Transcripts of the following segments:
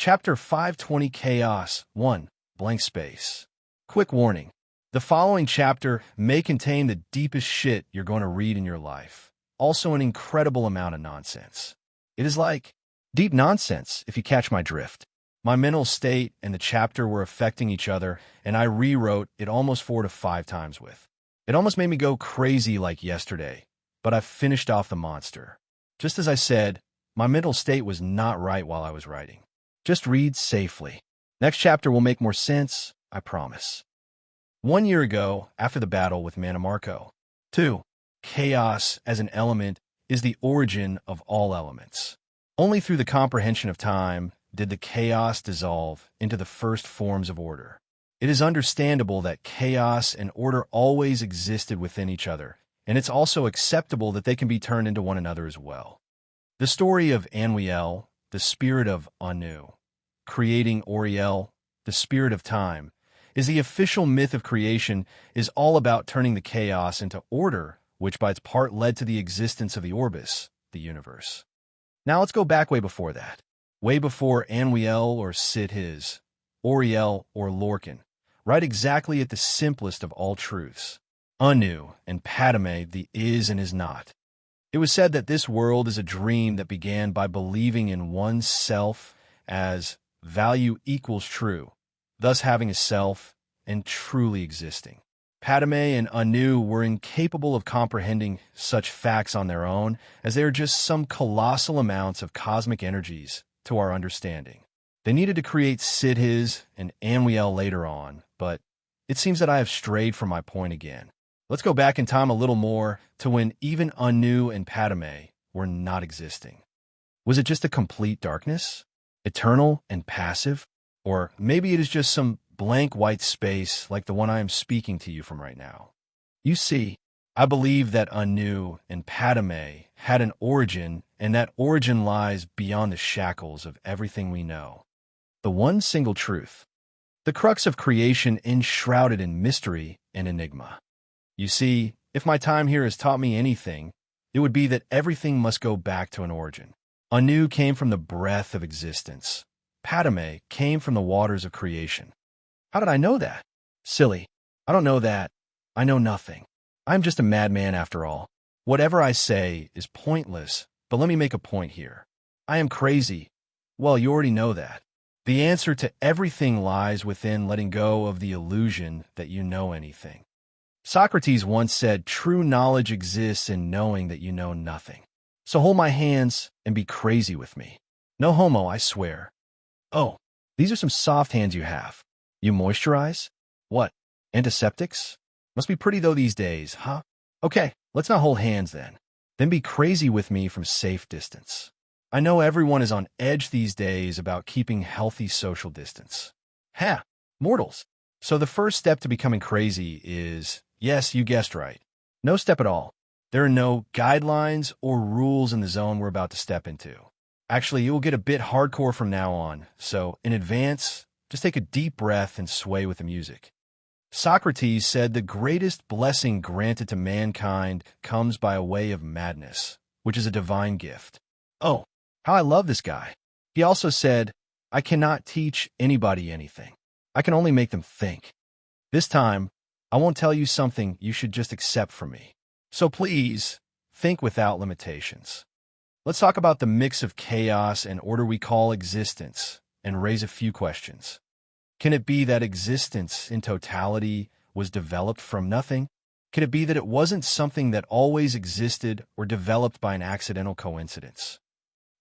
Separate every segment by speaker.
Speaker 1: Chapter 520 Chaos 1 Blank Space. Quick warning. The following chapter may contain the deepest shit you're going to read in your life. Also an incredible amount of nonsense. It is like deep nonsense, if you catch my drift. My mental state and the chapter were affecting each other, and I rewrote it almost 4 to 5 times with. It almost made me go crazy like yesterday, but I finished off the monster. Just as I said, my mental state was not right while I was writing. Just read safely. Next chapter will make more sense, I promise. 1 year ago, after the battle with Marco. 2. Chaos as an element is the origin of all elements. Only through the comprehension of time did the chaos dissolve into the first forms of order. It is understandable that chaos and order always existed within each other, and it's also acceptable that they can be turned into one another as well. The story of Anwiel, the spirit of Anu, creating Oriel, the spirit of time, is the official myth of creation, is all about turning the chaos into order, which by its part led to the existence of the Orbis, the universe. Now let's go back way before that. Way before Anwiel or Sid-His, Oriel or Lorcan, right exactly at the simplest of all truths. Anu and Padme, the is and is not. It was said that this world is a dream that began by believing in one's self as value equals true, thus having a self and truly existing. Padme and Anu were incapable of comprehending such facts on their own, as they are just some colossal amounts of cosmic energies to our understanding. They needed to create Sid-His and Anwiel later on, but it seems that I have strayed from my point again. Let's go back in time a little more to when even Anu and Padme were not existing. Was it just a complete darkness? Eternal and passive? Or maybe it is just some blank white space like the one I am speaking to you from right now. You see, I believe that Anu and Padme had an origin, and that origin lies beyond the shackles of everything we know. The one single truth. The crux of creation enshrouded in mystery and enigma. You see, if my time here has taught me anything, it would be that everything must go back to an origin. Anu came from the breath of existence. Padme came from the waters of creation. How did I know that? Silly. I don't know that. I know nothing. I'm just a madman after all. Whatever I say is pointless, but let me make a point here. I am crazy. Well, you already know that. The answer to everything lies within letting go of the illusion that you know anything. Socrates once said, true knowledge exists in knowing that you know nothing. So hold my hands and be crazy with me. No homo, I swear. Oh, these are some soft hands you have. You moisturize? What? Antiseptics? Must be pretty though these days, huh? Okay, let's not hold hands then. Then be crazy with me from safe distance. I know everyone is on edge these days about keeping healthy social distance. Ha! Mortals. So the first step to becoming crazy is, yes, you guessed right, no step at all. There are no guidelines or rules in the zone we're about to step into. Actually, it will get a bit hardcore from now on, so in advance, just take a deep breath and sway with the music. Socrates said the greatest blessing granted to mankind comes by a way of madness, which is a divine gift. Oh, how I love this guy. He also said, I cannot teach anybody anything. I can only make them think. This time, I won't tell you something you should just accept from me. So please, think without limitations. Let's talk about the mix of chaos and order we call existence, and raise a few questions. Can it be that existence in totality was developed from nothing? Can it be that it wasn't something that always existed or developed by an accidental coincidence?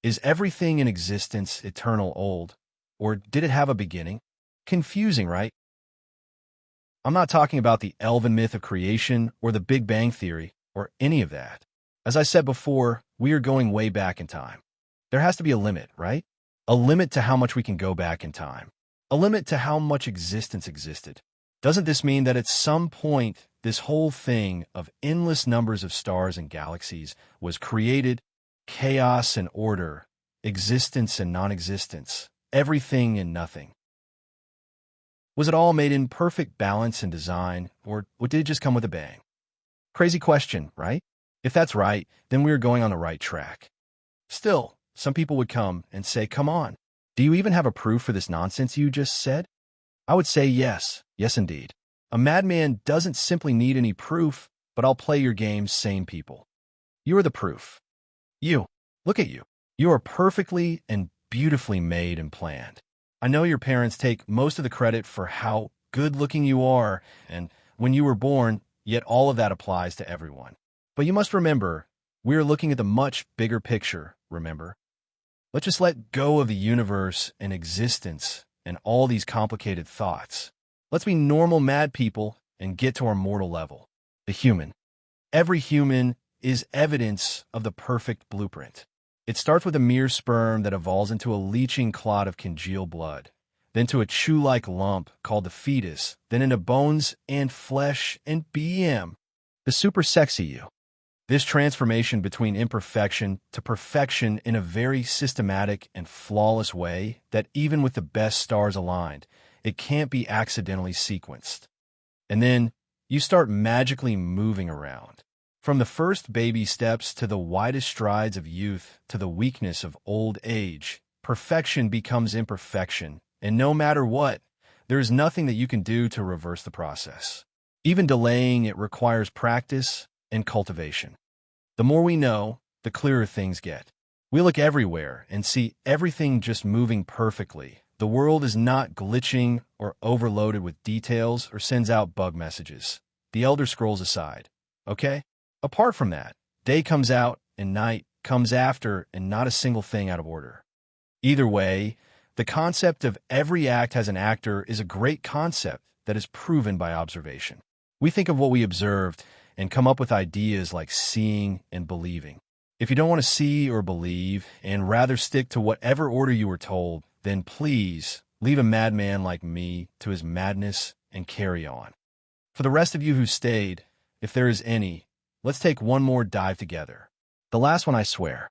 Speaker 1: Is everything in existence eternal old, or did it have a beginning? Confusing, right? I'm not talking about the elven myth of creation or the Big Bang Theory or any of that. As I said before, we are going way back in time. There has to be a limit, right? A limit to how much we can go back in time. A limit to how much existence existed. Doesn't this mean that at some point, this whole thing of endless numbers of stars and galaxies was created, chaos and order, existence and non-existence, everything and nothing? Was it all made in perfect balance and design, or did it just come with a bang? Crazy question, right? If that's right, then we are going on the right track. Still, some people would come and say, come on, Do you even have a proof for this nonsense you just said? I would say yes. Yes, indeed. A madman doesn't simply need any proof, but I'll play your game, sane people. You are the proof. You. Look at you. You are perfectly and beautifully made and planned. I know your parents take most of the credit for how good-looking you are, and when you were born, yet all of that applies to everyone. But you must remember, we are looking at the much bigger picture, remember? Let's just let go of the universe and existence and all these complicated thoughts. Let's be normal mad people and get to our mortal level. The human. Every human is evidence of the perfect blueprint. It starts with a mere sperm that evolves into a leaching clot of congealed blood, then to a chew-like lump called the fetus, then into bones and flesh and BM, the super sexy you. This transformation between imperfection to perfection in a very systematic and flawless way that even with the best stars aligned, it can't be accidentally sequenced. And then you start magically moving around. From the first baby steps to the widest strides of youth to the weakness of old age, perfection becomes imperfection, and no matter what, there is nothing that you can do to reverse the process. Even delaying it requires practice and cultivation. The more we know, the clearer things get. We look everywhere and see everything just moving perfectly. The world is not glitching or overloaded with details or sends out bug messages. The Elder Scrolls aside, okay? Apart from that, day comes out and night comes after and not a single thing out of order. Either way, the concept of every act has an actor is a great concept that is proven by observation. We think of what we observed and come up with ideas like seeing and believing. If you don't want to see or believe and rather stick to whatever order you were told, then please leave a madman like me to his madness and carry on. For the rest of you who stayed, if there is any, let's take one more dive together. The last one, I swear.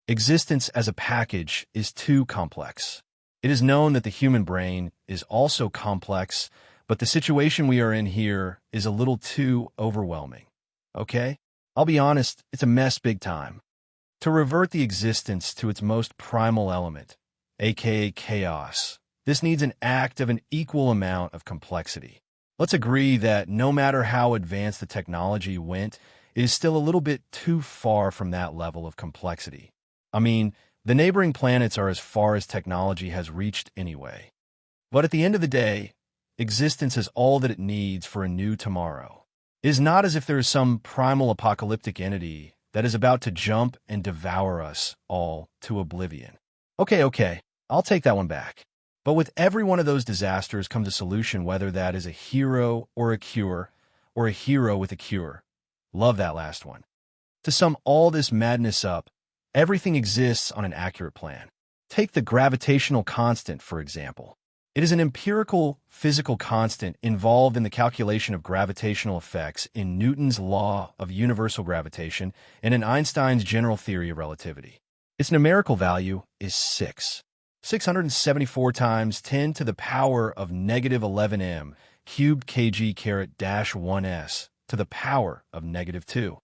Speaker 1: Existence as a package is too complex. It is known that the human brain is also complex, but the situation we are in here is a little too overwhelming. Okay? I'll be honest, it's a mess big time. To revert the existence to its most primal element, aka chaos, this needs an act of an equal amount of complexity. Let's agree that no matter how advanced the technology went, it is still a little bit too far from that level of complexity. I mean, the neighboring planets are as far as technology has reached anyway. But at the end of the day, existence is all that it needs for a new tomorrow. It is not as if there is some primal apocalyptic entity that is about to jump and devour us all to oblivion. Okay, I'll take that one back. But with every one of those disasters comes a solution, whether that is a hero or a cure, or a hero with a cure. Love that last one. To sum all this madness up, everything exists on an accurate plan. Take the gravitational constant, for example. It is an empirical physical constant involved in the calculation of gravitational effects in Newton's law of universal gravitation and in Einstein's general theory of relativity. Its numerical value is 674 times 10 to the power of negative 11m cubed kg-1s to the power of negative 2.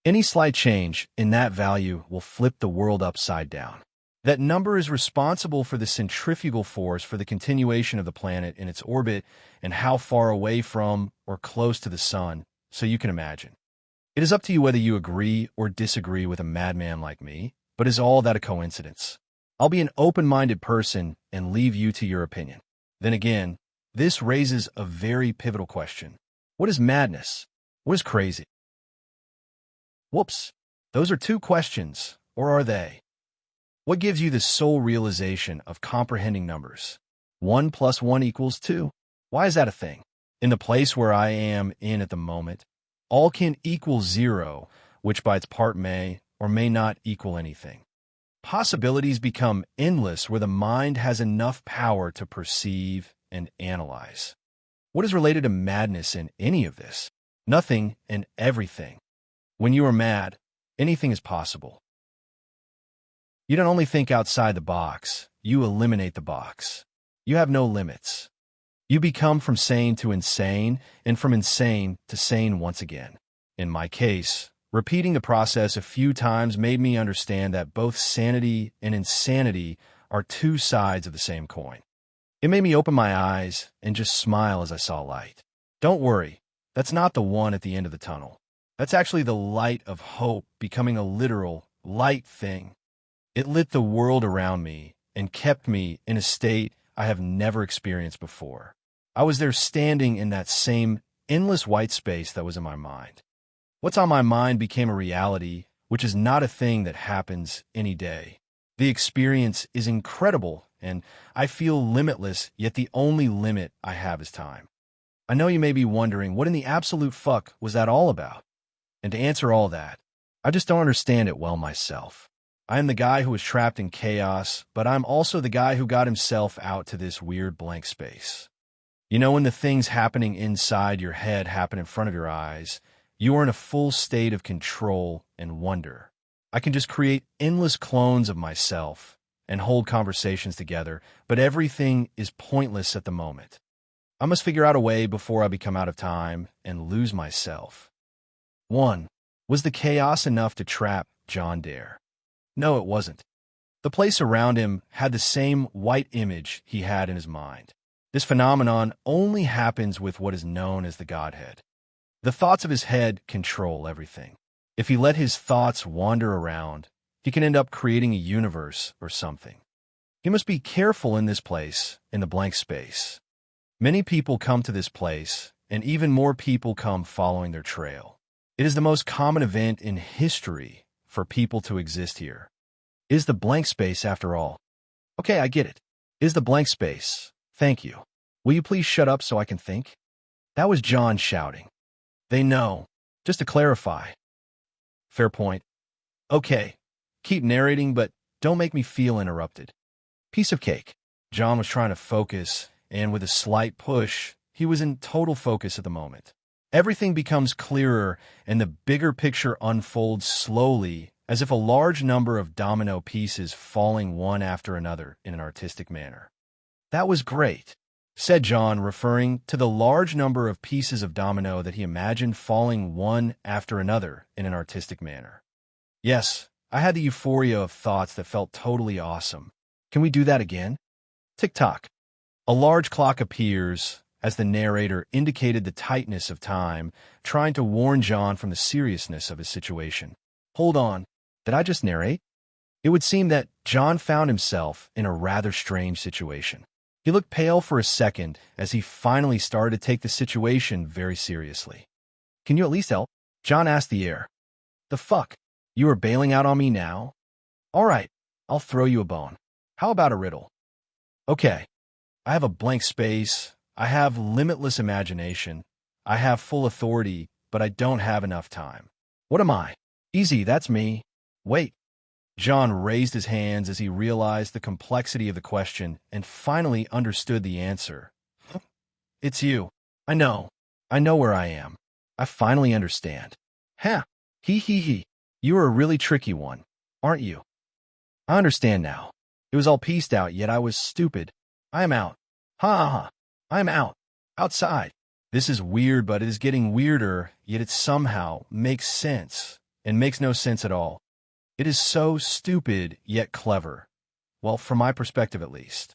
Speaker 1: Any slight change in that value will flip the world upside down. That number is responsible for the centrifugal force for the continuation of the planet in its orbit and how far away from or close to the sun, so you can imagine. It is up to you whether you agree or disagree with a madman like me, but is all that a coincidence? I'll be an open-minded person and leave you to your opinion. Then again, this raises a very pivotal question. What is madness? What is crazy? Whoops. Those are two questions, or are they? What gives you the sole realization of comprehending numbers? 1 plus 1 equals 2. Why is that a thing? In the place where I am in at the moment, all can equal 0, which by its part may or may not equal anything. Possibilities become endless where the mind has enough power to perceive and analyze. What is related to madness in any of this? Nothing and everything. When you are mad, anything is possible. You don't only think outside the box, you eliminate the box. You have no limits. You become from sane to insane, and from insane to sane once again. In my case, repeating the process a few times made me understand that both sanity and insanity are two sides of the same coin. It made me open my eyes and just smile as I saw light. Don't worry, that's not the one at the end of the tunnel. That's actually the light of hope becoming a literal light thing. It lit the world around me and kept me in a state I have never experienced before. I was there standing in that same endless white space that was in my mind. What's on my mind became a reality, which is not a thing that happens any day. The experience is incredible, and I feel limitless, yet the only limit I have is time. I know you may be wondering, what in the absolute fuck was that all about? And to answer all that, I just don't understand it well myself. I am the guy who was trapped in chaos, but I'm also the guy who got himself out to this weird blank space. You know, when the things happening inside your head happen in front of your eyes, you are in a full state of control and wonder. I can just create endless clones of myself and hold conversations together, but everything is pointless at the moment. I must figure out a way before I become out of time and lose myself. 1. Was the chaos enough to trap John Dare? No, it wasn't. The place around him had the same white image he had in his mind. This phenomenon only happens with what is known as the Godhead. The thoughts of his head control everything. If he let his thoughts wander around, he can end up creating a universe or something. He must be careful in this place, in the blank space. Many people come to this place, and even more people come following their trail. It is the most common event in history for people to exist here. It is the blank space after all. Okay, I get it. It is the blank space. Thank you. Will you please shut up so I can think? That was John shouting. They know. Just to clarify. Fair point. Okay, keep narrating, but don't make me feel interrupted. Piece of cake. John was trying to focus, and with a slight push, he was in total focus at the moment. Everything becomes clearer, and the bigger picture unfolds slowly, as if a large number of domino pieces falling one after another in an artistic manner. That was great, said John, referring to the large number of pieces of domino that he imagined falling one after another in an artistic manner. Yes, I had the euphoria of thoughts that felt totally awesome. Can we do that again? Tick-tock. A large clock appears as the narrator indicated the tightness of time, trying to warn John from the seriousness of his situation. Hold on, did I just narrate? It would seem that John found himself in a rather strange situation. He looked pale for a second as he finally started to take the situation very seriously. Can you at least help? John asked the air. The fuck? You are bailing out on me now? All right, I'll throw you a bone. How about a riddle? Okay, I have a blank space. I have limitless imagination. I have full authority, but I don't have enough time. What am I? Easy, that's me. Wait. John raised his hands as he realized the complexity of the question and finally understood the answer. It's you. I know. I know where I am. I finally understand. Ha! He. You are a really tricky one, aren't you? I understand now. It was all pieced out, yet I was stupid. I am out. Ha. I am out. Outside. This is weird, but it is getting weirder, yet it somehow makes sense, and makes no sense at all. It is so stupid, yet clever. Well, from my perspective at least.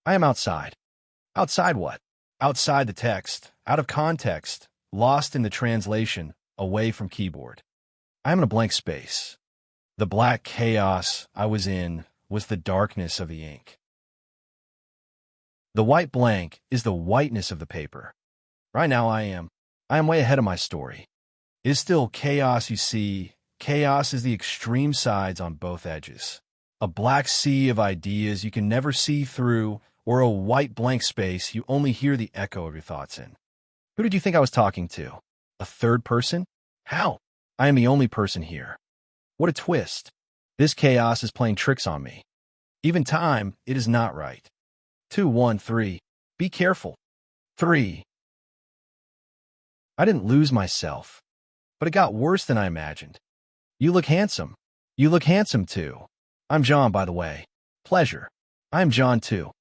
Speaker 1: I am outside. Outside what? Outside the text, out of context, lost in the translation, away from keyboard. I am in a blank space. The black chaos I was in was the darkness of the ink. The white blank is the whiteness of the paper. Right now I am way ahead of my story. It is still chaos, you see. Chaos is the extreme sides on both edges. A black sea of ideas you can never see through, or a white blank space you only hear the echo of your thoughts in. Who did you think I was talking to? A third person? How? I am the only person here. What a twist. This chaos is playing tricks on me. Even time, it is not right. 2, 1, 3. Be careful. 3. I didn't lose myself, but it got worse than I imagined. You look handsome. You look handsome too. I'm John, by the way. Pleasure. I'm John too.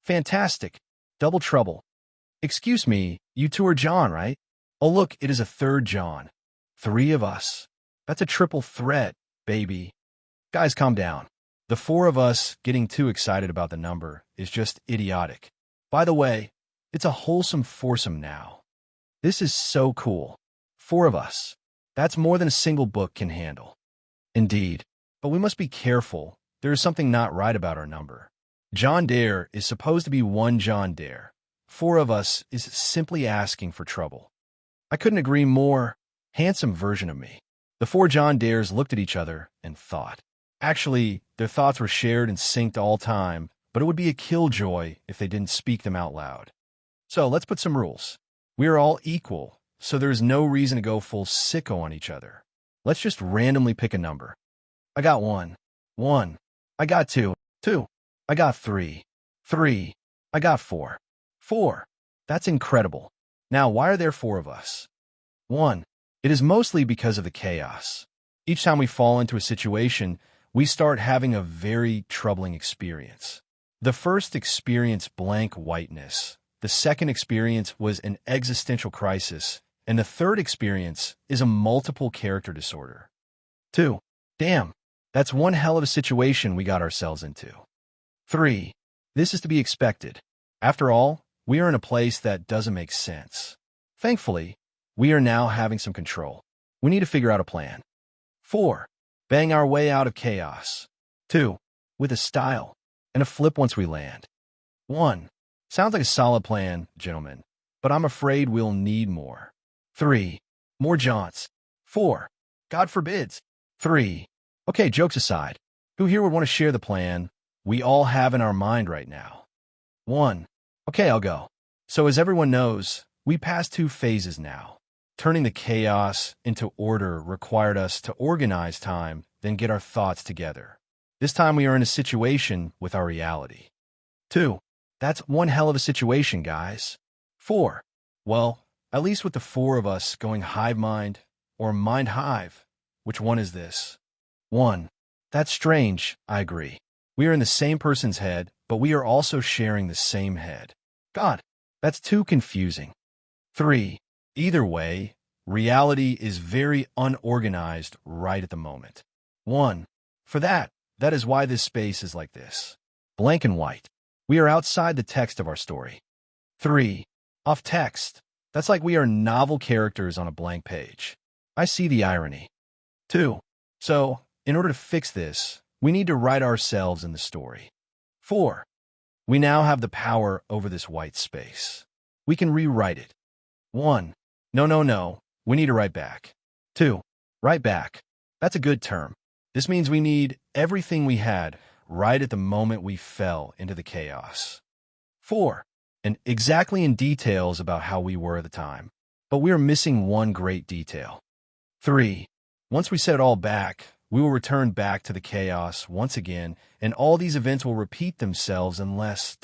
Speaker 1: Fantastic. Double trouble. Excuse me, you two are John, right? Oh look, it is a third John. 3 of us. That's a triple threat, baby. Guys, calm down. The four of us getting too excited about the number is just idiotic. By the way, it's a wholesome foursome now. This is so cool. Four of us. That's more than a single book can handle. Indeed. But we must be careful. There is something not right about our number. John Dare is supposed to be one John Dare. Four of us is simply asking for trouble. I couldn't agree more. Handsome version of me. The four John Dares looked at each other and thought. Actually, their thoughts were shared and synced all time, but it would be a killjoy if they didn't speak them out loud. So let's put some rules. We are all equal, so there is no reason to go full sicko on each other. Let's just randomly pick a number. I got 1. 1. I got 2. 2. I got 3. 3. I got 4. 4. That's incredible. Now, why are there four of us? 1. It is mostly because of the chaos. Each time we fall into a situation, we start having a very troubling experience. The first experience blank whiteness. The second experience was an existential crisis. And the third experience is a multiple character disorder. 2. Damn, that's one hell of a situation we got ourselves into. 3. This is to be expected. After all, we are in a place that doesn't make sense. Thankfully, we are now having some control. We need to figure out a plan. 4. Bang our way out of chaos. 2. With a style and a flip once we land. 1. Sounds like a solid plan, gentlemen, but I'm afraid we'll need more. 3. More jaunts. 4. God forbids. 3. Okay, jokes aside, who here would want to share the plan we all have in our mind right now? 1. Okay, I'll go. So as everyone knows, we passed 2 phases now. Turning the chaos into order required us to organize time, then get our thoughts together. This time we are in a situation with our reality. 2. That's one hell of a situation, guys. 4. Well, at least with the four of us going hive mind or mind hive. Which one is this? 1. That's strange, I agree. We are in the same person's head, but we are also sharing the same head. God, that's too confusing. 3. Either way, reality is very unorganized right at the moment. 1. For that is why this space is like this. Blank and white. We are outside the text of our story. 3. Off text. That's like we are novel characters on a blank page. I see the irony. 2. So, in order to fix this, we need to write ourselves in the story. 4. We now have the power over this white space. We can rewrite it. 1. No. We need to write back. 2. Write back. That's a good term. This means we need everything we had right at the moment we fell into the chaos. 4. And exactly in details about how we were at the time. But we are missing one great detail. 3. Once we set it all back, we will return back to the chaos once again, and all these events will repeat themselves unless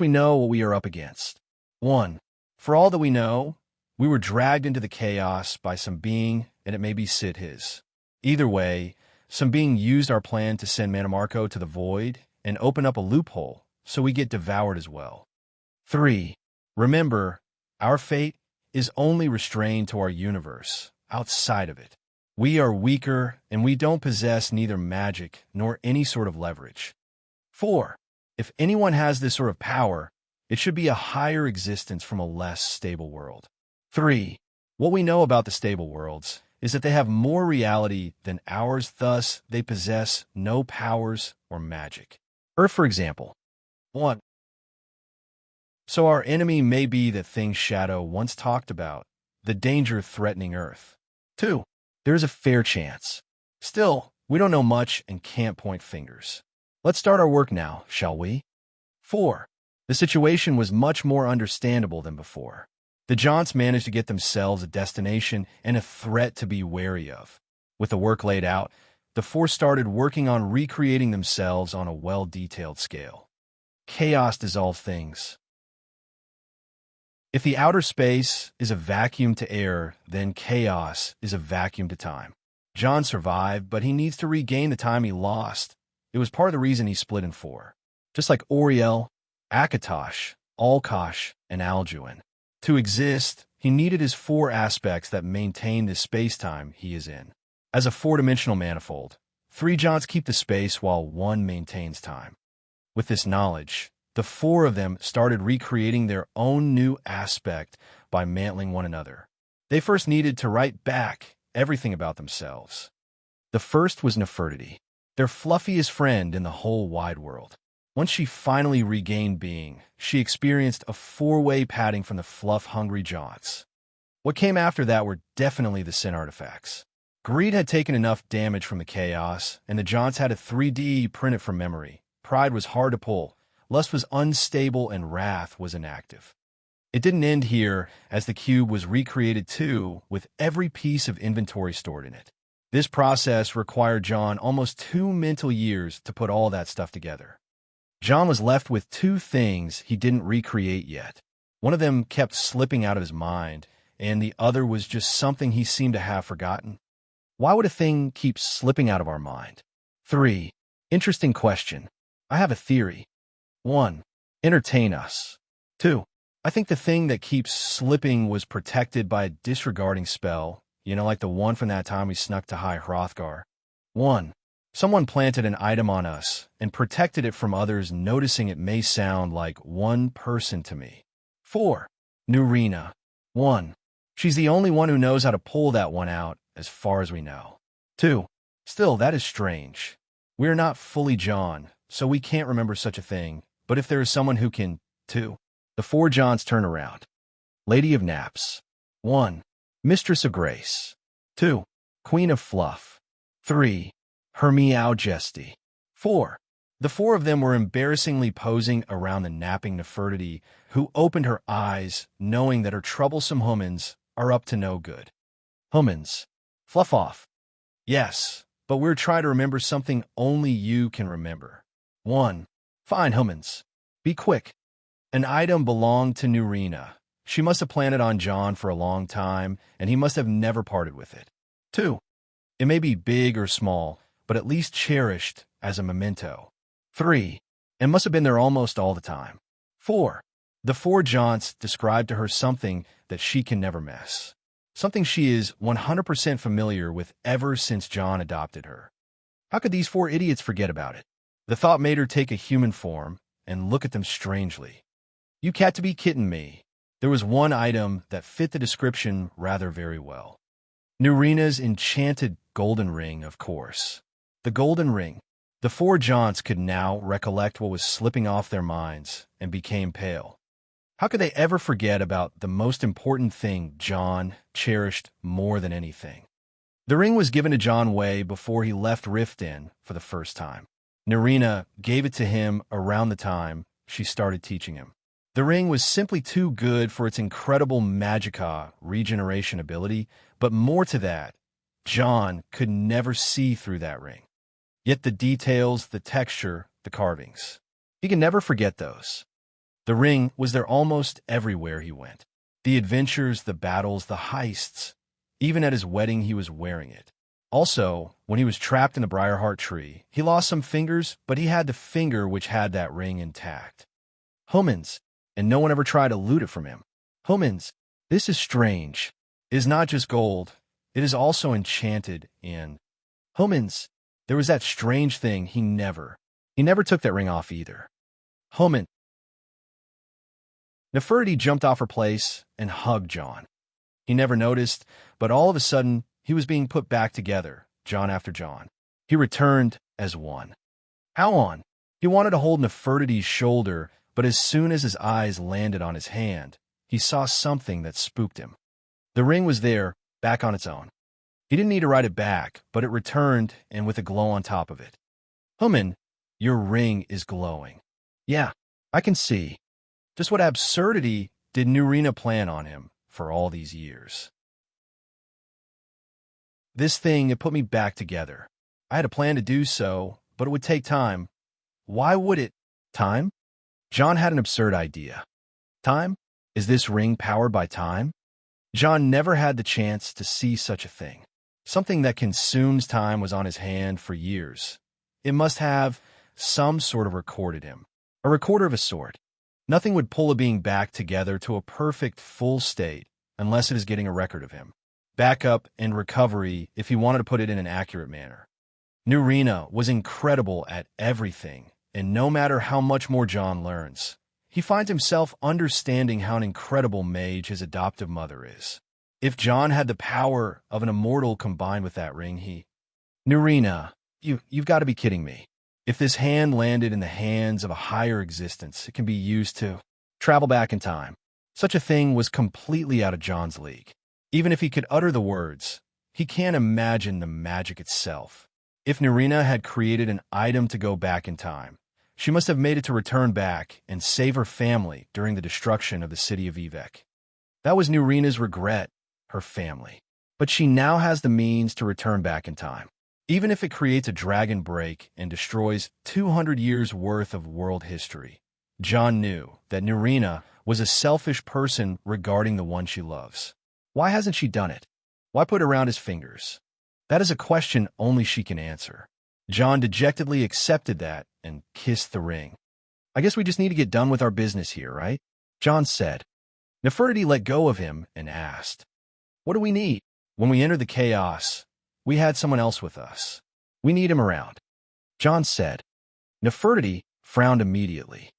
Speaker 1: we know what we are up against. 1. For all that we know, we were dragged into the chaos by some being, and it may be Sid his. Either way, some being used our plan to send Manamarco to the void and open up a loophole so we get devoured as well. 3. Remember, our fate is only restrained to our universe. Outside of it, we are weaker and we don't possess neither magic nor any sort of leverage. 4. If anyone has this sort of power, it should be a higher existence from a less stable world. 3. What we know about the stable worlds is that they have more reality than ours, thus they possess no powers or magic. Earth, for example. 1. So our enemy may be the thing Shadow once talked about, the danger threatening Earth. 2. There is a fair chance. Still, we don't know much and can't point fingers. Let's start our work now, shall we? 4. The situation was much more understandable than before. The Jaunts managed to get themselves a destination and a threat to be wary of. With the work laid out, the four started working on recreating themselves on a well-detailed scale. Chaos dissolved things. If the outer space is a vacuum to air, then chaos is a vacuum to time. John survived, but he needs to regain the time he lost. It was part of the reason he split in 4. Just like Oriel, Akatosh, Alkosh, and Alduin. To exist, he needed his 4 aspects that maintain the space-time he is in. As a 4-dimensional manifold, 3 Johns keep the space while 1 maintains time. With this knowledge, the 4 of them started recreating their own new aspect by mantling one another. They first needed to write back everything about themselves. The first was Nefertiti, their fluffiest friend in the whole wide world. Once she finally regained being, she experienced a 4-way patting from the fluff-hungry Johns. What came after that were definitely the sin artifacts. Greed had taken enough damage from the chaos, and the Johns had a 3D printed from memory. Pride was hard to pull, lust was unstable, and wrath was inactive. It didn't end here, as the cube was recreated too, with every piece of inventory stored in it. This process required John almost 2 mental years to put all that stuff together. John was left with 2 things he didn't recreate yet. One of them kept slipping out of his mind, and the other was just something he seemed to have forgotten. Why would a thing keep slipping out of our mind? 3. Interesting question. I have a theory. 1. Entertain us. 2. I think the thing that keeps slipping was protected by a disregarding spell, like the one from that time we snuck to High Hrothgar. 1. Someone planted an item on us and protected it from others, noticing it may sound like one person to me. 4. Nurina. 1. She's the only one who knows how to pull that one out, as far as we know. 2. Still, that is strange. We're not fully John, so we can't remember such a thing, but if there is someone who can, 2. The 4 Johns turn around. Lady of Naps. 1. Mistress of Grace. 2. Queen of Fluff. 3. Her meow jesty. 4. The 4 of them were embarrassingly posing around the napping Nefertiti, who opened her eyes, knowing that her troublesome humans are up to no good. Humans. Fluff off. Yes, but we're trying to remember something only you can remember. 1. Fine, humans. Be quick. An item belonged to Nurina. She must have planned it on John for a long time, and he must have never parted with it. 2. It may be big or small, but at least cherished as a memento. 3. It must have been there almost all the time. 4. The 4 Johns described to her something that she can never miss. Something she is 100% familiar with ever since John adopted her. How could these 4 idiots forget about it? The thought made her take a human form and look at them strangely. You cat to be kidding me. There was one item that fit the description rather very well. Nurina's enchanted golden ring, of course. The golden ring. The 4 Johns could now recollect what was slipping off their minds and became pale. How could they ever forget about the most important thing John cherished more than anything? The ring was given to John way before he left Riften for the first time. Nurina gave it to him around the time she started teaching him. The ring was simply too good for its incredible magicka regeneration ability, but more to that, John could never see through that ring. Yet the details, the texture, the carvings, he can never forget those. The ring was there almost everywhere he went. The adventures, the battles, the heists. Even at his wedding, he was wearing it. Also, when he was trapped in the Briarheart tree, he lost some fingers, but he had the finger which had that ring intact. Humans, and no one ever tried to loot it from him. Humans, this is strange. It is not just gold, it is also enchanted in. Humans, there was that strange thing he never took that ring off either. Human. Nefertiti jumped off her place and hugged John. He never noticed, but all of a sudden, he was being put back together, John after John. He returned as one. How on? He wanted to hold Nefertiti's shoulder, but as soon as his eyes landed on his hand, he saw something that spooked him. The ring was there, back on its own. He didn't need to write it back, but it returned, and with a glow on top of it. Human, your ring is glowing. Yeah, I can see. Just what absurdity did Nurina plan on him for all these years? This thing, it put me back together. I had a plan to do so, but it would take time. Why would it? Time? John had an absurd idea. Time? Is this ring powered by time? John never had the chance to see such a thing. Something that consumes time was on his hand for years. It must have some sort of recorded him. A recorder of a sort. Nothing would pull a being back together to a perfect full state unless it is getting a record of him. Backup and recovery if he wanted to put it in an accurate manner. Nurina was incredible at everything, and no matter how much more John learns, he finds himself understanding how an incredible mage his adoptive mother is. If John had the power of an immortal combined with that ring, Nurina, you've got to be kidding me. If this hand landed in the hands of a higher existence, it can be used to travel back in time. Such a thing was completely out of John's league. Even if he could utter the words, he can't imagine the magic itself. If Nurina had created an item to go back in time, she must have made it to return back and save her family during the destruction of the city of Evek. That was Nurina's regret, her family. But she now has the means to return back in time. Even if it creates a dragon break and destroys 200 years' worth of world history, John knew that Nurina was a selfish person regarding the one she loves. Why hasn't she done it? Why put it around his fingers? That is a question only she can answer. John dejectedly accepted that and kissed the ring. I guess we just need to get done with our business here, right? John said. Nefertiti let go of him and asked, what do we need? When we entered the chaos, we had someone else with us. We need him around. John said. Nefertiti frowned immediately.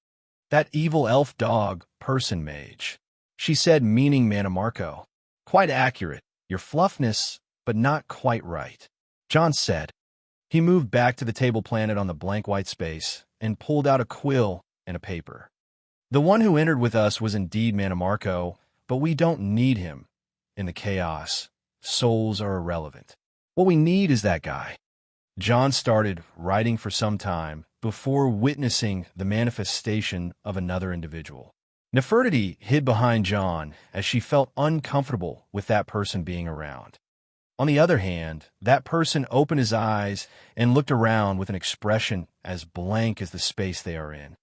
Speaker 1: That evil elf dog, person mage. She said, meaning Mannimarco. Quite accurate. Your fluffness, but not quite right. John said. He moved back to the table planet on the blank white space and pulled out a quill and a paper. The one who entered with us was indeed Mannimarco, but we don't need him. In the chaos, souls are irrelevant. What we need is that guy. John started writing for some time before witnessing the manifestation of another individual. Nefertiti hid behind John as she felt uncomfortable with that person being around. On the other hand, that person opened his eyes and looked around with an expression as blank as the space they are in.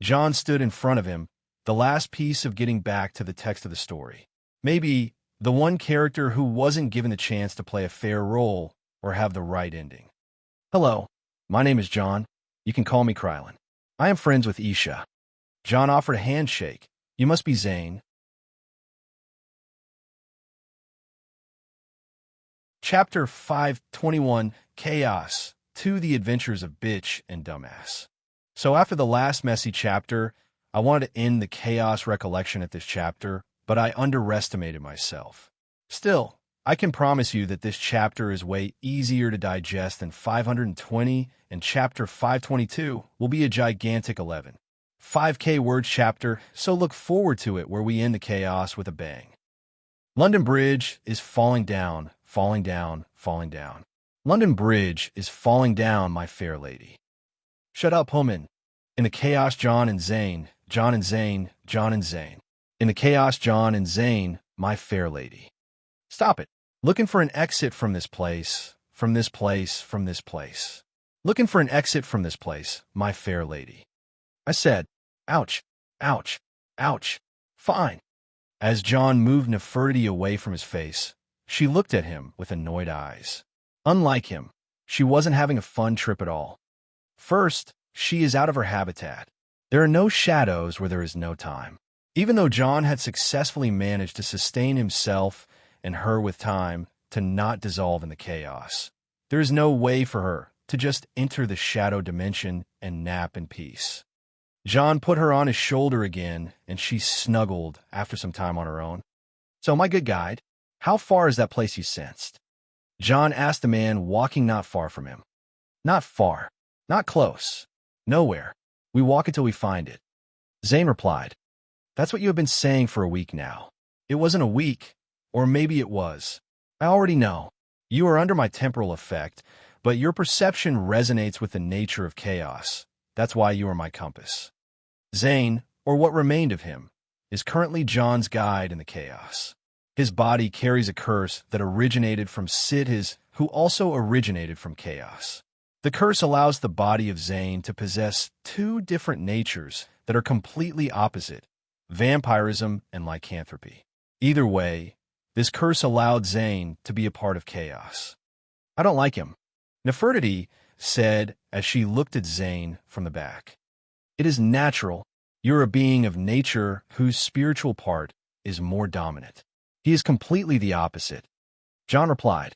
Speaker 1: John stood in front of him, the last piece of getting back to the text of the story. Maybe the one character who wasn't given the chance to play a fair role or have the right ending. Hello, my name is John. You can call me Krylin. I am friends with Isha. John offered a handshake. You must be Zane. Chapter 521, Chaos, to the Adventures of Bitch and Dumbass. So after the last messy chapter, I wanted to end the chaos recollection at this chapter, but I underestimated myself. Still, I can promise you that this chapter is way easier to digest than 520, and chapter 522 will be a gigantic 11. 5K word chapter, so look forward to it where we end the chaos with a bang. London Bridge is falling down, falling down, falling down. London Bridge is falling down, my fair lady. Shut up, woman. In the chaos, John and Zane, John and Zane, John and Zane. In the chaos, John and Zane, my fair lady. Stop it. Looking for an exit from this place, from this place, from this place. Looking for an exit from this place, my fair lady. I said, ouch, ouch, ouch. Fine. As John moved Nefertiti away from his face, she looked at him with annoyed eyes. Unlike him, she wasn't having a fun trip at all. First, she is out of her habitat. There are no shadows where there is no time. Even though John had successfully managed to sustain himself and her with time to not dissolve in the chaos, there is no way for her to just enter the shadow dimension and nap in peace. John put her on his shoulder again, and she snuggled after some time on her own. So, my good guide, how far is that place you sensed? John asked the man walking not far from him. Not far. Not close. Nowhere. We walk until we find it. Zane replied. That's what you have been saying for a week now. It wasn't a week, or maybe it was. I already know. You are under my temporal effect, but your perception resonates with the nature of chaos. That's why you are my compass. Zane, or what remained of him, is currently John's guide in the chaos. His body carries a curse that originated from Sid, who also originated from chaos. The curse allows the body of Zane to possess two different natures that are completely opposite, vampirism and lycanthropy. Either way, this curse allowed Zane to be a part of chaos. I don't like him, Nefertiti said as she looked at Zane from the back. It is natural. You're a being of nature whose spiritual part is more dominant. He is completely the opposite. John replied.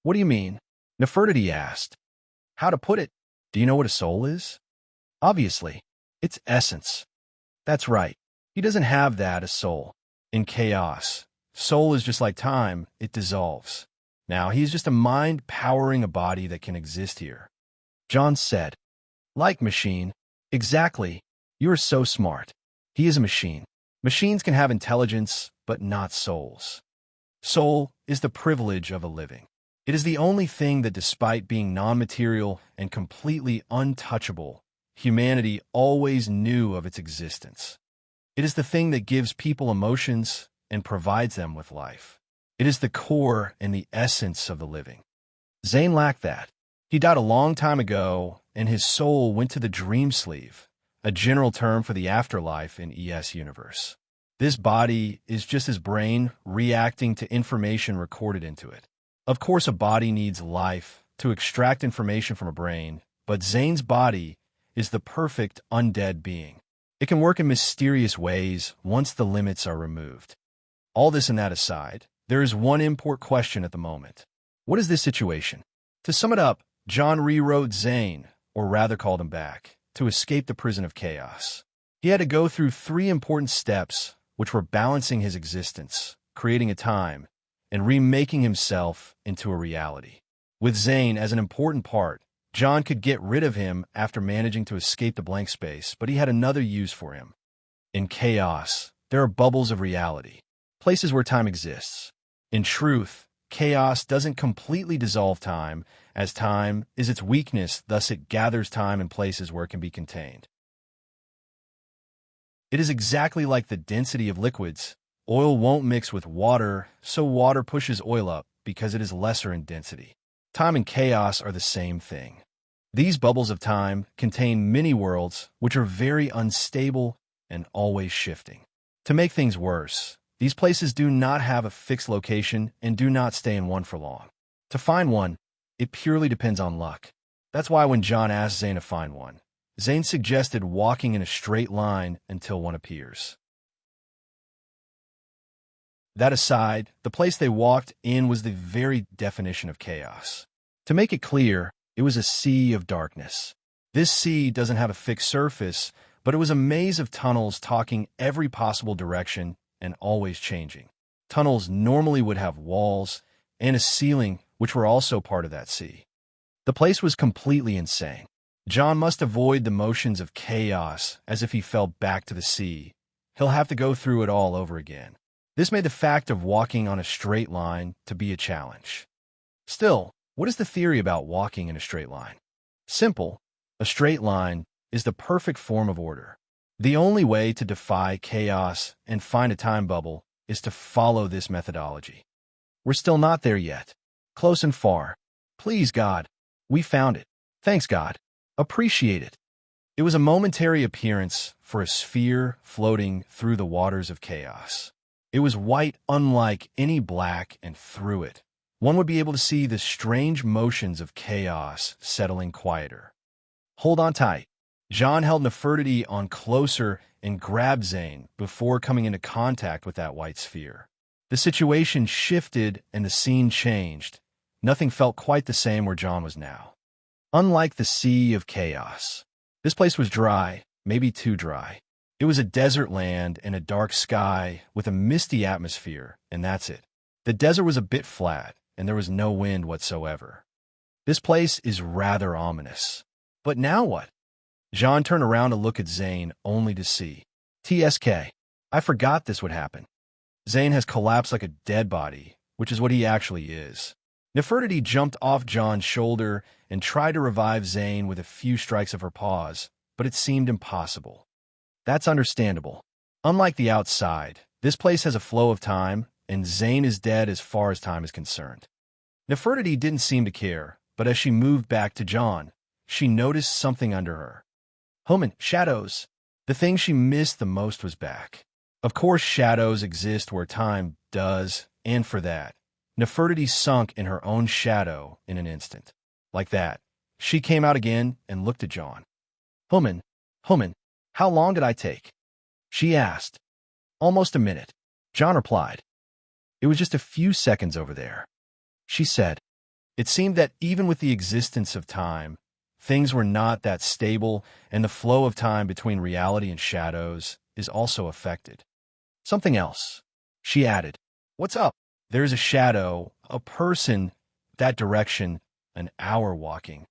Speaker 1: What do you mean? Nefertiti asked. How to put it? Do you know what a soul is? Obviously, it's essence. That's right. He doesn't have that as soul. In chaos, soul is just like time, it dissolves. Now, he's just a mind powering a body that can exist here. John said, like machine. Exactly. You are so smart. He is a machine. Machines can have intelligence, but not souls. Soul is the privilege of a living. It is the only thing that, despite being non-material and completely untouchable, humanity always knew of its existence. It is the thing that gives people emotions and provides them with life. It is the core and the essence of the living. Zane lacked that. He died a long time ago, and his soul went to the dream sleeve, a general term for the afterlife in ES universe. This body is just his brain reacting to information recorded into it. Of course, a body needs life to extract information from a brain, but Zane's body is the perfect undead being. It can work in mysterious ways once the limits are removed. All this and that aside, there is one important question at the moment. What is this situation? To sum it up, John rewrote Zane, or rather called him back, to escape the prison of chaos. He had to go through 3 important steps, which were balancing his existence, creating a time, and remaking himself into a reality. With Zane as an important part, John could get rid of him after managing to escape the blank space, but he had another use for him. In chaos, there are bubbles of reality, places where time exists. In truth, chaos doesn't completely dissolve time, as time is its weakness, thus it gathers time in places where it can be contained. It is exactly like the density of liquids. Oil won't mix with water, so water pushes oil up because it is lesser in density. Time and chaos are the same thing. These bubbles of time contain many worlds which are very unstable and always shifting. To make things worse, these places do not have a fixed location and do not stay in one for long. To find one, it purely depends on luck. That's why when John asked Zane to find one, Zane suggested walking in a straight line until one appears. That aside, the place they walked in was the very definition of chaos. To make it clear, it was a sea of darkness. This sea doesn't have a fixed surface, but it was a maze of tunnels talking every possible direction and always changing. Tunnels normally would have walls and a ceiling, which were also part of that sea. The place was completely insane. John must avoid the motions of chaos as if he fell back to the sea. He'll have to go through it all over again. This made the fact of walking on a straight line to be a challenge. Still, what is the theory about walking in a straight line? Simple. A straight line is the perfect form of order. The only way to defy chaos and find a time bubble is to follow this methodology. We're still not there yet. Close and far. Please, God. We found it. Thanks, God. Appreciate it. It was a momentary appearance for a sphere floating through the waters of chaos. It was white, unlike any black, and through it, one would be able to see the strange motions of chaos settling quieter. Hold on tight. John held Nefertiti on closer and grabbed Zane before coming into contact with that white sphere. The situation shifted and the scene changed. Nothing felt quite the same where John was now. Unlike the sea of chaos, this place was dry, maybe too dry. It was a desert land and a dark sky with a misty atmosphere, and that's it. The desert was a bit flat, and there was no wind whatsoever. This place is rather ominous. But now what? John turned around to look at Zane, only to see. TSK. I forgot this would happen. Zane has collapsed like a dead body, which is what he actually is. Nefertiti jumped off John's shoulder and tried to revive Zane with a few strikes of her paws, but it seemed impossible. That's understandable. Unlike the outside, this place has a flow of time, and Zane is dead as far as time is concerned. Nefertiti didn't seem to care, but as she moved back to John, she noticed something under her. Shadows. The thing she missed the most was back. Of course, shadows exist where time does, and for that, Nefertiti sunk in her own shadow in an instant. Like that, she came out again and looked at John. Human, how long did I take? She asked. Almost a minute. John replied. It was just a few seconds over there. She said. It seemed that even with the existence of time, Things were not that stable, and the flow of time between reality and shadows is also affected. Something else. She added, "What's up? There's a shadow, a person, that direction, an hour walking."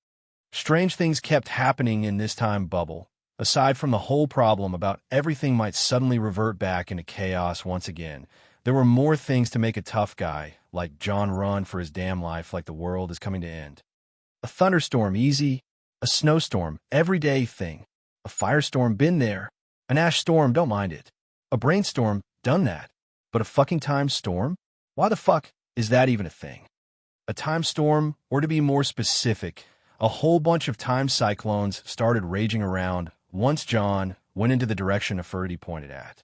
Speaker 1: Strange things kept happening in this time bubble. Aside from the whole problem about everything might suddenly revert back into chaos once again, there were more things to make a tough guy, like John, run for his damn life like the world is coming to end. A thunderstorm, easy. A snowstorm, everyday thing. A firestorm, been there. An ash storm, don't mind it. A brainstorm, done that. But a fucking time storm? Why the fuck is that even a thing? A time storm, or to be more specific, a whole bunch of time cyclones started raging around once John went into the direction Nefertiti pointed at.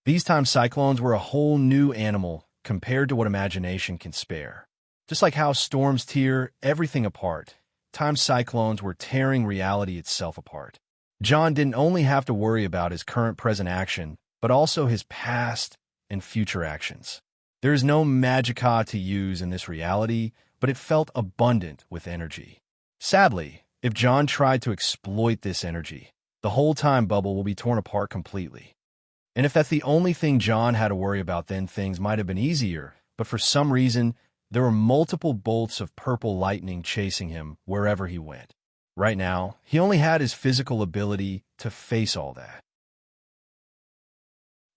Speaker 1: These time cyclones were a whole new animal compared to what imagination can spare. Just like how storms tear everything apart, time cyclones were tearing reality itself apart. John didn't only have to worry about his current present action, but also his past and future actions. There is no magicka to use in this reality, but it felt abundant with energy. Sadly, if John tried to exploit this energy, the whole time bubble will be torn apart completely. And if that's the only thing John had to worry about, then things might have been easier, but for some reason, there were multiple bolts of purple lightning chasing him wherever he went. Right now, he only had his physical ability to face all that.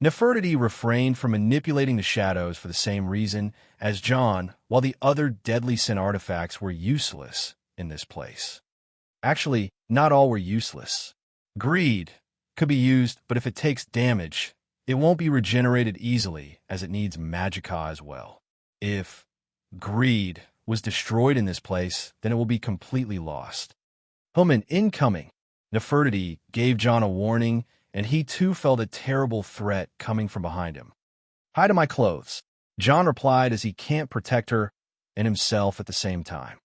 Speaker 1: Nefertiti refrained from manipulating the shadows for the same reason as John, while the other deadly sin artifacts were useless in this place. Actually, not all were useless. Greed could be used, but if it takes damage, it won't be regenerated easily, as it needs magicka as well. If greed was destroyed in this place, then it will be completely lost. Incoming. Nefertiti gave John a warning, and he too felt a terrible threat coming from behind him. "Hide in my clothes," John replied, as he can't protect her and himself at the same time.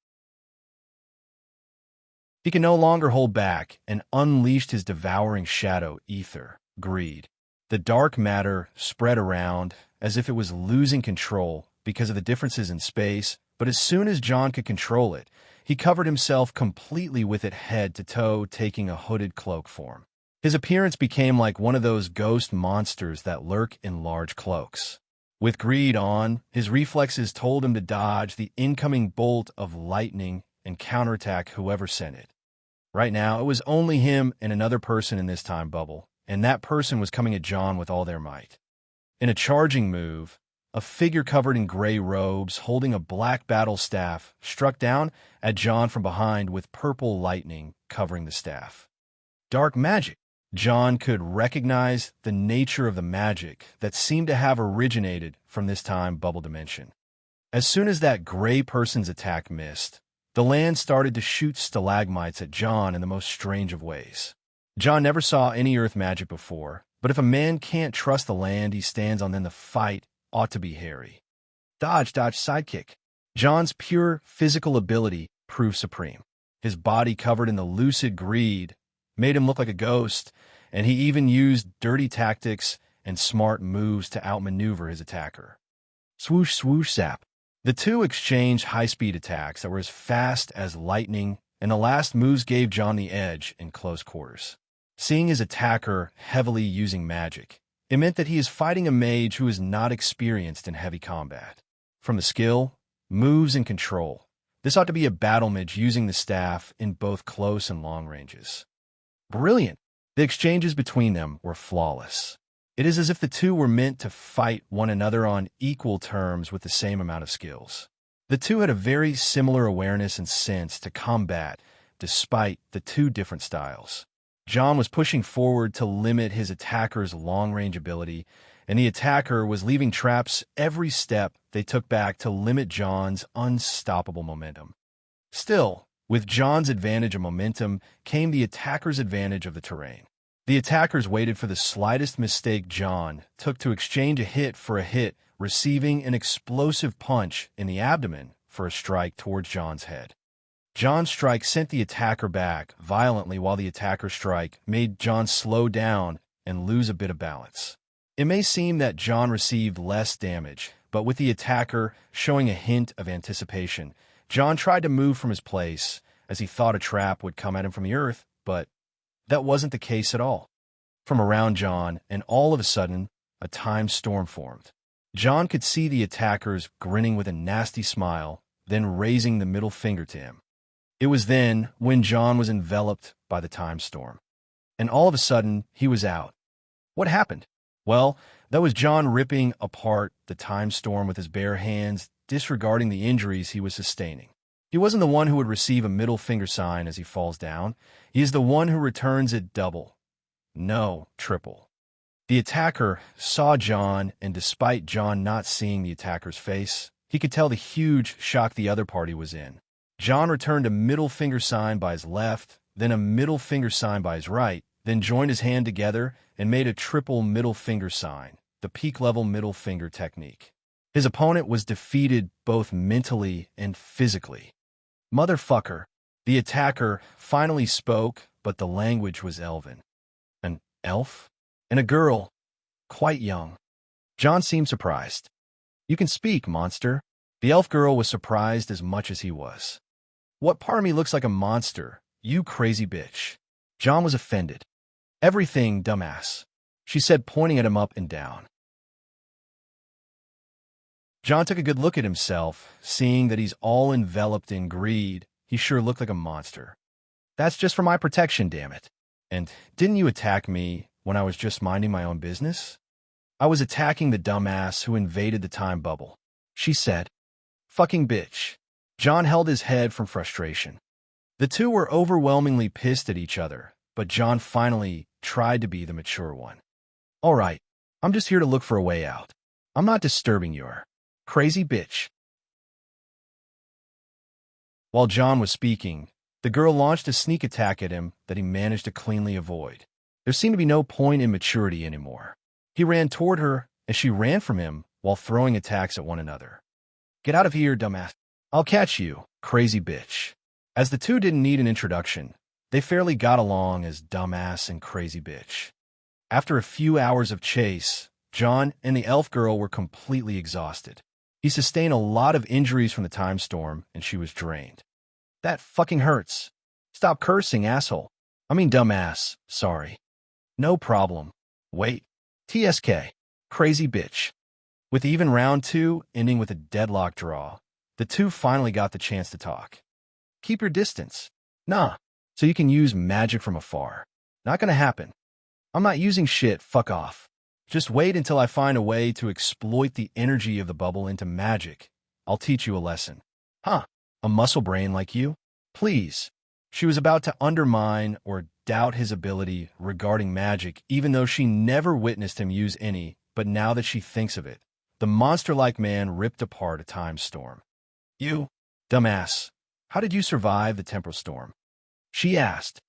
Speaker 1: He can no longer hold back and unleashed his devouring shadow ether, greed. The dark matter spread around as if it was losing control because of the differences in space, but as soon as John could control it, he covered himself completely with it head to toe, taking a hooded cloak form. His appearance became like one of those ghost monsters that lurk in large cloaks. With greed on, his reflexes told him to dodge the incoming bolt of lightning and counterattack whoever sent it. Right now, it was only him and another person in this time bubble, and that person was coming at John with all their might. In a charging move, a figure covered in gray robes, holding a black battle staff, struck down at John from behind with purple lightning covering the staff. Dark magic. John could recognize the nature of the magic that seemed to have originated from this time bubble dimension. As soon as that gray person's attack missed, the land started to shoot stalagmites at John in the most strange of ways. John never saw any earth magic before, but if a man can't trust the land he stands on, then the fight ought to be hairy. Dodge, sidekick. John's pure physical ability proved supreme. His body covered in the lucid greed made him look like a ghost, and he even used dirty tactics and smart moves to outmaneuver his attacker. Swoosh, swoosh, zap. The two exchanged high-speed attacks that were as fast as lightning, and the last moves gave John the edge in close quarters. Seeing his attacker heavily using magic, it meant that he is fighting a mage who is not experienced in heavy combat. From the skill, moves, and control, this ought to be a battle mage using the staff in both close and long ranges. Brilliant! The exchanges between them were flawless. It is as if the two were meant to fight one another on equal terms with the same amount of skills. The two had a very similar awareness and sense to combat, despite the two different styles. John was pushing forward to limit his attacker's long-range ability, and the attacker was leaving traps every step they took back to limit John's unstoppable momentum. Still, with John's advantage of momentum came the attacker's advantage of the terrain. The attackers waited for the slightest mistake John took to exchange a hit for a hit, receiving an explosive punch in the abdomen for a strike towards John's head. John's strike sent the attacker back violently, while the attacker's strike made John slow down and lose a bit of balance. It may seem that John received less damage, but with the attacker showing a hint of anticipation, John tried to move from his place as he thought a trap would come at him from the earth, but that wasn't the case at all. From around John, and all of a sudden, a time storm formed. John could see the attackers grinning with a nasty smile, then raising the middle finger to him. It was then when John was enveloped by the time storm. And all of a sudden, he was out. What happened? Well, that was John ripping apart the time storm with his bare hands, disregarding the injuries he was sustaining. He wasn't the one who would receive a middle finger sign as he falls down. He is the one who returns it double. No, triple. The attacker saw John, and despite John not seeing the attacker's face, he could tell the huge shock the other party was in. John returned a middle finger sign by his left, then a middle finger sign by his right, then joined his hand together and made a triple middle finger sign, the peak-level middle finger technique. His opponent was defeated both mentally and physically. Motherfucker. The attacker finally spoke, but the language was elven. An elf? And a girl, quite young. John seemed surprised. You can speak, monster. The elf girl was surprised as much as he was. What part of me looks like a monster, you crazy bitch? John was offended. Everything, dumbass, she said, pointing at him up and down. John took a good look at himself, seeing that he's all enveloped in greed. He sure looked like a monster. That's just for my protection, damn it. And didn't you attack me when I was just minding my own business? I was attacking the dumbass who invaded the time bubble, she said. Fucking bitch. John held his head from frustration. The two were overwhelmingly pissed at each other, but John finally tried to be the mature one. All right, I'm just here to look for a way out. I'm not disturbing your crazy bitch. While John was speaking, the girl launched a sneak attack at him that he managed to cleanly avoid. There seemed to be no point in maturity anymore. He ran toward her, and she ran from him while throwing attacks at one another. Get out of here, dumbass. I'll catch you, crazy bitch. As the two didn't need an introduction, they fairly got along as dumbass and crazy bitch. After a few hours of chase, John and the elf girl were completely exhausted. He sustained a lot of injuries from the time storm, and she was drained. That fucking hurts. Stop cursing, asshole. I mean dumbass, sorry. No problem. Wait. TSK. Crazy bitch. With even round 2 ending with a deadlock draw, the two finally got the chance to talk. Keep your distance. Nah. So you can use magic from afar. Not gonna happen. I'm not using shit, fuck off. Just wait until I find a way to exploit the energy of the bubble into magic. I'll teach you a lesson. Huh? A muscle brain like you? Please. She was about to undermine or doubt his ability regarding magic, even though she never witnessed him use any, but now that she thinks of it, the monster-like man ripped apart a time storm. You, dumbass, how did you survive the temporal storm? She asked.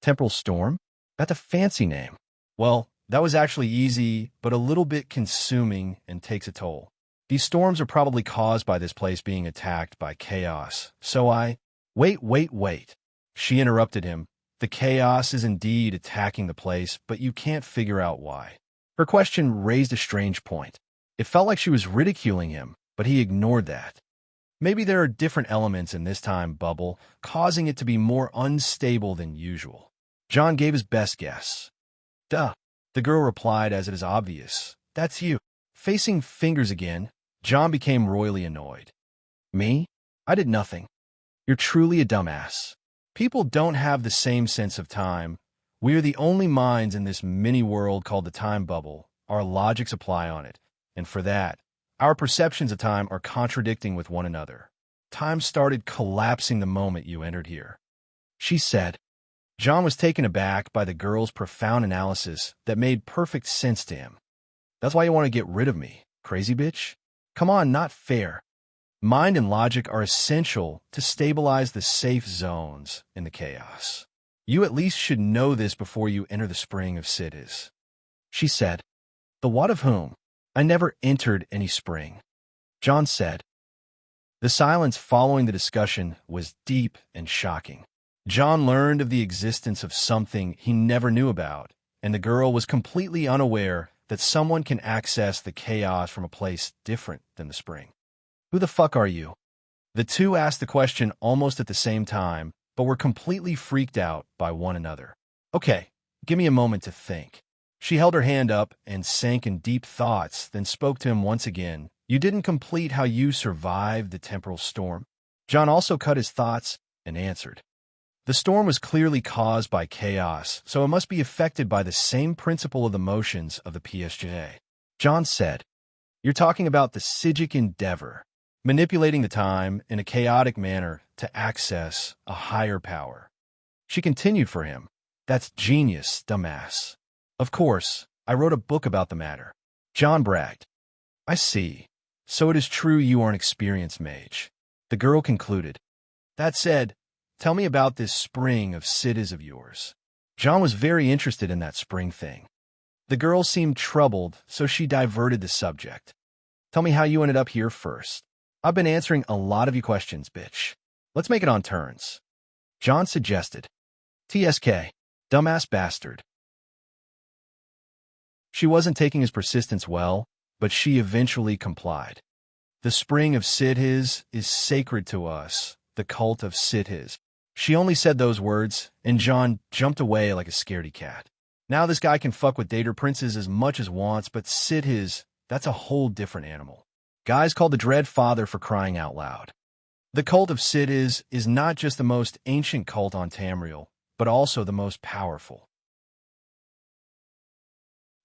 Speaker 1: Temporal storm? That's a fancy name. Well, that was actually easy, but a little bit consuming and takes a toll. These storms are probably caused by this place being attacked by chaos, so I— Wait. She interrupted him. The chaos is indeed attacking the place, but you can't figure out why. Her question raised a strange point. It felt like she was ridiculing him, but he ignored that. Maybe there are different elements in this time bubble, causing it to be more unstable than usual. John gave his best guess. Duh. The girl replied as it is obvious. That's you. Facing fingers again, John became royally annoyed. Me? I did nothing. You're truly a dumbass. People don't have the same sense of time. We are the only minds in this mini-world called the time bubble. Our logics apply on it, and for that, our perceptions of time are contradicting with one another. Time started collapsing the moment you entered here, she said. John was taken aback by the girl's profound analysis that made perfect sense to him. That's why you want to get rid of me, crazy bitch? Come on, not fair. Mind and logic are essential to stabilize the safe zones in the chaos. You at least should know this before you enter the spring of cities, she said. The what of whom? I never entered any spring, John said. The silence following the discussion was deep and shocking. John learned of the existence of something he never knew about, and the girl was completely unaware that someone can access the chaos from a place different than the spring. Who the fuck are you? The two asked the question almost at the same time, but were completely freaked out by one another. Okay, give me a moment to think. She held her hand up and sank in deep thoughts, then spoke to him once again. You didn't complete how you survived the temporal storm. John also cut his thoughts and answered. The storm was clearly caused by chaos, so it must be affected by the same principle of the motions of the PSG. John said, You're talking about the Psychic endeavor, manipulating the time in a chaotic manner to access a higher power. She continued for him, That's genius, dumbass. Of course, I wrote a book about the matter. John bragged. I see. So it is true you are an experienced mage. The girl concluded. That said, tell me about this spring of cities of yours. John was very interested in that spring thing. The girl seemed troubled, so she diverted the subject. Tell me how you ended up here first. I've been answering a lot of your questions, bitch. Let's make it on turns. John suggested. TSK, dumbass bastard. She wasn't taking his persistence well, but she eventually complied. The spring of cities is sacred to us, the cult of cities. She only said those words, and John jumped away like a scaredy cat. Now this guy can fuck with dater princes as much as wants, but cities, that's a whole different animal. Guys called the Dread Father for crying out loud. The cult of cities is not just the most ancient cult on Tamriel, but also the most powerful.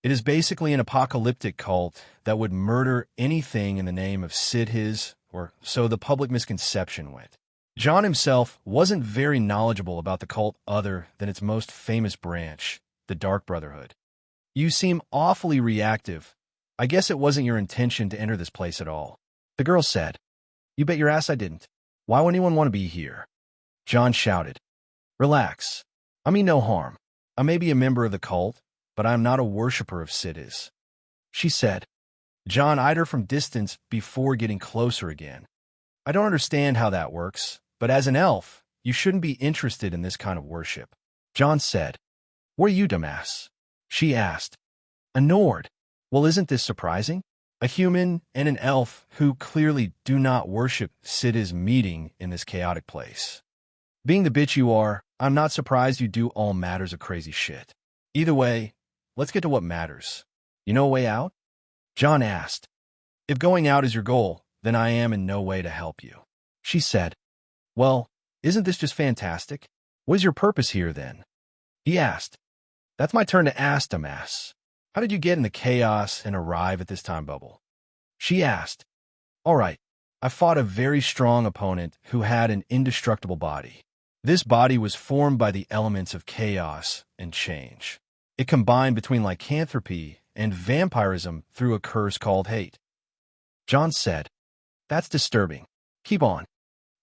Speaker 1: It is basically an apocalyptic cult that would murder anything in the name of cities, or so the public misconception went. John himself wasn't very knowledgeable about the cult other than its most famous branch, the Dark Brotherhood. You seem awfully reactive. I guess it wasn't your intention to enter this place at all. The girl said, You bet your ass I didn't. Why would anyone want to be here? John shouted, Relax. I mean no harm. I may be a member of the cult, but I am not a worshipper of cities. She said. John eyed her from distance before getting closer again. I don't understand how that works, but as an elf, you shouldn't be interested in this kind of worship. John said. What are you, dumbass? She asked. A Nord. Well, isn't this surprising? A human and an elf who clearly do not worship cities meeting in this chaotic place. Being the bitch you are, I'm not surprised you do all matters of crazy shit. Either way, let's get to what matters. You know a way out? John asked. If going out is your goal, then I am in no way to help you. She said. Well, isn't this just fantastic? What is your purpose here, then? He asked. That's my turn to ask, dumbass. How did you get in the chaos and arrive at this time bubble? She asked. All right, I fought a very strong opponent who had an indestructible body. This body was formed by the elements of chaos and change. It combined between lycanthropy and vampirism through a curse called hate. John said, That's disturbing. Keep on.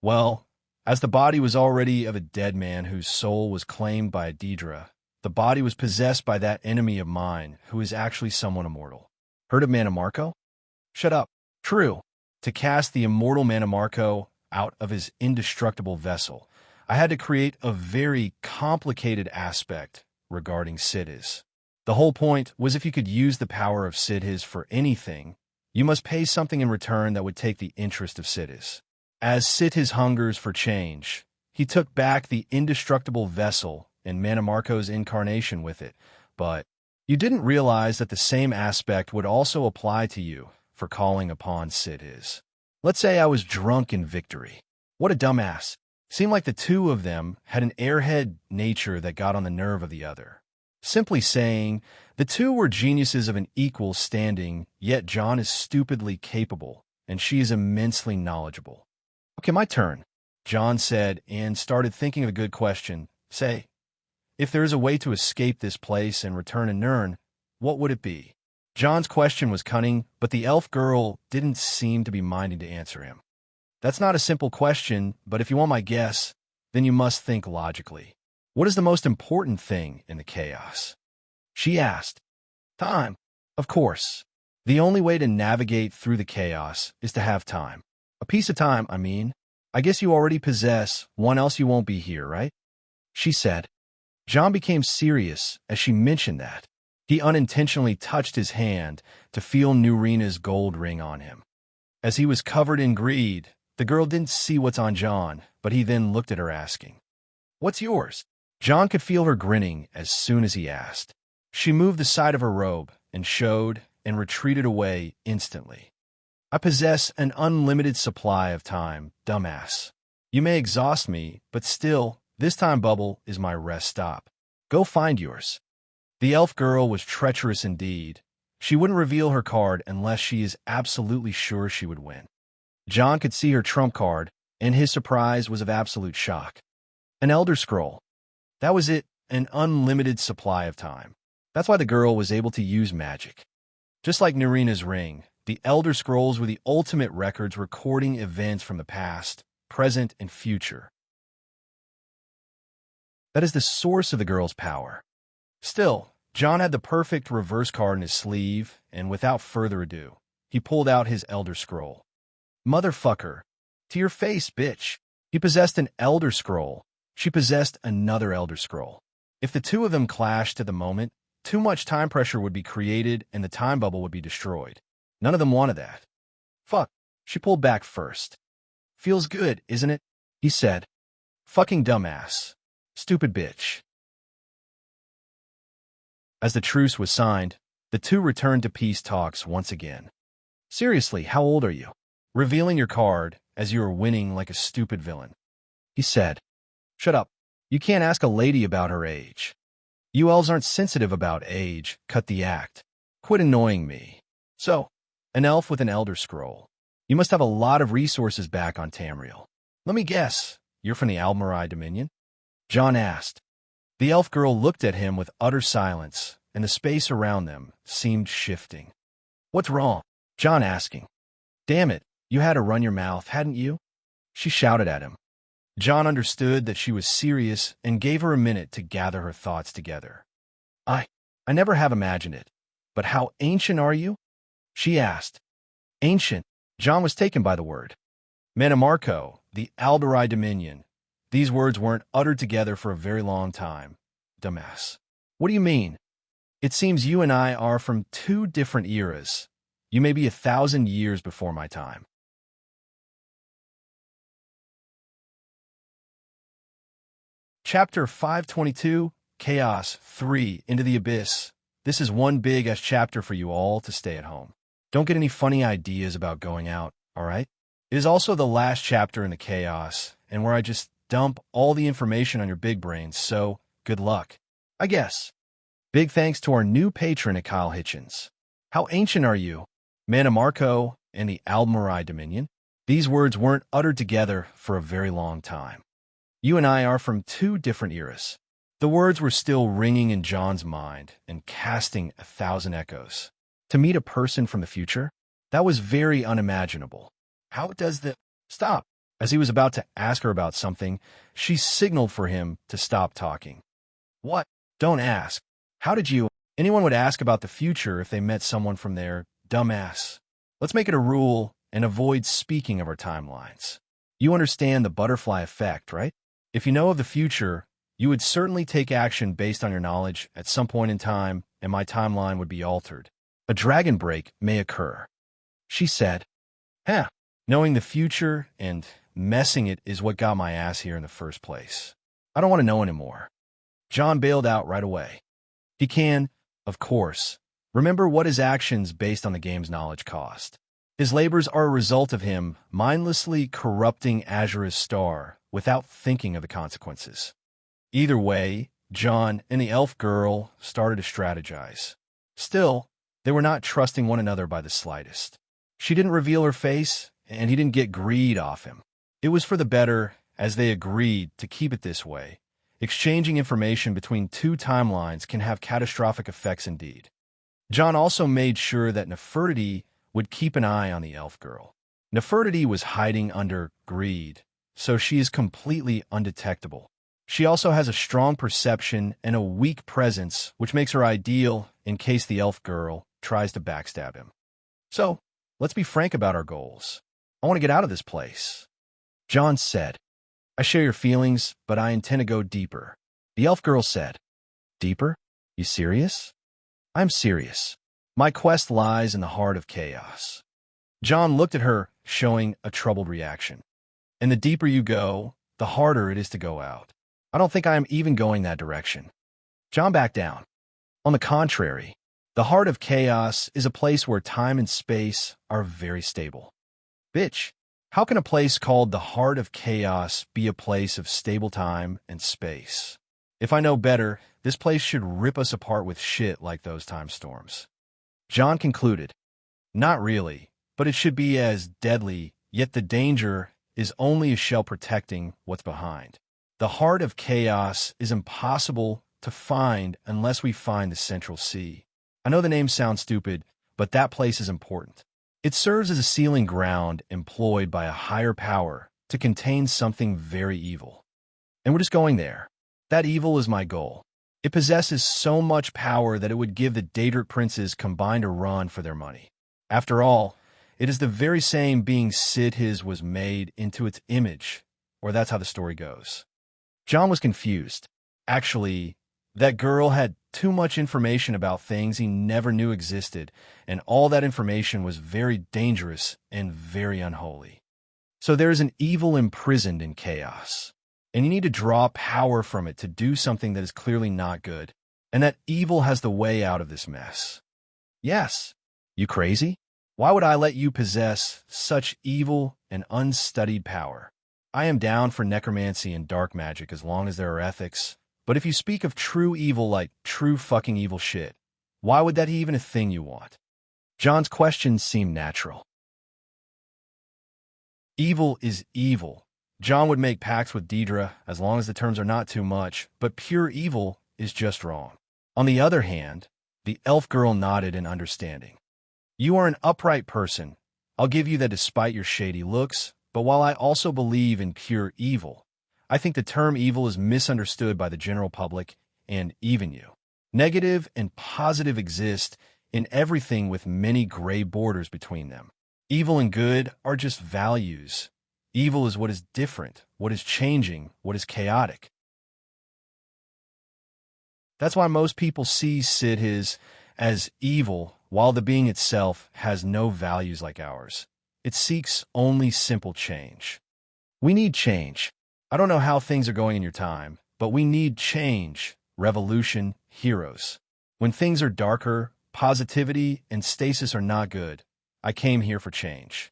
Speaker 1: Well, as the body was already of a dead man whose soul was claimed by a Daedra, the body was possessed by that enemy of mine who is actually someone immortal. Heard of Mannimarco? Shut up. True. To cast the immortal Mannimarco out of his indestructible vessel, I had to create a very complicated aspect regarding cities. The whole point was if you could use the power of cities for anything, you must pay something in return that would take the interest of cities. As cities hungers for change, he took back the indestructible vessel and Mannimarco's incarnation with it, but you didn't realize that the same aspect would also apply to you for calling upon cities. Let's say I was drunk in victory. What a dumbass. Seemed like the two of them had an airhead nature that got on the nerve of the other. Simply saying, the two were geniuses of an equal standing, yet John is stupidly capable, and she is immensely knowledgeable. Okay, my turn, John said, and started thinking of a good question. Say, if there is a way to escape this place and return to Nirn, what would it be? John's question was cunning, but the elf girl didn't seem to be minding to answer him. That's not a simple question, but if you want my guess, then you must think logically. What is the most important thing in the chaos? She asked. Time. Of course. The only way to navigate through the chaos is to have time. A piece of time, I mean. I guess you already possess one, else you won't be here, right? She said. John became serious as she mentioned that. He unintentionally touched his hand to feel Nurina's gold ring on him. As he was covered in greed, the girl didn't see what's on John, but he then looked at her asking, What's yours? John could feel her grinning as soon as he asked. She moved the side of her robe and showed and retreated away instantly. I possess an unlimited supply of time, dumbass. You may exhaust me, but still, this time bubble is my rest stop. Go find yours. The elf girl was treacherous indeed. She wouldn't reveal her card unless she is absolutely sure she would win. John could see her trump card, and his surprise was of absolute shock. An Elder Scroll. That was it, an unlimited supply of time. That's why the girl was able to use magic. Just like Narina's ring, the Elder Scrolls were the ultimate records recording events from the past, present, and future. That is the source of the girl's power. Still, John had the perfect reverse card in his sleeve, and without further ado, he pulled out his Elder Scroll. Motherfucker. To your face, bitch. He possessed an Elder Scroll. She possessed another Elder Scroll. If the two of them clashed at the moment, too much time pressure would be created and the time bubble would be destroyed. None of them wanted that. Fuck. She pulled back first. Feels good, isn't it? He said. Fucking dumbass. Stupid bitch. As the truce was signed, the two returned to peace talks once again. Seriously, how old are you? Revealing your card as you are winning like a stupid villain. He said. Shut up. You can't ask a lady about her age. You elves aren't sensitive about age, cut the act. Quit annoying me. So, an elf with an Elder Scroll. You must have a lot of resources back on Tamriel. Let me guess, you're from the Almarai Dominion? John asked. The elf girl looked at him with utter silence, and the space around them seemed shifting. What's wrong? John asking. Damn it, you had to run your mouth, hadn't you? She shouted at him. John understood that she was serious and gave her a minute to gather her thoughts together. I never have imagined it. But how ancient are you? She asked. Ancient. John was taken by the word. Manamarco, the Albarai Dominion. These words weren't uttered together for a very long time. Dumbass. What do you mean? It seems you and I are from two different eras. You may be 1,000 years before my time. Chapter 522, Chaos 3, Into the Abyss. This is one big-ass chapter for you all to stay at home. Don't get any funny ideas about going out, all right? It is also the last chapter in the Chaos, and where I just dump all the information on your big brains, so good luck, I guess. Big thanks to our new patron at Kyle Hitchens. How ancient are you? Manamarco and the Almarai Dominion? These words weren't uttered together for a very long time. You and I are from two different eras. The words were still ringing in John's mind and casting 1,000 echoes. To meet a person from the future? That was very unimaginable. How does the... Stop! As he was about to ask her about something, she signaled for him to stop talking. What? Don't ask. How did you... Anyone would ask about the future if they met someone from there, dumbass. Let's make it a rule and avoid speaking of our timelines. You understand the butterfly effect, right? If you know of the future, you would certainly take action based on your knowledge at some point in time, and my timeline would be altered. A dragon break may occur. She said, knowing the future and messing it is what got my ass here in the first place. I don't want to know anymore. John bailed out right away. He can, of course, remember what his actions based on the game's knowledge cost. His labors are a result of him mindlessly corrupting Azura's star without thinking of the consequences. Either way, John and the elf girl started to strategize. Still, they were not trusting one another by the slightest. She didn't reveal her face, and he didn't get greed off him. It was for the better, as they agreed to keep it this way. Exchanging information between two timelines can have catastrophic effects indeed. John also made sure that Nefertiti would keep an eye on the elf girl. Nefertiti was hiding under greed, so she is completely undetectable. She also has a strong perception and a weak presence, which makes her ideal in case the elf girl tries to backstab him. So, let's be frank about our goals. I want to get out of this place. John said, I share your feelings, but I intend to go deeper. The elf girl said, Deeper? You serious? I'm serious. My quest lies in the heart of chaos. John looked at her, showing a troubled reaction. And the deeper you go, the harder it is to go out. I don't think I am even going that direction. John backed down. On the contrary, the heart of chaos is a place where time and space are very stable. Bitch, how can a place called the heart of chaos be a place of stable time and space? If I know better, this place should rip us apart with shit like those time storms. John concluded, not really, but it should be as deadly, yet the danger is only a shell protecting what's behind. The heart of chaos is impossible to find unless we find the Central Sea. I know the name sounds stupid, but that place is important. It serves as a sealing ground employed by a higher power to contain something very evil. And we're just going there. That evil is my goal. It possesses so much power that it would give the Daedric princes combined a run for their money. After all, it is the very same being Sid his was made into its image, or that's how the story goes. John was confused. Actually, that girl had too much information about things he never knew existed, and all that information was very dangerous and very unholy. So there is an evil imprisoned in chaos, and you need to draw power from it to do something that is clearly not good, and that evil has the way out of this mess. Yes. You crazy? Why would I let you possess such evil and unstudied power? I am down for necromancy and dark magic as long as there are ethics, but if you speak of true evil like true fucking evil shit, why would that be even a thing you want? John's question seemed natural. Evil is evil. John would make pacts with Deidre as long as the terms are not too much, but pure evil is just wrong. On the other hand, the elf girl nodded in understanding. You are an upright person. I'll give you that despite your shady looks, but while I also believe in pure evil, I think the term evil is misunderstood by the general public and even you. Negative and positive exist in everything with many gray borders between them. Evil and good are just values. Evil is what is different, what is changing, what is chaotic. That's why most people see Sid his as evil, while the being itself has no values like ours. It seeks only simple change. We need change. I don't know how things are going in your time, but we need change, revolution, heroes. When things are darker, positivity and stasis are not good. I came here for change.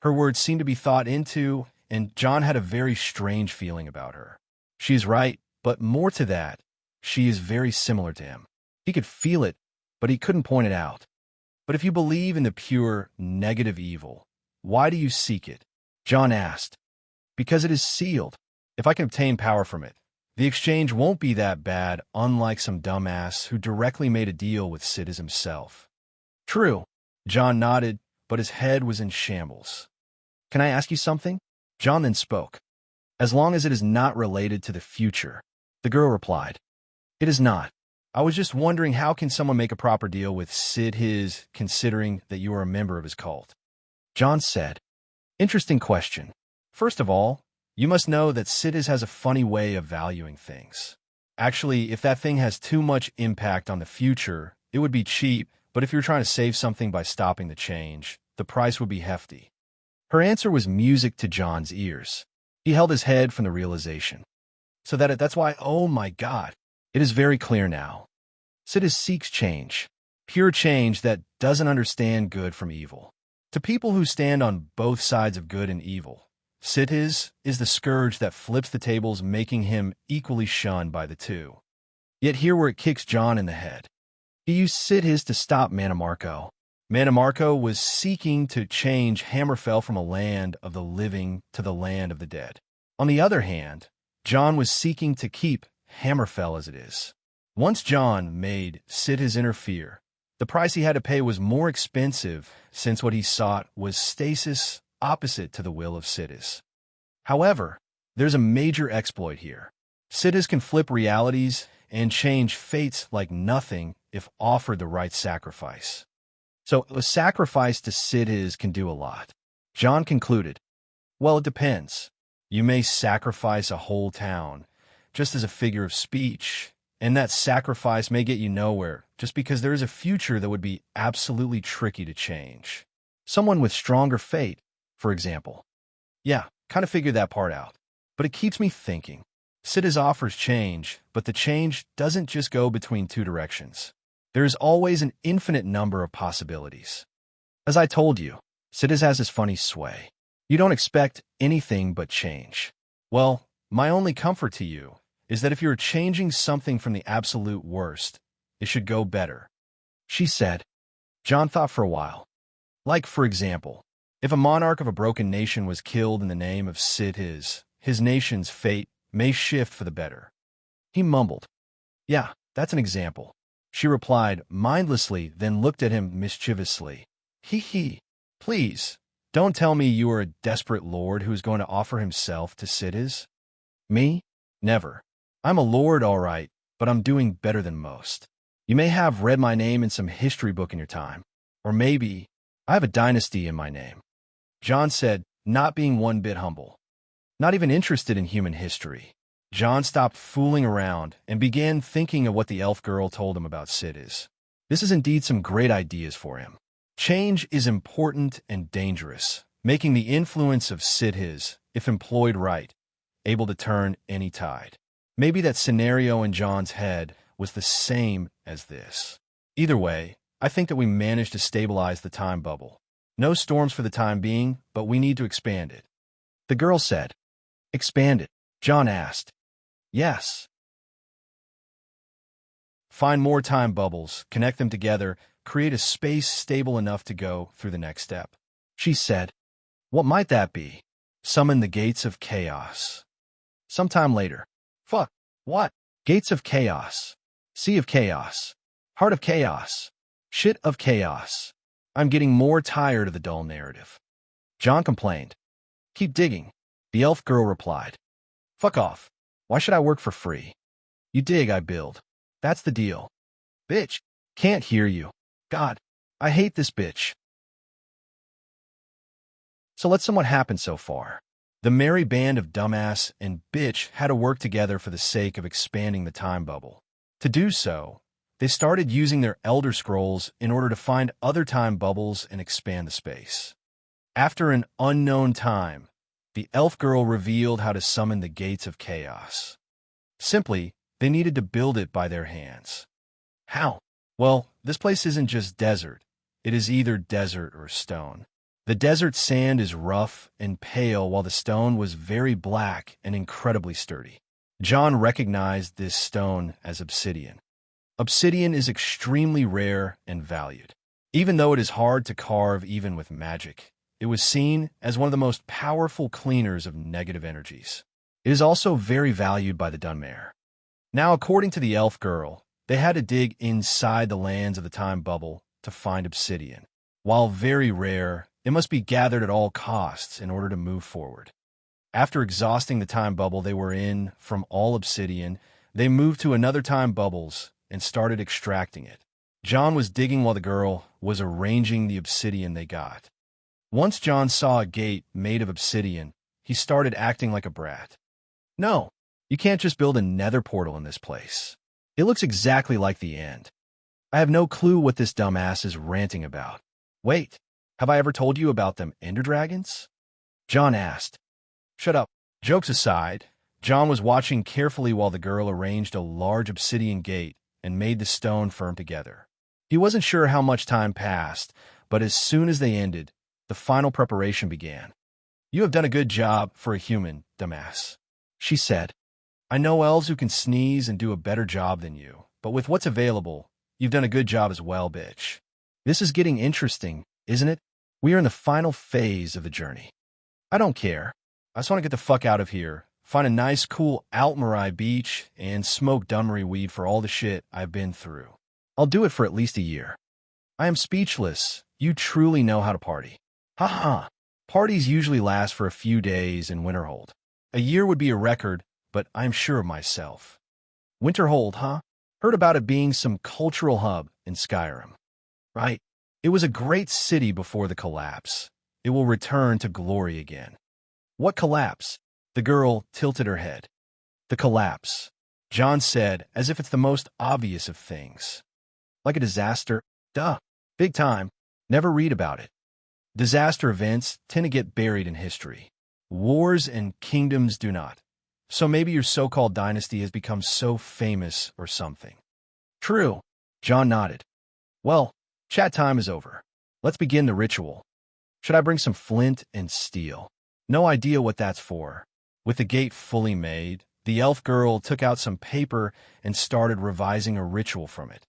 Speaker 1: Her words seemed to be thought into, and John had a very strange feeling about her. She is right, but more to that, she is very similar to him. He could feel it, but he couldn't point it out. But if you believe in the pure, negative evil, why do you seek it? John asked. Because it is sealed. If I can obtain power from it, the exchange won't be that bad, unlike some dumbass who directly made a deal with Sid himself. True. John nodded, but his head was in shambles. Can I ask you something? John then spoke. As long as it is not related to the future, the girl replied. It is not. I was just wondering how can someone make a proper deal with Sid his, considering that you are a member of his cult? John said, interesting question. First of all, you must know that Sid his has a funny way of valuing things. Actually, if that thing has too much impact on the future, it would be cheap, but if you're trying to save something by stopping the change, the price would be hefty. Her answer was music to John's ears. He held his head from the realization. So that's why, oh my God, it is very clear now. Sid his seeks change, pure change that doesn't understand good from evil. To people who stand on both sides of good and evil, Sid his is the scourge that flips the tables, making him equally shunned by the two. Yet here where it kicks John in the head. He used Sid his to stop Mannimarco. Mannimarco was seeking to change Hammerfell from a land of the living to the land of the dead. On the other hand, John was seeking to keep Hammerfell as it is. Once John made Sid his interfere, the price he had to pay was more expensive since what he sought was stasis opposite to the will of Sid his. However, there's a major exploit here. Sid his can flip realities and change fates like nothing if offered the right sacrifice. So a sacrifice to Sid his can do a lot. John concluded, well, it depends. You may sacrifice a whole town, just as a figure of speech, and that sacrifice may get you nowhere, just because there is a future that would be absolutely tricky to change. Someone with stronger fate, for example. Yeah, kind of figured that part out. But it keeps me thinking. Sid's offers change, but the change doesn't just go between two directions. There is always an infinite number of possibilities. As I told you, Sid has this funny sway. You don't expect anything but change. Well, my only comfort to you is that if you're changing something from the absolute worst, it should go better. She said. John thought for a while. Like, for example, if a monarch of a broken nation was killed in the name of Sid, his nation's fate may shift for the better. He mumbled. Yeah, that's an example. She replied mindlessly, then looked at him mischievously. He. Please, don't tell me you are a desperate lord who is going to offer himself to Sid. Me? Never. I'm a lord, all right, but I'm doing better than most. You may have read my name in some history book in your time. Or maybe I have a dynasty in my name. John said, not being one bit humble. Not even interested in human history. John stopped fooling around and began thinking of what the elf girl told him about Sid. This is indeed some great ideas for him. Change is important and dangerous, making the influence of Sid, if employed right, able to turn any tide. Maybe that scenario in John's head was the same as this. Either way, I think that we managed to stabilize the time bubble. No storms for the time being, but we need to expand it. The girl said. Expand it? John asked. Yes. Find more time bubbles, connect them together, create a space stable enough to go through the next step. She said. What might that be? Summon the gates of chaos. Sometime later. Fuck. What? Gates of chaos. Sea of chaos. Heart of chaos. Shit of chaos. I'm getting more tired of the dull narrative. John complained. Keep digging. The elf girl replied. Fuck off. Why should I work for free? You dig, I build. That's the deal. Bitch. Can't hear you. God, I hate this bitch. So let somewhat happen so far. The merry band of dumbass and bitch had to work together for the sake of expanding the time bubble. To do so, they started using their Elder Scrolls in order to find other time bubbles and expand the space. After an unknown time, the elf girl revealed how to summon the gates of chaos. Simply, they needed to build it by their hands. How? Well, this place isn't just desert. It is either desert or stone. The desert sand is rough and pale, while the stone was very black and incredibly sturdy. John recognized this stone as obsidian. Obsidian is extremely rare and valued. Even though it is hard to carve even with magic, it was seen as one of the most powerful cleaners of negative energies. It is also very valued by the Dunmare. Now, according to the elf girl, they had to dig inside the lands of the time bubble to find obsidian. While very rare, it must be gathered at all costs in order to move forward. After exhausting the time bubble they were in from all obsidian, they moved to another time bubbles and started extracting it. John was digging while the girl was arranging the obsidian they got. Once John saw a gate made of obsidian, he started acting like a brat. No, you can't just build a nether portal in this place. It looks exactly like the end. I have no clue what this dumbass is ranting about. Wait, have I ever told you about them ender dragons? John asked. Shut up. Jokes aside, John was watching carefully while the girl arranged a large obsidian gate and made the stone firm together. He wasn't sure how much time passed, but as soon as they ended, the final preparation began. You have done a good job for a human, dumbass, she said. I know elves who can sneeze and do a better job than you, but with what's available, you've done a good job as well, bitch. This is getting interesting, isn't it? We are in the final phase of the journey. I don't care. I just want to get the fuck out of here, find a nice, cool Altmarai beach, and smoke Dunmary weed for all the shit I've been through. I'll do it for at least a year. I am speechless. You truly know how to party. Ha ha. Parties usually last for a few days in Winterhold. A year would be a record, but I'm sure of myself. Winterhold, huh? Heard about it being some cultural hub in Skyrim. Right. It was a great city before the collapse. It will return to glory again. What collapse? The girl tilted her head. The collapse, John said, as if it's the most obvious of things. Like a disaster? Duh. Big time. Never read about it. Disaster events tend to get buried in history. Wars and kingdoms do not. So maybe your so-called dynasty has become so famous or something. True. John nodded. Well, chat time is over. Let's begin the ritual. Should I bring some flint and steel? No idea what that's for. With the gate fully made, the elf girl took out some paper and started revising a ritual from it.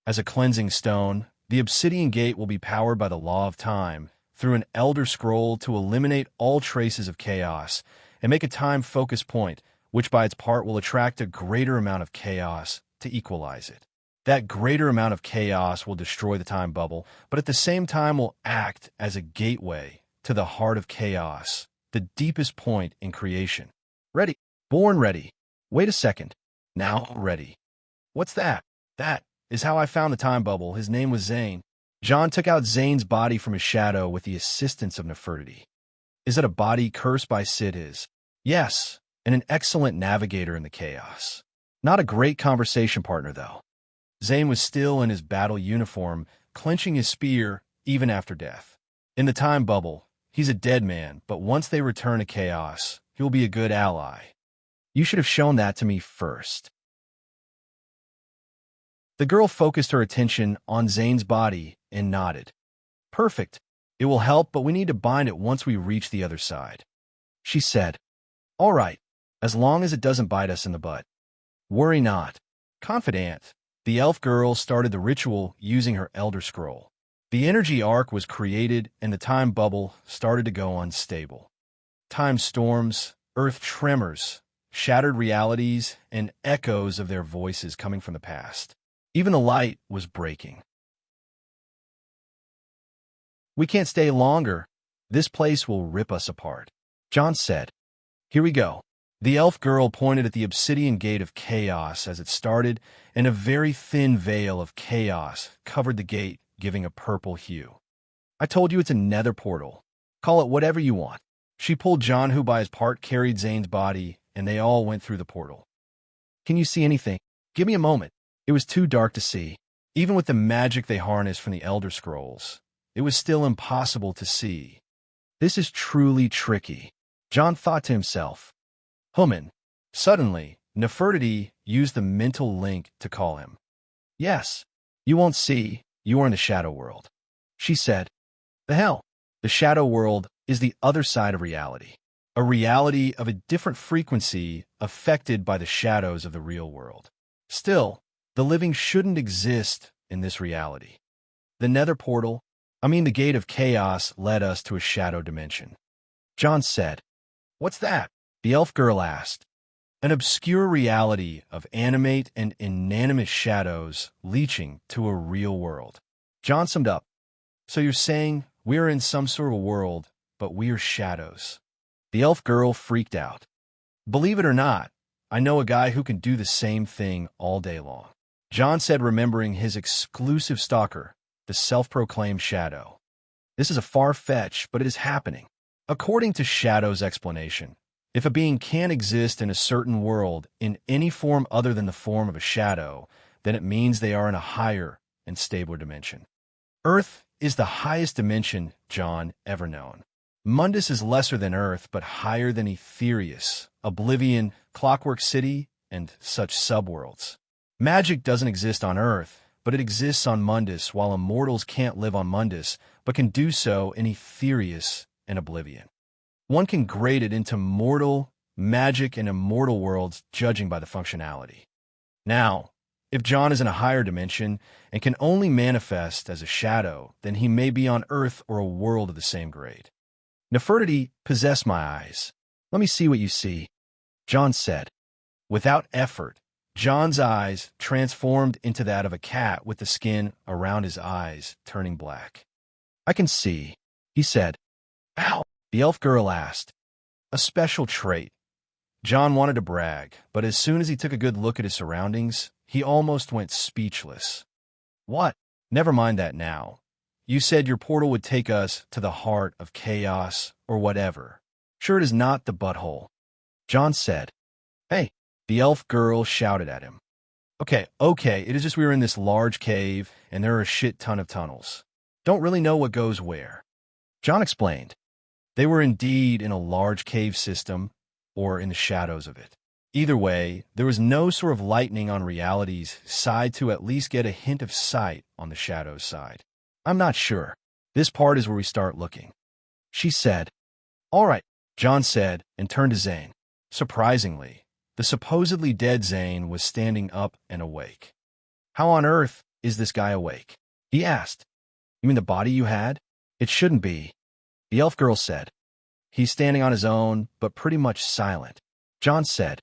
Speaker 1: As a cleansing stone, the obsidian gate will be powered by the law of time through an elder scroll to eliminate all traces of chaos and make a time focus point, which by its part will attract a greater amount of chaos to equalize it. That greater amount of chaos will destroy the time bubble, but at the same time will act as a gateway to the heart of chaos, the deepest point in creation. Ready. Born ready. Wait a second. Now ready. What's that? That is how I found the time bubble. His name was Zane. John took out Zane's body from his shadow with the assistance of Nefertiti. Is it a body cursed by Sid? Yes, and an excellent navigator in the chaos. Not a great conversation partner, though. Zane was still in his battle uniform, clenching his spear even after death. In the time bubble, he's a dead man, but once they return to chaos, he'll be a good ally. You should have shown that to me first. The girl focused her attention on Zane's body and nodded. Perfect. It will help, but we need to bind it once we reach the other side. She said, all right, as long as it doesn't bite us in the butt. Worry not. Confident, the elf girl started the ritual using her elder scroll. The energy arc was created and the time bubble started to go unstable. Time storms, earth tremors, shattered realities, and echoes of their voices coming from the past. Even the light was breaking. We can't stay longer. This place will rip us apart. John said, here we go. The elf girl pointed at the obsidian gate of chaos as it started, and a very thin veil of chaos covered the gate, giving a purple hue. I told you it's a nether portal. Call it whatever you want. She pulled John, who by his part carried Zane's body, and they all went through the portal. Can you see anything? Give me a moment. It was too dark to see. Even with the magic they harnessed from the Elder Scrolls, it was still impossible to see. This is truly tricky, John thought to himself. Human. Suddenly, Nefertiti used the mental link to call him. Yes, you won't see. You are in the shadow world. She said, the hell? The shadow world is the other side of reality. A reality of a different frequency affected by the shadows of the real world. Still, the living shouldn't exist in this reality. The nether portal, the gate of chaos, led us to a shadow dimension. John said, what's that? The elf girl asked. An obscure reality of animate and inanimate shadows leaching to a real world. John summed up. So you're saying we're in some sort of world, but we're shadows. The elf girl freaked out. Believe it or not, I know a guy who can do the same thing all day long. John said, remembering his exclusive stalker, the self-proclaimed Shadow. This is a far-fetched, but it is happening. According to Shadow's explanation, if a being can exist in a certain world in any form other than the form of a shadow, then it means they are in a higher and stabler dimension. Earth is the highest dimension, John, ever known. Mundus is lesser than Earth, but higher than Aetherius, Oblivion, Clockwork City, and such subworlds. Magic doesn't exist on Earth, but it exists on Mundus, while immortals can't live on Mundus, but can do so in Aetherius and Oblivion. One can grade it into mortal, magic, and immortal worlds, judging by the functionality. Now, if John is in a higher dimension and can only manifest as a shadow, then he may be on Earth or a world of the same grade. Nefertiti, possess my eyes. Let me see what you see, John said. Without effort, John's eyes transformed into that of a cat with the skin around his eyes turning black. I can see, he said. Ow, the elf girl asked. A special trait. John wanted to brag, but as soon as he took a good look at his surroundings, he almost went speechless. What? Never mind that now. You said your portal would take us to the heart of chaos or whatever. Sure it is not the butthole. John said. Hey, the elf girl shouted at him. Okay, it is just we were in this large cave and there are a shit ton of tunnels. Don't really know what goes where. John explained. They were indeed in a large cave system or in the shadows of it. Either way, there was no sort of lightning on reality's side to at least get a hint of sight on the shadow's side. I'm not sure. This part is where we start looking, she said. All right, John said, and turned to Zane. Surprisingly, the supposedly dead Zane was standing up and awake. How on earth is this guy awake? He asked. You mean the body you had? It shouldn't be, the elf girl said. He's standing on his own, but pretty much silent. John said,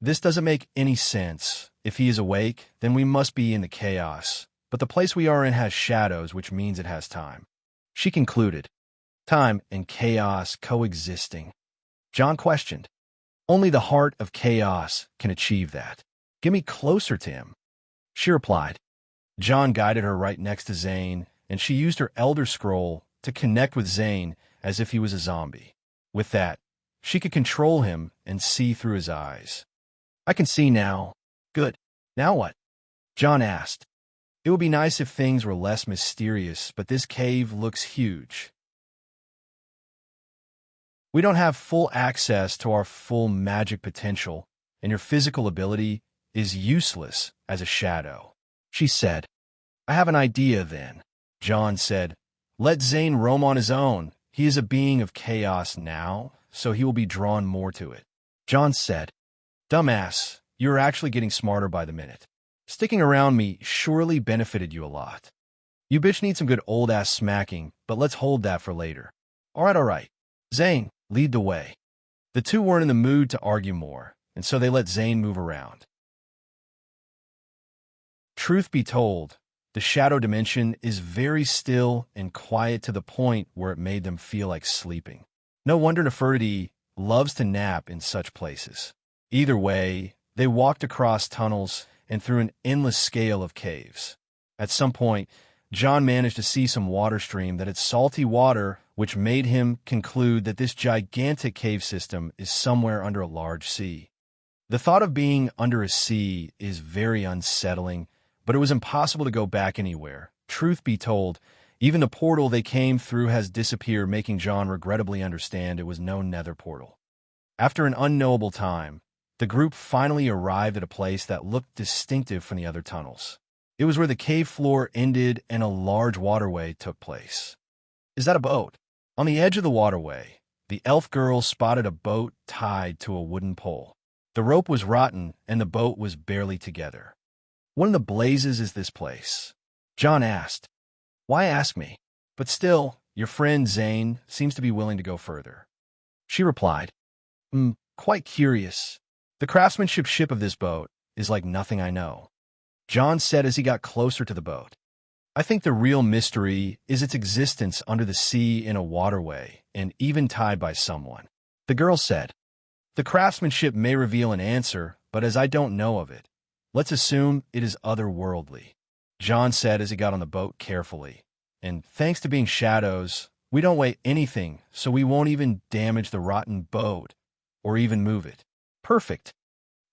Speaker 1: this doesn't make any sense. If he is awake, then we must be in the chaos. But the place we are in has shadows, which means it has time. She concluded. Time and chaos coexisting. John questioned. Only the heart of chaos can achieve that. Get me closer to him. She replied. John guided her right next to Zane, and she used her Elder Scroll to connect with Zane as if he was a zombie. With that, she could control him and see through his eyes. I can see now. Good. Now what? John asked. It would be nice if things were less mysterious, but this cave looks huge. We don't have full access to our full magic potential, and your physical ability is useless as a shadow, she said. I have an idea then, John said. Let Zane roam on his own. He is a being of chaos now, so he will be drawn more to it. John said, Dumbass, you are actually getting smarter by the minute. Sticking around me surely benefited you a lot. You bitch need some good old-ass smacking, but let's hold that for later. All right. Zane, lead the way. The two weren't in the mood to argue more, and so they let Zane move around. Truth be told, the shadow dimension is very still and quiet to the point where it made them feel like sleeping. No wonder Nefertiti loves to nap in such places. Either way, they walked across tunnels and through an endless scale of caves. At some point, John managed to see some water stream that had salty water, which made him conclude that this gigantic cave system is somewhere under a large sea. The thought of being under a sea is very unsettling, but it was impossible to go back anywhere. Truth be told, even the portal they came through has disappeared, making John regrettably understand it was no nether portal. After an unknowable time, the group finally arrived at a place that looked distinctive from the other tunnels. It was where the cave floor ended and a large waterway took place. Is that a boat? On the edge of the waterway, the elf girl spotted a boat tied to a wooden pole. The rope was rotten and the boat was barely together. What in the blazes is this place? John asked. Why ask me? But still, your friend Zane seems to be willing to go further. She replied, quite curious. The craftsmanship of this boat is like nothing I know. John said as he got closer to the boat. I think the real mystery is its existence under the sea in a waterway and even tied by someone. The girl said, the craftsmanship may reveal an answer, but as I don't know of it, let's assume it is otherworldly. John said as he got on the boat carefully. And thanks to being shadows, we don't weigh anything, so we won't even damage the rotten boat or even move it. Perfect.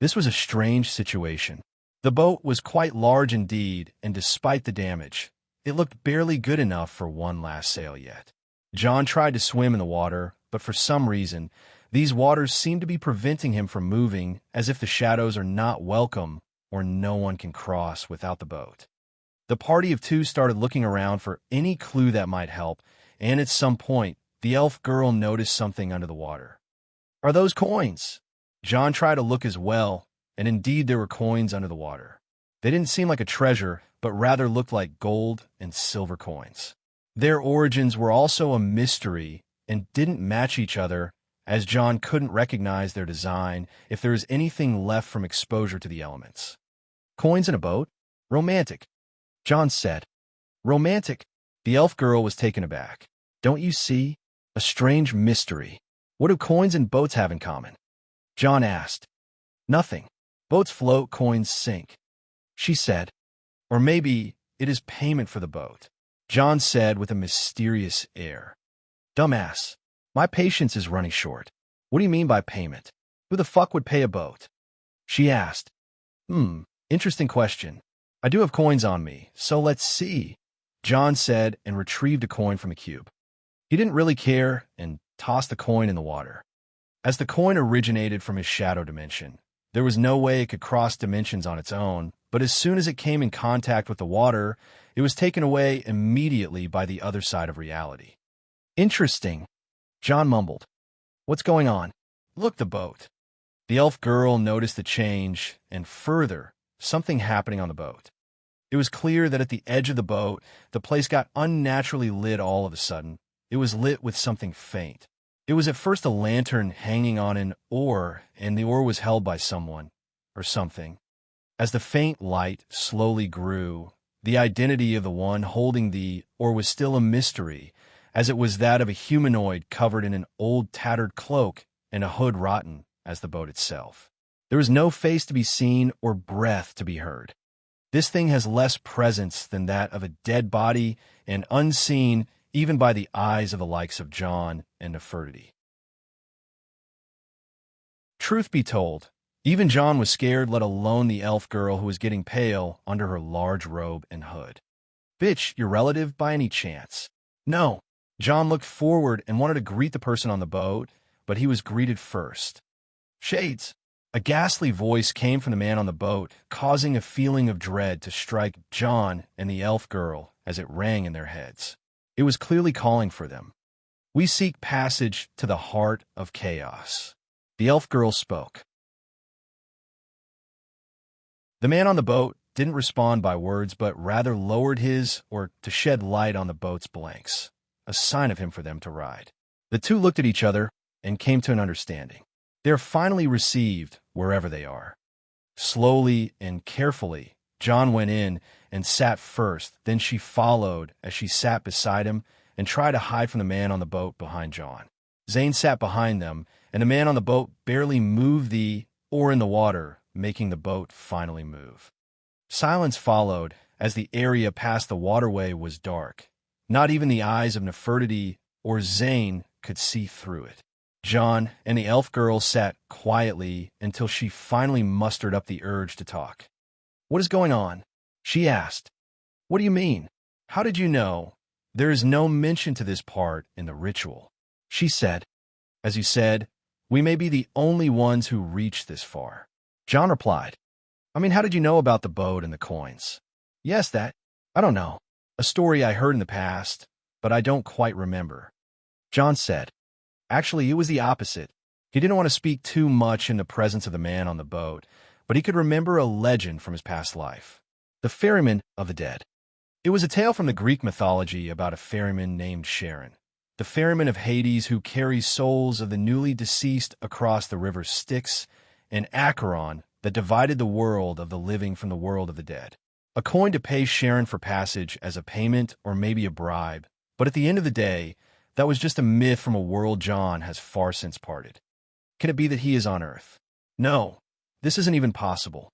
Speaker 1: This was a strange situation. The boat was quite large indeed, and despite the damage, it looked barely good enough for one last sail yet. John tried to swim in the water, but for some reason, these waters seemed to be preventing him from moving, as if the shadows are not welcome or no one can cross without the boat. The party of two started looking around for any clue that might help, and at some point, the elf girl noticed something under the water. Are those coins? John tried to look as well, and indeed there were coins under the water. They didn't seem like a treasure, but rather looked like gold and silver coins. Their origins were also a mystery and didn't match each other, as John couldn't recognize their design if there was anything left from exposure to the elements. Coins in a boat? Romantic, John said. Romantic? The elf girl was taken aback. Don't you see? A strange mystery. What do coins and boats have in common? John asked. Nothing. Boats float, coins sink, she said. Or maybe it is payment for the boat, John said with a mysterious air. Dumbass, my patience is running short. What do you mean by payment? Who the fuck would pay a boat? She asked. Interesting question. I do have coins on me, so let's see, John said and retrieved a coin from a cube. He didn't really care and tossed the coin in the water. As the coin originated from his shadow dimension, There was no way it could cross dimensions on its own, but as soon as it came in contact with the water, it was taken away immediately by the other side of reality. Interesting, John mumbled. What's going on? Look, the boat. The elf girl noticed the change, and further, something happening on the boat. It was clear that at the edge of the boat, the place got unnaturally lit all of a sudden. It was lit with something faint. It was at first a lantern hanging on an oar, and the oar was held by someone, or something. As the faint light slowly grew, the identity of the one holding the oar was still a mystery, as it was that of a humanoid covered in an old tattered cloak and a hood rotten as the boat itself. There was no face to be seen or breath to be heard. This thing has less presence than that of a dead body and unseen even by the eyes of the likes of John and Nefertiti. Truth be told, even John was scared, let alone the elf girl who was getting pale under her large robe and hood. Bitch, your relative by any chance? No. John looked forward and wanted to greet the person on the boat, but he was greeted first. Shades! A ghastly voice came from the man on the boat, causing a feeling of dread to strike John and the elf girl as it rang in their heads. It was clearly calling for them. We seek passage to the heart of chaos. The elf girl spoke. The man on the boat didn't respond by words, but rather lowered his oar to shed light on the boat's blanks, a sign of him for them to ride. The two looked at each other and came to an understanding. They are finally received wherever they are. Slowly and carefully, John went in and sat first, then she followed as she sat beside him and tried to hide from the man on the boat behind John. Zane sat behind them, and the man on the boat barely moved the oar in the water, making the boat finally move. Silence followed as the area past the waterway was dark. Not even the eyes of Nefertiti or Zane could see through it. John and the elf girl sat quietly until she finally mustered up the urge to talk. What is going on? She asked. What do you mean? How did you know? There is no mention to this part in the ritual. She said, as you said, we may be the only ones who reach this far. John replied, I mean, how did you know about the boat and the coins? Yes, that. I don't know. A story I heard in the past, but I don't quite remember. John said, actually, it was the opposite. He didn't want to speak too much in the presence of the man on the boat, but he could remember a legend from his past life. The ferryman of the dead. It was a tale from the Greek mythology about a ferryman named Charon, the ferryman of Hades who carries souls of the newly deceased across the river Styx and Acheron that divided the world of the living from the world of the dead. A coin to pay Charon for passage as a payment or maybe a bribe, but at the end of the day, that was just a myth from a world John has far since parted. Can it be that he is on Earth? No, this isn't even possible.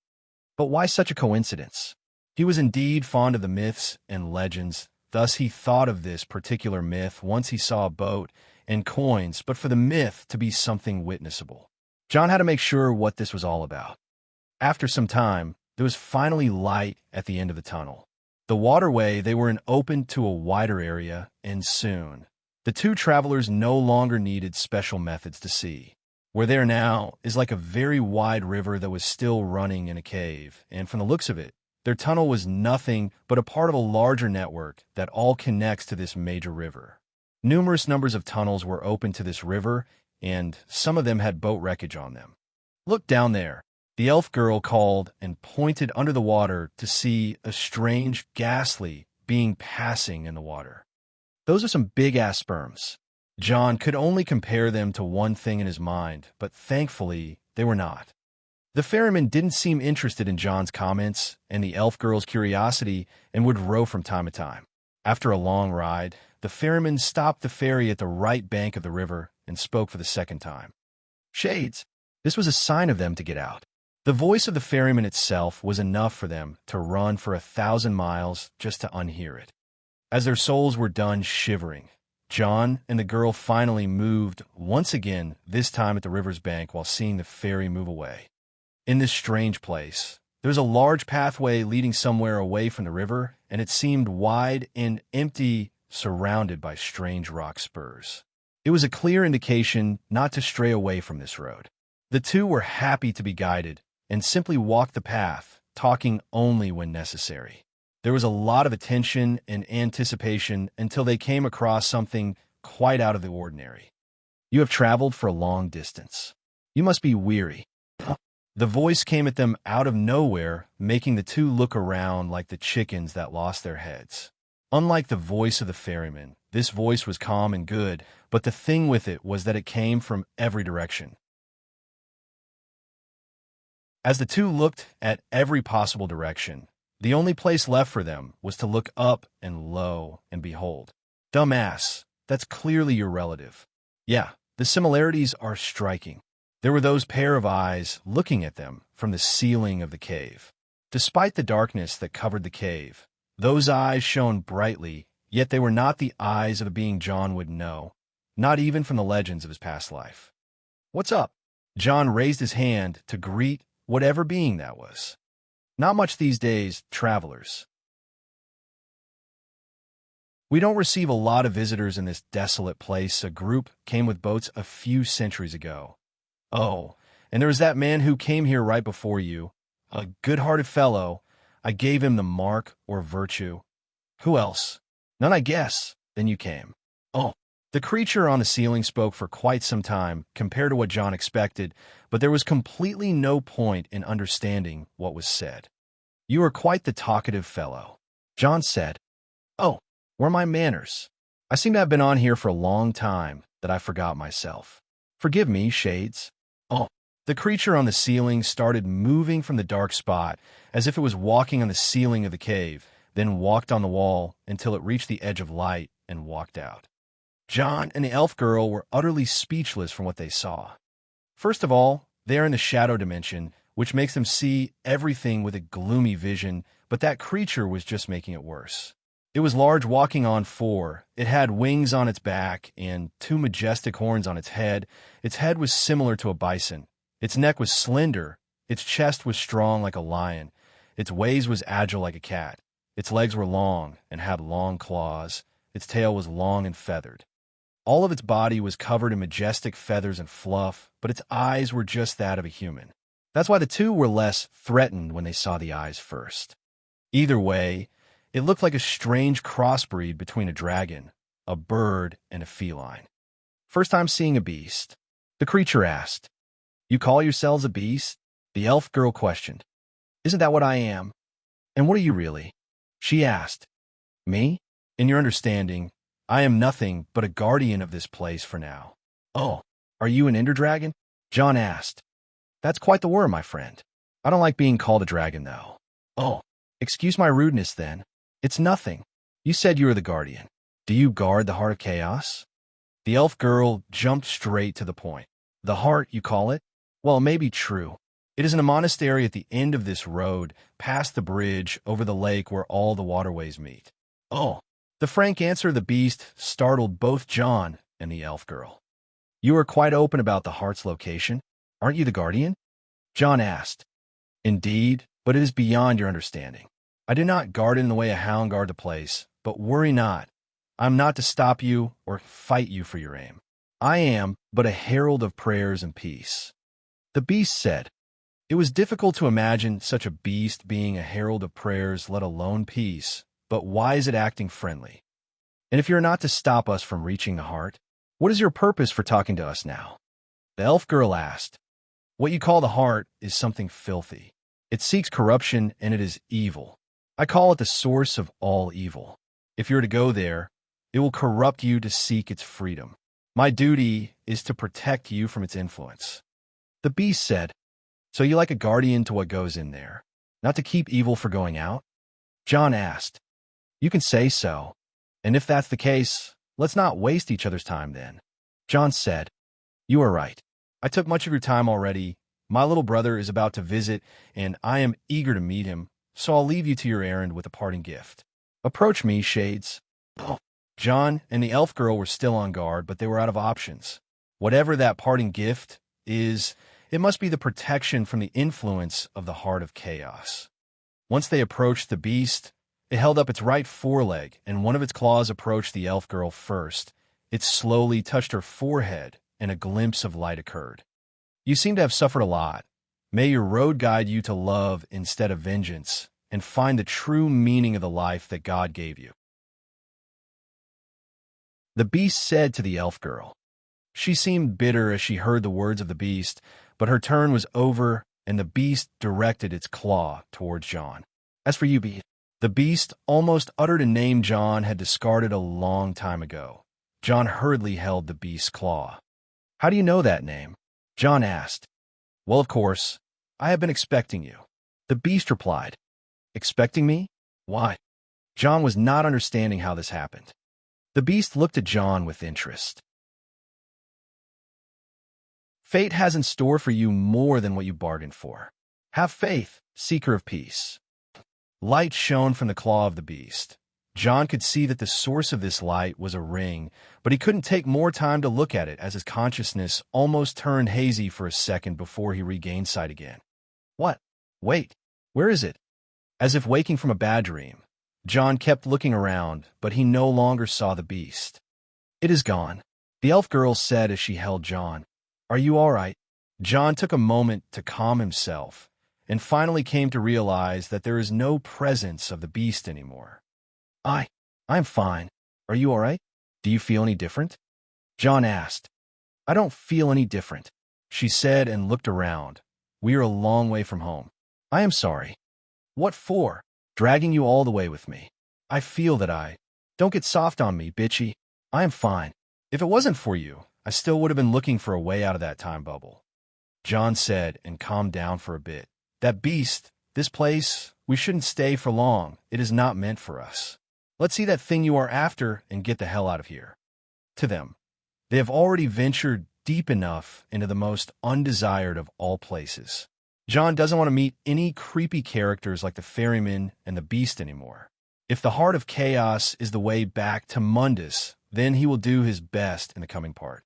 Speaker 1: But why such a coincidence? He was indeed fond of the myths and legends, thus he thought of this particular myth once he saw a boat and coins, but for the myth to be something witnessable. John had to make sure what this was all about. After some time, there was finally light at the end of the tunnel. The waterway, they were open to a wider area, and soon, the two travelers no longer needed special methods to see. Where they are now is like a very wide river that was still running in a cave, and from the looks of it, their tunnel was nothing but a part of a larger network that all connects to this major river. Numerous numbers of tunnels were open to this river, and some of them had boat wreckage on them. Look down there, the elf girl called and pointed under the water to see a strange, ghastly being passing in the water. Those are some big-ass sperms. John could only compare them to one thing in his mind, but thankfully, they were not. The ferryman didn't seem interested in John's comments and the elf girl's curiosity and would row from time to time. After a long ride, the ferryman stopped the ferry at the right bank of the river and spoke for the second time. Shades! This was a sign of them to get out. The voice of the ferryman itself was enough for them to run for 1,000 miles just to unhear it. As their souls were done shivering, John and the girl finally moved once again, this time at the river's bank while seeing the ferry move away. In this strange place, there was a large pathway leading somewhere away from the river, and it seemed wide and empty, surrounded by strange rock spurs. It was a clear indication not to stray away from this road. The two were happy to be guided, and simply walked the path, talking only when necessary. There was a lot of attention and anticipation until they came across something quite out of the ordinary. You have traveled for a long distance. You must be weary. The voice came at them out of nowhere, making the two look around like the chickens that lost their heads. Unlike the voice of the ferryman, this voice was calm and good, but the thing with it was that it came from every direction. As the two looked at every possible direction, the only place left for them was to look up and lo and behold. Dumbass, that's clearly your relative. Yeah, the similarities are striking. There were those pair of eyes looking at them from the ceiling of the cave. Despite the darkness that covered the cave, those eyes shone brightly, yet they were not the eyes of a being John would know, not even from the legends of his past life. "What's up?" John raised his hand to greet whatever being that was. Not much these days, travelers. We don't receive a lot of visitors in this desolate place. A group came with boats a few centuries ago. Oh, and there was that man who came here right before you. A good-hearted fellow. I gave him the mark or virtue. Who else? None, I guess. Then you came. Oh. The creature on the ceiling spoke for quite some time, compared to what John expected, but there was completely no point in understanding what was said. "You are quite the talkative fellow," John said. "Oh, where are my manners? I seem to have been on here for a long time that I forgot myself. Forgive me, shades." Oh. The creature on the ceiling started moving from the dark spot, as if it was walking on the ceiling of the cave, then walked on the wall until it reached the edge of light and walked out. John and the elf girl were utterly speechless from what they saw. First of all, they are in the shadow dimension, which makes them see everything with a gloomy vision, but that creature was just making it worse. It was large, walking on four. It had wings on its back and two majestic horns on its head. Its head was similar to a bison. Its neck was slender. Its chest was strong like a lion. Its ways was agile like a cat. Its legs were long and had long claws. Its tail was long and feathered. All of its body was covered in majestic feathers and fluff, but its eyes were just that of a human. That's why the two were less threatened when they saw the eyes first. Either way, it looked like a strange crossbreed between a dragon, a bird, and a feline. "First time seeing a beast?" the creature asked. "You call yourselves a beast?" the elf girl questioned. "Isn't that what I am? And what are you really?" she asked. "Me? In your understanding, I am nothing but a guardian of this place for now." "Oh, are you an ender dragon?" John asked. "That's quite the word, my friend. I don't like being called a dragon, though." "Oh, excuse my rudeness, then. It's nothing. You said you were the guardian. Do you guard the heart of chaos?" The elf girl jumped straight to the point. "The heart, you call it? Well, it may be true. It is in a monastery at the end of this road, past the bridge over the lake where all the waterways meet." "Oh." The frank answer of the beast startled both John and the elf girl. "You are quite open about the heart's location. Aren't you the guardian?" John asked. "Indeed, but it is beyond your understanding. I do not guard it in the way a hound guard the place, but worry not. I am not to stop you or fight you for your aim. I am but a herald of prayers and peace." The beast said. It was difficult to imagine such a beast being a herald of prayers, let alone peace. But why is it acting friendly? "And if you're not to stop us from reaching the heart, what is your purpose for talking to us now?" the elf girl asked. "What you call the heart is something filthy. It seeks corruption and it is evil. I call it the source of all evil. If you're to go there, it will corrupt you to seek its freedom. My duty is to protect you from its influence." The beast said, "So you like a guardian to what goes in there, not to keep evil for going out?" John asked. "You can say so. And if that's the case, let's not waste each other's time then." John said, "You are right. I took much of your time already. My little brother is about to visit, and I am eager to meet him, so I'll leave you to your errand with a parting gift. Approach me, shades." Oh. John and the elf girl were still on guard, but they were out of options. Whatever that parting gift is, it must be the protection from the influence of the heart of chaos. Once they approached the beast, it held up its right foreleg, and one of its claws approached the elf girl first. It slowly touched her forehead, and a glimpse of light occurred. "You seem to have suffered a lot. May your road guide you to love instead of vengeance, and find the true meaning of the life that God gave you. The beast said to the elf girl. She seemed bitter as she heard the words of the beast, but her turn was over, and the beast directed its claw towards John. As for you, beast, the beast almost uttered a name John had discarded a long time ago. John hurriedly held the beast's claw. How do you know that name? John asked. Well, of course, I have been expecting you. The beast replied. Expecting me? Why? John was not understanding how this happened. The beast looked at John with interest. Fate has in store for you more than what you bargained for. Have faith, seeker of peace. Light shone from the claw of the beast. John could see that the source of this light was a ring, but he couldn't take more time to look at it as his consciousness almost turned hazy for a second before he regained sight again. What? Wait, where is it? As if waking from a bad dream, John kept looking around, but he no longer saw the beast. It is gone, the elf girl said as she held John. Are you all right? John took a moment to calm himself, and finally came to realize that there is no presence of the beast anymore. I'm fine. Are you all right? Do you feel any different? John asked. I don't feel any different, she said and looked around. We are a long way from home. I am sorry. What for? Dragging you all the way with me. I feel that Don't get soft on me, bitchy. I am fine. If it wasn't for you, I still would have been looking for a way out of that time bubble. John said and calmed down for a bit. That beast, this place, we shouldn't stay for long. It is not meant for us. Let's see that thing you are after and get the hell out of here. To them, they have already ventured deep enough into the most undesired of all places. John doesn't want to meet any creepy characters like the ferryman and the beast anymore. If the heart of chaos is the way back to Mundus, then he will do his best in the coming part.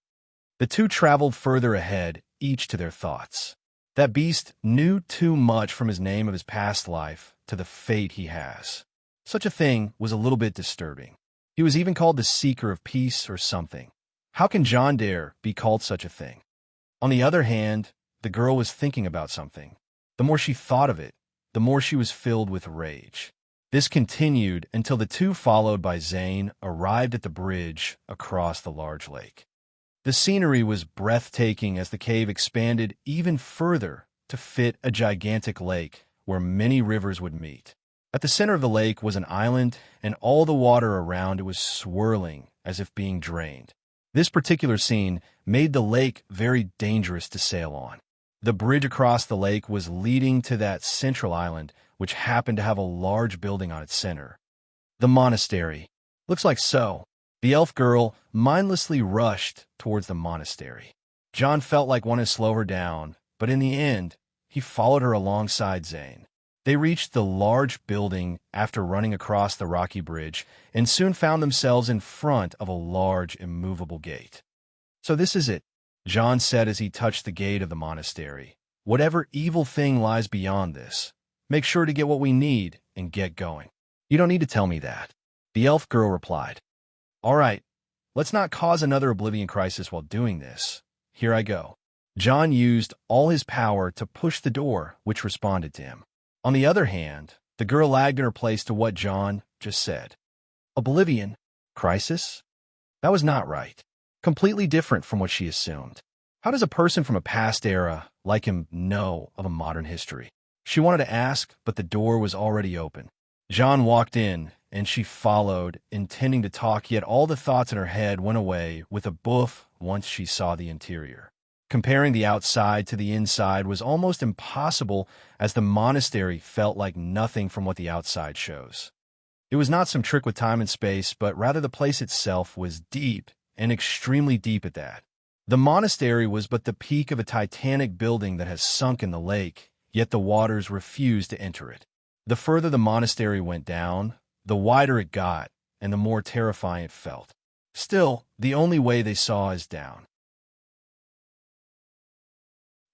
Speaker 1: The two traveled further ahead, each to their thoughts. That beast knew too much from his name of his past life to the fate he has. Such a thing was a little bit disturbing. He was even called the Seeker of Peace or something. How can John dare be called such a thing? On the other hand, the girl was thinking about something. The more she thought of it, the more she was filled with rage. This continued until the two, followed by Zane, arrived at the bridge across the large lake. The scenery was breathtaking as the cave expanded even further to fit a gigantic lake where many rivers would meet. At the center of the lake was an island, and all the water around it was swirling as if being drained. This particular scene made the lake very dangerous to sail on. The bridge across the lake was leading to that central island, which happened to have a large building on its center. The monastery. Looks like so. The elf girl mindlessly rushed towards the monastery. John felt like wanting to slow her down, but in the end, he followed her alongside Zane. They reached the large building after running across the rocky bridge and soon found themselves in front of a large, immovable gate. So this is it, John said as he touched the gate of the monastery. Whatever evil thing lies beyond this, make sure to get what we need and get going. You don't need to tell me that, the elf girl replied. All right, let's not cause another Oblivion crisis while doing this. Here I go. John used all his power to push the door, which responded to him. On the other hand, the girl lagged in her place to what John just said. Oblivion? Crisis? That was not right. Completely different from what she assumed. How does a person from a past era like him know of a modern history? She wanted to ask, but the door was already open. John walked in, and she followed, intending to talk, yet all the thoughts in her head went away with a boof once she saw the interior. Comparing the outside to the inside was almost impossible, as the monastery felt like nothing from what the outside shows. It was not some trick with time and space, but rather the place itself was deep, and extremely deep at that. The monastery was but the peak of a titanic building that has sunk in the lake, yet the waters refused to enter it. The further the monastery went down, the wider it got, and the more terrifying it felt. Still, the only way they saw is down.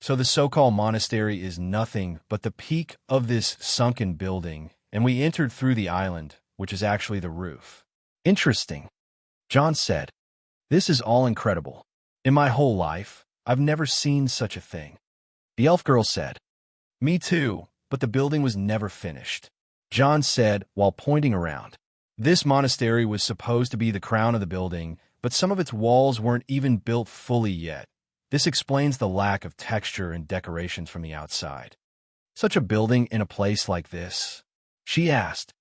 Speaker 1: So the so-called monastery is nothing but the peak of this sunken building, and we entered through the island, which is actually the roof. Interesting, John said. This is all incredible. In my whole life, I've never seen such a thing. The elf girl said. Me too, but the building was never finished, John said while pointing around. This monastery was supposed to be the crown of the building, but some of its walls weren't even built fully yet. This explains the lack of texture and decorations from the outside. Such a building in a place like this? She asked.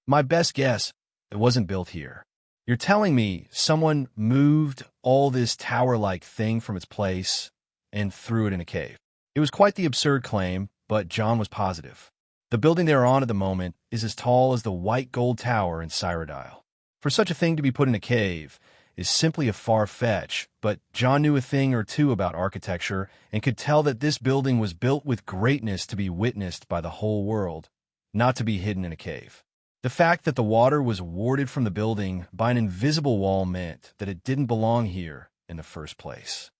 Speaker 1: My best guess, it wasn't built here. You're telling me someone moved all this tower-like thing from its place and threw it in a cave? It was quite the absurd claim, but John was positive. The building they are on at the moment is as tall as the white gold tower in Cyrodiil. For such a thing to be put in a cave is simply a far-fetch, but John knew a thing or two about architecture and could tell that this building was built with greatness to be witnessed by the whole world, not to be hidden in a cave. The fact that the water was warded from the building by an invisible wall meant that it didn't belong here in the first place.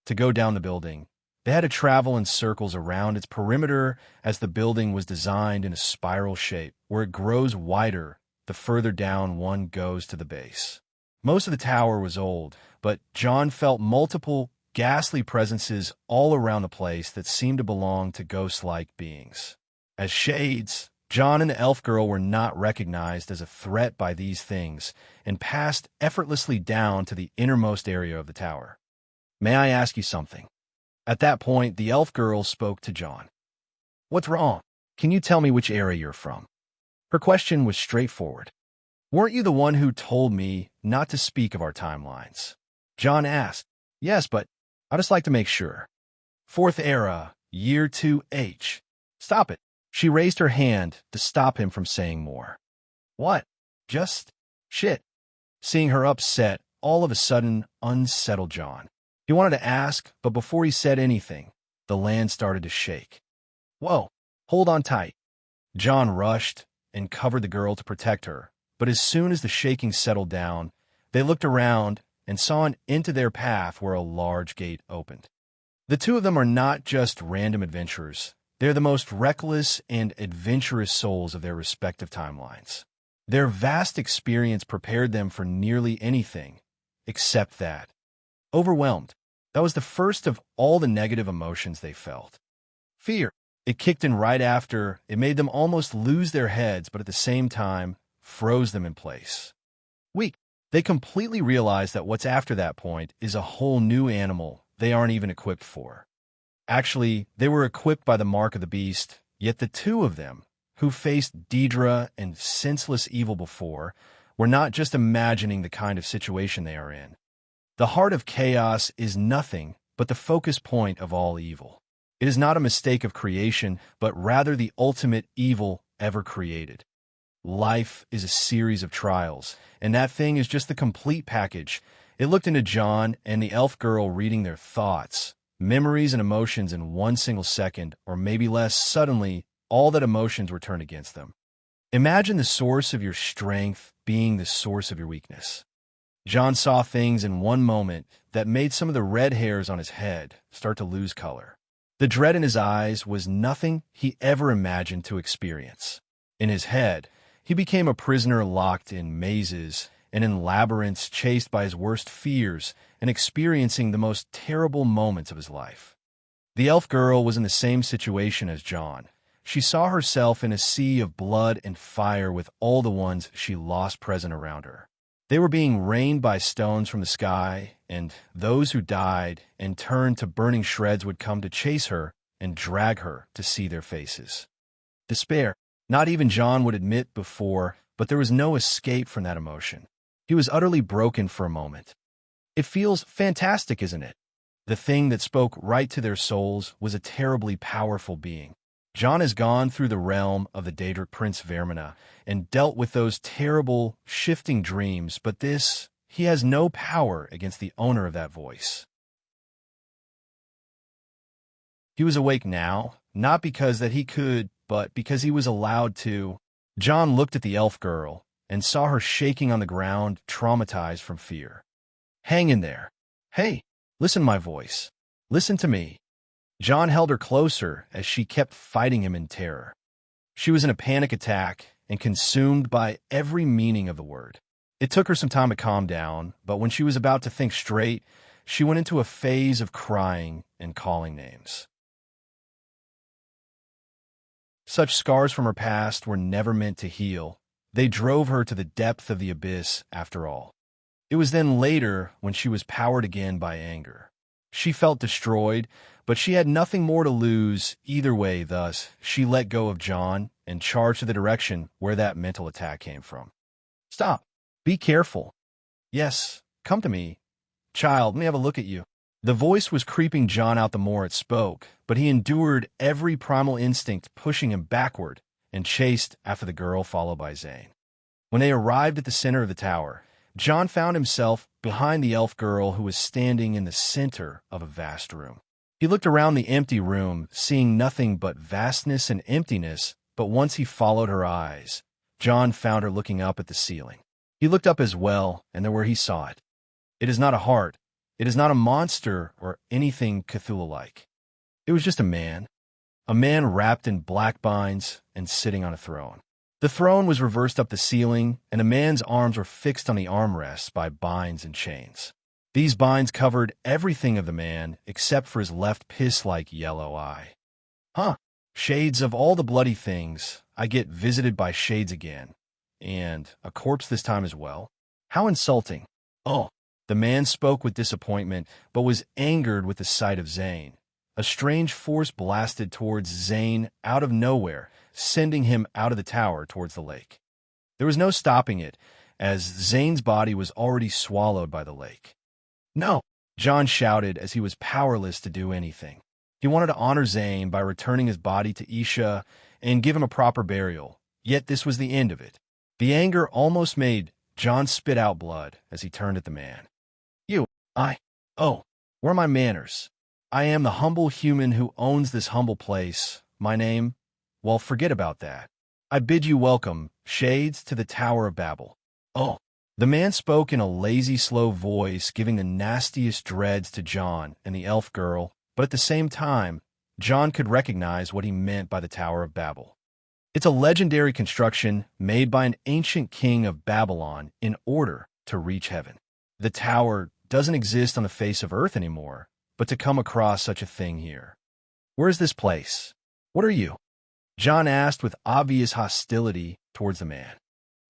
Speaker 1: To go down the building, they had to travel in circles around its perimeter as the building was designed in a spiral shape where it grows wider the further down one goes to the base. Most of the tower was old, but John felt multiple ghastly presences all around the place that seemed to belong to ghost-like beings. As shades, John and the elf girl were not recognized as a threat by these things and passed effortlessly down to the innermost area of the tower. May I ask you something? At that point, the elf girl spoke to John. What's wrong? Can you tell me which area you're from? Her question was straightforward. Weren't you the one who told me not to speak of our timelines? John asked. Yes, but I'd just like to make sure. Fourth era, year 2H. Stop it. She raised her hand to stop him from saying more. What? Just shit. Seeing her upset all of a sudden unsettled John. He wanted to ask, but before he said anything, the land started to shake. Whoa, hold on tight. John rushed and covered the girl to protect her, but as soon as the shaking settled down, they looked around and saw into their path where a large gate opened. The two of them are not just random adventurers. They're the most reckless and adventurous souls of their respective timelines. Their vast experience prepared them for nearly anything, except that. Overwhelmed. That was the first of all the negative emotions they felt. Fear. It kicked in right after. It made them almost lose their heads, but at the same time, froze them in place. Weak. They completely realized that what's after that point is a whole new animal they aren't even equipped for. Actually, they were equipped by the mark of the beast, yet the two of them, who faced Deidre and senseless evil before, were not just imagining the kind of situation they are in. The heart of chaos is nothing but the focus point of all evil. It is not a mistake of creation, but rather the ultimate evil ever created. Life is a series of trials, and that thing is just the complete package. It looked into John and the elf girl reading their thoughts, memories and emotions in one single second, or maybe less. Suddenly, all that emotions were turned against them. Imagine the source of your strength being the source of your weakness. John saw things in one moment that made some of the red hairs on his head start to lose color. The dread in his eyes was nothing he ever imagined to experience. In his head, he became a prisoner locked in mazes and in labyrinths, chased by his worst fears and experiencing the most terrible moments of his life. The elf girl was in the same situation as John. She saw herself in a sea of blood and fire with all the ones she lost present around her. They were being rained by stones from the sky, and those who died and turned to burning shreds would come to chase her and drag her to see their faces. Despair. Not even John would admit before, but there was no escape from that emotion. He was utterly broken for a moment. It feels fantastic, isn't it? The thing that spoke right to their souls was a terribly powerful being. John has gone through the realm of the Daedric Prince Vermina and dealt with those terrible, shifting dreams, but he has no power against the owner of that voice. He was awake now, not because that he could, but because he was allowed to. John looked at the elf girl and saw her shaking on the ground, traumatized from fear. Hang in there. Hey, listen to my voice. Listen to me. John held her closer as she kept fighting him in terror. She was in a panic attack and consumed by every meaning of the word. It took her some time to calm down, but when she was about to think straight, she went into a phase of crying and calling names. Such scars from her past were never meant to heal. They drove her to the depth of the abyss, after all. It was then later when she was powered again by anger. She felt destroyed, but she had nothing more to lose either way, thus she let go of John and charged to the direction where that mental attack came from. Stop. Be careful. Yes, come to me. Child, let me have a look at you. The voice was creeping John out the more it spoke, but he endured every primal instinct pushing him backward and chased after the girl followed by Zane. When they arrived at the center of the tower, John found himself behind the elf girl who was standing in the center of a vast room. He looked around the empty room, seeing nothing but vastness and emptiness, but once he followed her eyes, John found her looking up at the ceiling. He looked up as well, and there where he saw it. It is not a heart. It is not a monster or anything Cthulhu-like. It was just a man wrapped in black binds and sitting on a throne. The throne was reversed up the ceiling, and a man's arms were fixed on the armrests by binds and chains. These binds covered everything of the man except for his left piss-like yellow eye. Huh. Shades of all the bloody things, I get visited by shades again. And a corpse this time as well. How insulting. Oh. The man spoke with disappointment, but was angered with the sight of Zane. A strange force blasted towards Zane out of nowhere, sending him out of the tower towards the lake. There was no stopping it, as Zane's body was already swallowed by the lake. No, John shouted as he was powerless to do anything. He wanted to honor Zane by returning his body to Isha and give him a proper burial, yet this was the end of it. The anger almost made John spit out blood as he turned at the man. Where are my manners? I am the humble human who owns this humble place. My name? Well, forget about that. I bid you welcome, shades, to the Tower of Babel. Oh. The man spoke in a lazy, slow voice, giving the nastiest dreads to John and the elf girl, but at the same time, John could recognize what he meant by the Tower of Babel. It's a legendary construction made by an ancient king of Babylon in order to reach heaven. The tower doesn't exist on the face of Earth anymore, but to come across such a thing here. Where is this place? What are you? John asked with obvious hostility towards the man.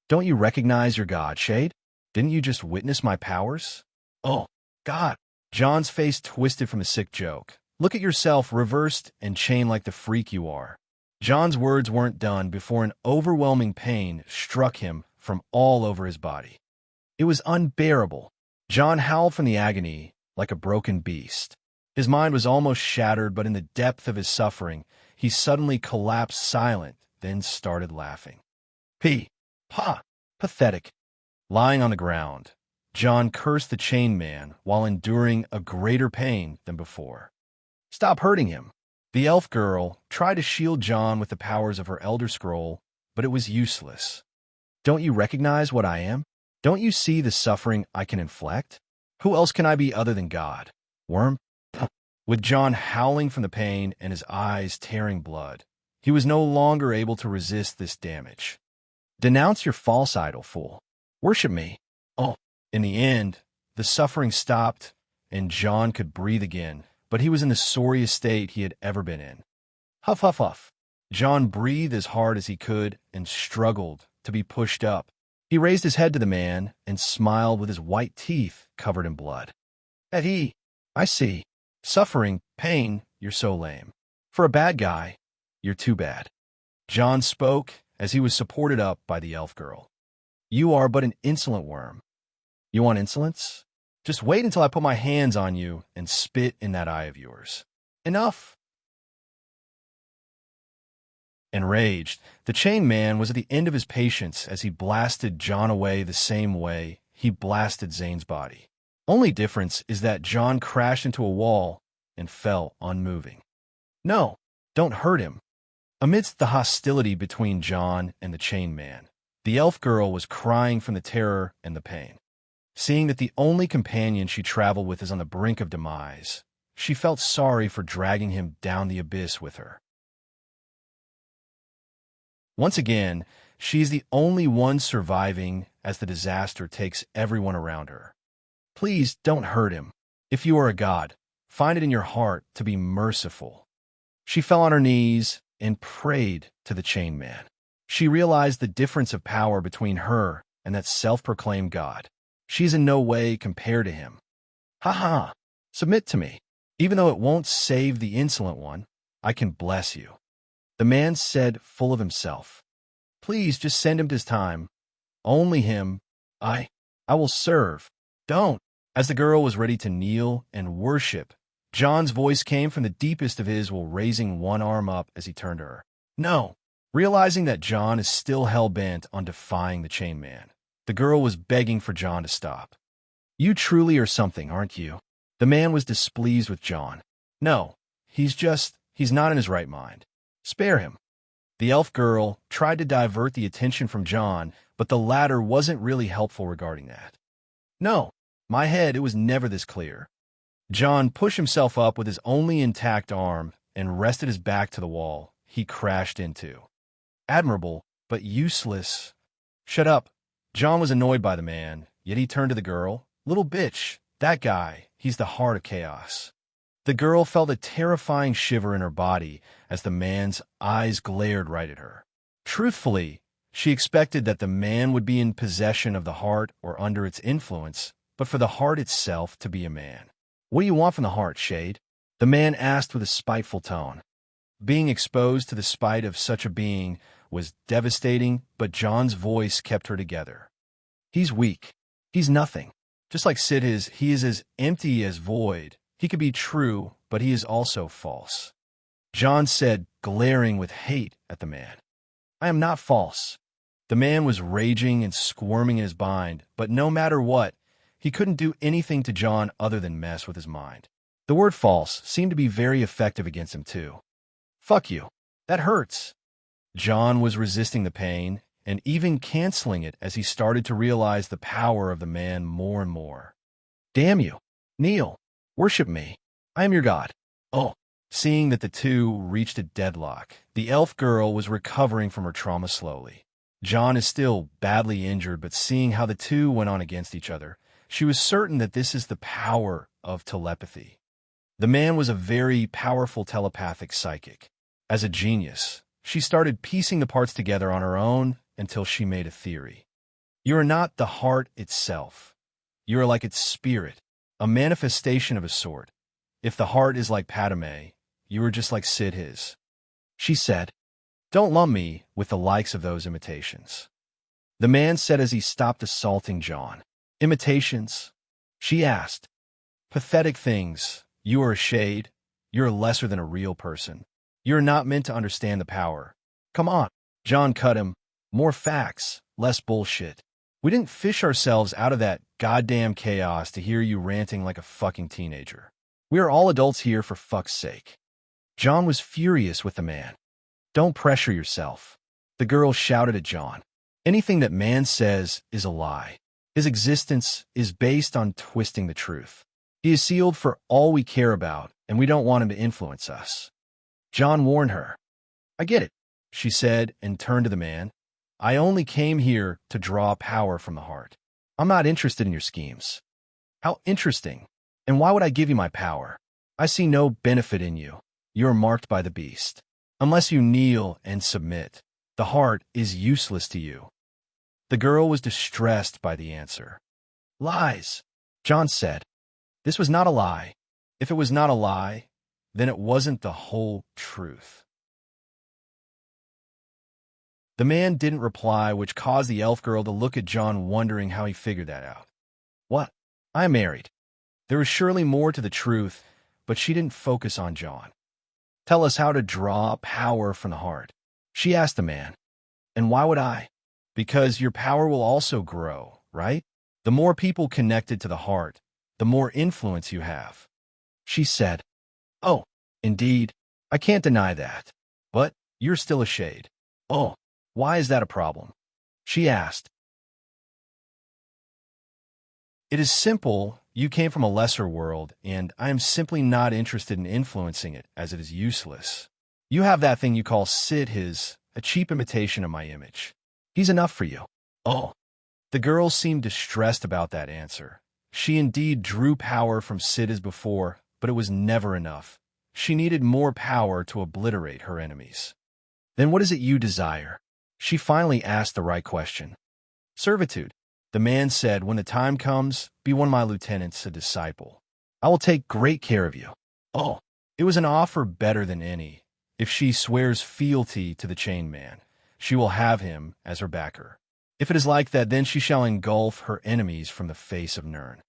Speaker 1: Don't you recognize your god, Shade? Didn't you just witness my powers? Oh, God. John's face twisted from a sick joke. Look at yourself reversed and chained like the freak you are. John's words weren't done before an overwhelming pain struck him from all over his body. It was unbearable. John howled from the agony like a broken beast. His mind was almost shattered, but in the depth of his suffering, he suddenly collapsed silent, then started laughing. Pathetic. Lying on the ground, John cursed the chained man while enduring a greater pain than before. Stop hurting him. The elf girl tried to shield John with the powers of her Elder Scroll, but it was useless. Don't you recognize what I am? Don't you see the suffering I can inflict? Who else can I be other than God? Worm? With John howling from the pain and his eyes tearing blood, he was no longer able to resist this damage. Denounce your false idol, fool. Worship me. Oh. In the end, the suffering stopped, and John could breathe again, but he was in the sorriest state he had ever been in. Huff, huff, huff. John breathed as hard as he could and struggled to be pushed up. He raised his head to the man and smiled with his white teeth covered in blood. I see. Suffering, pain, you're so lame. For a bad guy, you're too bad. John spoke as he was supported up by the elf girl. You are but an insolent worm. You want insolence? Just wait until I put my hands on you and spit in that eye of yours. Enough. Enraged, the chained man was at the end of his patience as he blasted John away the same way he blasted Zane's body. Only difference is that John crashed into a wall and fell unmoving. No, don't hurt him. Amidst the hostility between John and the chained man, the elf girl was crying from the terror and the pain. Seeing that the only companion she traveled with is on the brink of demise, she felt sorry for dragging him down the abyss with her. Once again, she is the only one surviving as the disaster takes everyone around her. Please don't hurt him. If you are a god, find it in your heart to be merciful. She fell on her knees and prayed to the chained man. She realized the difference of power between her and that self-proclaimed god. She's in no way compared to him. Ha ha! Submit to me. Even though it won't save the insolent one, I can bless you. The man said, full of himself. Please just send him to his time. Only him. I will serve. Don't. As the girl was ready to kneel and worship, John's voice came from the deepest of his while raising one arm up as he turned to her. No. Realizing that John is still hell-bent on defying the chained man, the girl was begging for John to stop. You truly are something, aren't you? The man was displeased with John. No, he's not in his right mind. Spare him. The elf girl tried to divert the attention from John, but the latter wasn't really helpful regarding that. No, my head, it was never this clear. John pushed himself up with his only intact arm and rested his back to the wall he crashed into. Admirable, but useless. Shut up. John was annoyed by the man, yet he turned to the girl. Little bitch, that guy, he's the heart of chaos. The girl felt a terrifying shiver in her body as the man's eyes glared right at her. Truthfully, she expected that the man would be in possession of the heart or under its influence, but for the heart itself to be a man. What do you want from the heart, Shade? The man asked with a spiteful tone. Being exposed to the spite of such a being was devastating, but John's voice kept her together. He's weak. He's nothing. Just like Sid is, he is as empty as void. He could be true, but he is also false. John said, glaring with hate at the man. I am not false. The man was raging and squirming in his bind, but no matter what, he couldn't do anything to John other than mess with his mind. The word false seemed to be very effective against him too. Fuck you. That hurts. John was resisting the pain and even canceling it as he started to realize the power of the man more and more. Damn you. Kneel. Worship me. I am your god. Oh. Seeing that the two reached a deadlock, the elf girl was recovering from her trauma slowly. John is still badly injured, but seeing how the two went on against each other, she was certain that this is the power of telepathy. The man was a very powerful telepathic psychic. As a genius, she started piecing the parts together on her own until she made a theory. You are not the heart itself. You are like its spirit, a manifestation of a sort. If the heart is like Padme, you are just like Sid his. She said, don't lump me with the likes of those imitations. The man said as he stopped assaulting John. Imitations? She asked. Pathetic things. You are a shade. You're lesser than a real person. You're not meant to understand the power. Come on. John cut him. More facts, less bullshit. We didn't fish ourselves out of that goddamn chaos to hear you ranting like a fucking teenager. We are all adults here for fuck's sake. John was furious with the man. Don't pressure yourself. The girl shouted at John. Anything that man says is a lie. His existence is based on twisting the truth. He is sealed for all we care about, and we don't want him to influence us. John warned her. I get it, she said, and turned to the man. I only came here to draw power from the heart. I'm not interested in your schemes. How interesting. And why would I give you my power? I see no benefit in you. You are marked by the beast. Unless you kneel and submit, the heart is useless to you. The girl was distressed by the answer. Lies, John said. This was not a lie. If it was not a lie, then it wasn't the whole truth. The man didn't reply, which caused the elf girl to look at John, wondering how he figured that out. What? I am married. There was surely more to the truth, but she didn't focus on John. Tell us how to draw power from the heart, she asked the man. And why would I? Because your power will also grow, right? The more people connected to the heart, the more influence you have. She said, oh, indeed, I can't deny that. But you're still a shade. Oh, why is that a problem? She asked. It is simple. You came from a lesser world, and I am simply not interested in influencing it, as it is useless. You have that thing you call Sid his, a cheap imitation of my image. He's enough for you. Oh. The girl seemed distressed about that answer. She indeed drew power from Sid as before, but it was never enough. She needed more power to obliterate her enemies. Then what is it you desire? She finally asked the right question. Servitude. The man said, when the time comes, be one of my lieutenants, a disciple. I will take great care of you. Oh, it was an offer better than any. If she swears fealty to the chained man, she will have him as her backer. If it is like that, then she shall engulf her enemies from the face of Nirn.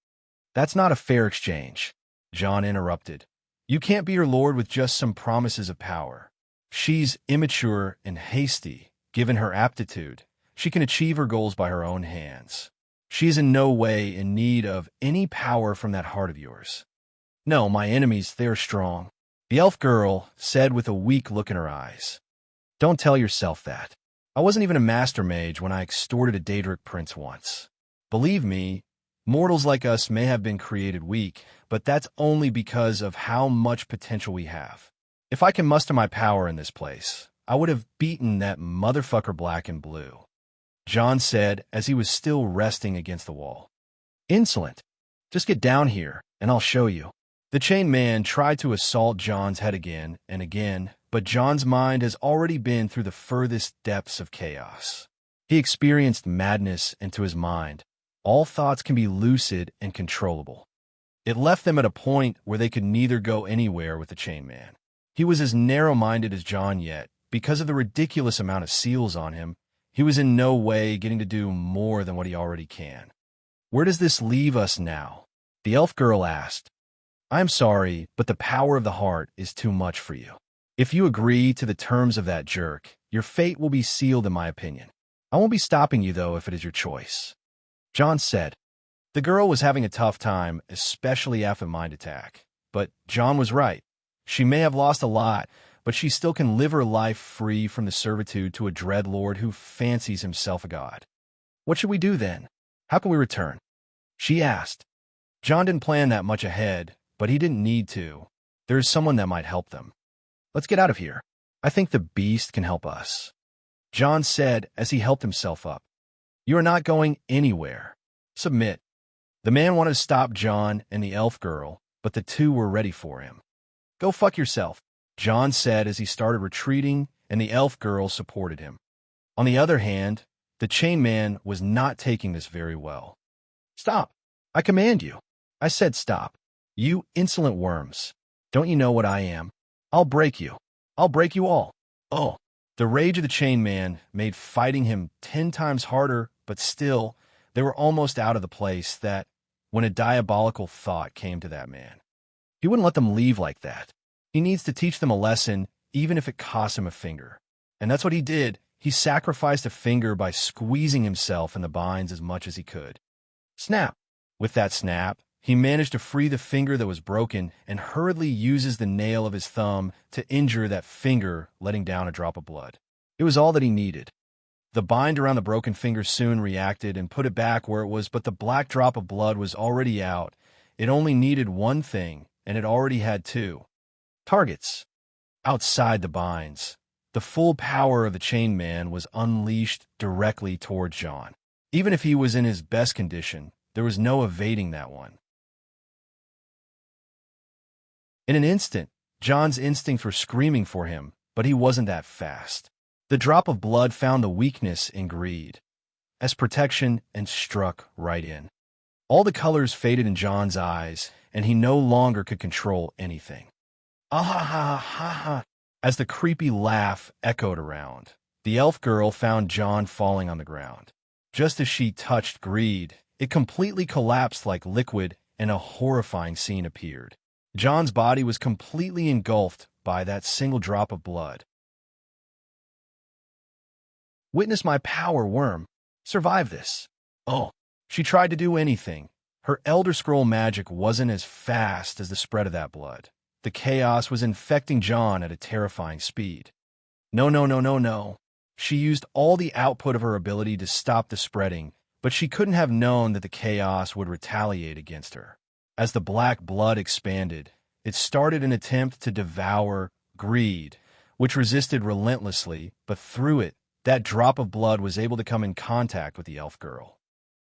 Speaker 1: That's not a fair exchange, John interrupted. You can't be her lord with just some promises of power. She's immature and hasty, given her aptitude. She can achieve her goals by her own hands. She is in no way in need of any power from that heart of yours. No, my enemies, they are strong, the elf girl said with a weak look in her eyes. Don't tell yourself that. I wasn't even a master mage when I extorted a Daedric prince once. Believe me, mortals like us may have been created weak, but that's only because of how much potential we have. If I can muster my power in this place, I would have beaten that motherfucker black and blue, John said as he was still resting against the wall. Insolent. Just get down here, and I'll show you. The chained man tried to assault John's head again and again, but John's mind has already been through the furthest depths of chaos. He experienced madness into his mind. All thoughts can be lucid and controllable. It left them at a point where they could neither go anywhere with the chained man. He was as narrow-minded as John, yet, because of the ridiculous amount of seals on him, he was in no way getting to do more than what he already can. Where does this leave us now? The elf girl asked. I'm sorry, but the power of the heart is too much for you. If you agree to the terms of that jerk, your fate will be sealed in my opinion. I won't be stopping you, though, if it is your choice. John said. The girl was having a tough time, especially after the mind attack. But John was right. She may have lost a lot, but she still can live her life free from the servitude to a dreadlord who fancies himself a god. What should we do then? How can we return? She asked. John didn't plan that much ahead, but he didn't need to. There is someone that might help them. Let's get out of here. I think the beast can help us, John said as he helped himself up. You are not going anywhere. Submit. The man wanted to stop John and the elf girl, but the two were ready for him. Go fuck yourself, John said as he started retreating, and the elf girl supported him. On the other hand, the chained man was not taking this very well. Stop. I command you. I said stop. You insolent worms. Don't you know what I am? I'll break you. I'll break you all. Oh. The rage of the chained man made fighting him 10 times harder, but still, they were almost out of the place that, when a diabolical thought came to that man. He wouldn't let them leave like that. He needs to teach them a lesson, even if it costs him a finger. And that's what he did. He sacrificed a finger by squeezing himself in the binds as much as he could. Snap. With that snap, he managed to free the finger that was broken and hurriedly uses the nail of his thumb to injure that finger, letting down a drop of blood. It was all that he needed. The bind around the broken finger soon reacted and put it back where it was, but the black drop of blood was already out. It only needed one thing, and it already had two. Targets. Outside the binds, the full power of the chained man was unleashed directly toward John. Even if he was in his best condition, there was no evading that one. In an instant, John's instincts were screaming for him, but he wasn't that fast. The drop of blood found the weakness in greed as protection and struck right in. All the colors faded in John's eyes, and he no longer could control anything. Ah ha ha ha ha! As the creepy laugh echoed around, the elf girl found John falling on the ground. Just as she touched greed, it completely collapsed like liquid, and a horrifying scene appeared. John's body was completely engulfed by that single drop of blood. Witness my power, worm. Survive this. Oh, she tried to do anything. Her Elder Scroll magic wasn't as fast as the spread of that blood. The chaos was infecting John at a terrifying speed. No, no, no, no, no. She used all the output of her ability to stop the spreading, but she couldn't have known that the chaos would retaliate against her. As the black blood expanded, it started an attempt to devour greed, which resisted relentlessly, but through it, that drop of blood was able to come in contact with the elf girl.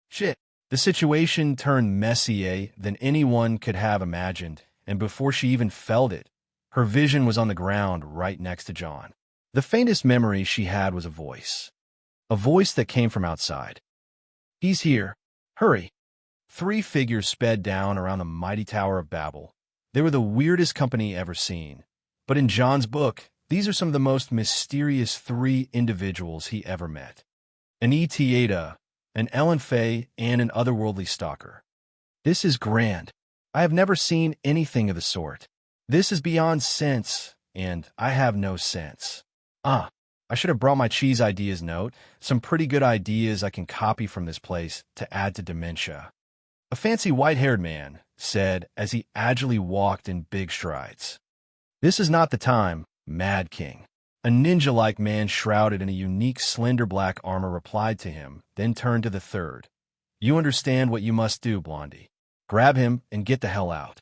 Speaker 1: Shit, The situation turned messier than anyone could have imagined, and before she even felt it, her vision was on the ground right next to John. The faintest memory she had was a voice that came from outside. "He's here. Hurry." 3 figures sped down around the mighty Tower of Babel. They were the weirdest company ever seen. But in John's book, these are some of the most mysterious 3 individuals he ever met. An Etiada, an Ellen Fay, and an otherworldly stalker. "This is grand. I have never seen anything of the sort. This is beyond sense, and I have no sense. I should have brought my cheese ideas note, some pretty good ideas I can copy from this place to add to dementia," a fancy white-haired man said as he agilely walked in big strides. "This is not the time, Mad King." A ninja-like man shrouded in a unique slender black armor replied to him, then turned to the third. "You understand what you must do, Blondie. Grab him and get the hell out."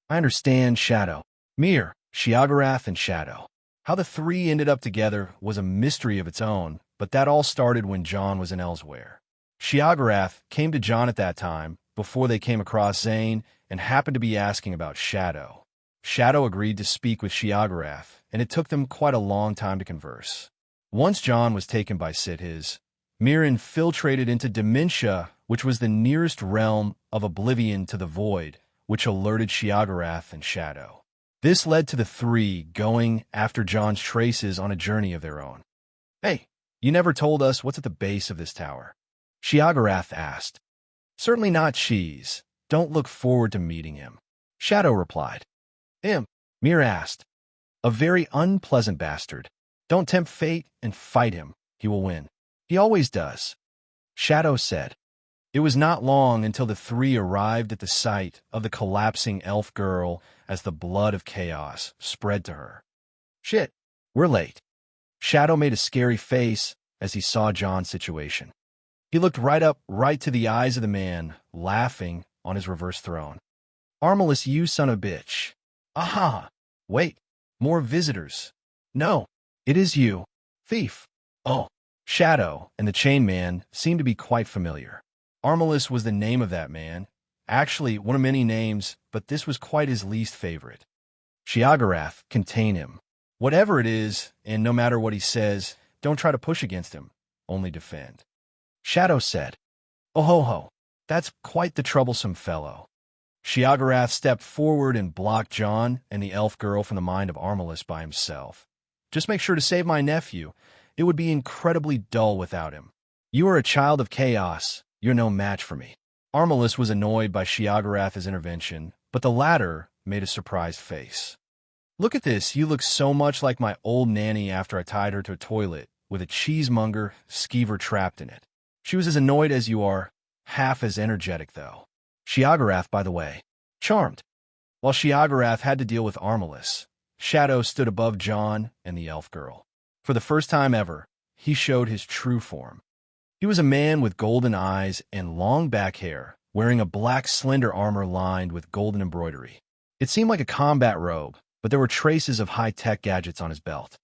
Speaker 1: "I understand, Shadow." Mir, Shiagarath, and Shadow. How the 3 ended up together was a mystery of its own, but that all started when John was in Elsewhere. Shiagarath came to John at that time, before they came across Zane, and happened to be asking about Shadow. Shadow agreed to speak with Shiagarath, and it took them quite a long time to converse. Once John was taken by Sithis, Mir infiltrated into Dementia, which was the nearest realm of oblivion to the Void, which alerted Shiagarath and Shadow. This led to the 3 going after John's traces on a journey of their own. "Hey, you never told us what's at the base of this tower," Shiagarath asked. "Certainly not cheese. Don't look forward to meeting him," Shadow replied. "Him?" Mir asked. "A very unpleasant bastard. Don't tempt fate and fight him. He will win. He always does," Shadow said. It was not long until the 3 arrived at the site of the collapsing elf girl as the blood of chaos spread to her. "Shit, we're late." Shadow made a scary face as he saw John's situation. He looked right to the eyes of the man, laughing on his reverse throne. "Armalus, you son of a bitch." "Aha! Wait, more visitors." "No, it is you. Thief." "Oh." Shadow and the Chain Man seemed to be quite familiar. Armalus was the name of that man, actually one of many names, but this was quite his least favorite. Shiagarath, contain him. Whatever it is, and no matter what he says, don't try to push against him, only defend. Shadow said, "Oh ho ho, that's quite the troublesome fellow." Shiagarath stepped forward and blocked John and the elf girl from the mind of Armalus by himself. "Just make sure to save my nephew. It would be incredibly dull without him. You are a child of chaos. You're no match for me." Armalus was annoyed by Shiagarath's intervention, but the latter made a surprised face. "Look at this. You look so much like my old nanny after I tied her to a toilet with a cheesemonger skeever trapped in it. She was as annoyed as you are, half as energetic, though." Shiagarath, by the way, charmed. While Shiagarath had to deal with Armalus, Shadow stood above John and the elf girl. For the first time ever, he showed his true form. He was a man with golden eyes and long back hair, wearing a black slender armor lined with golden embroidery. It seemed like a combat robe, but there were traces of high-tech gadgets on his belt.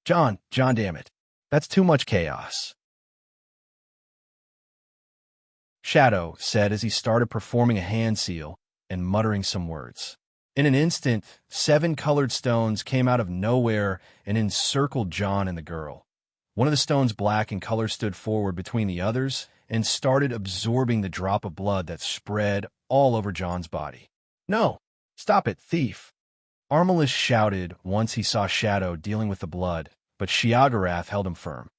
Speaker 1: John, damn it. That's too much chaos," Shadow said as he started performing a hand seal and muttering some words. In an instant, 7 colored stones came out of nowhere and encircled John and the girl. One of the stones, black in color, stood forward between the others and started absorbing the drop of blood that spread all over John's body. "No! Stop it, thief!" Armalus shouted once he saw Shadow dealing with the blood, but Shiagarath held him firm.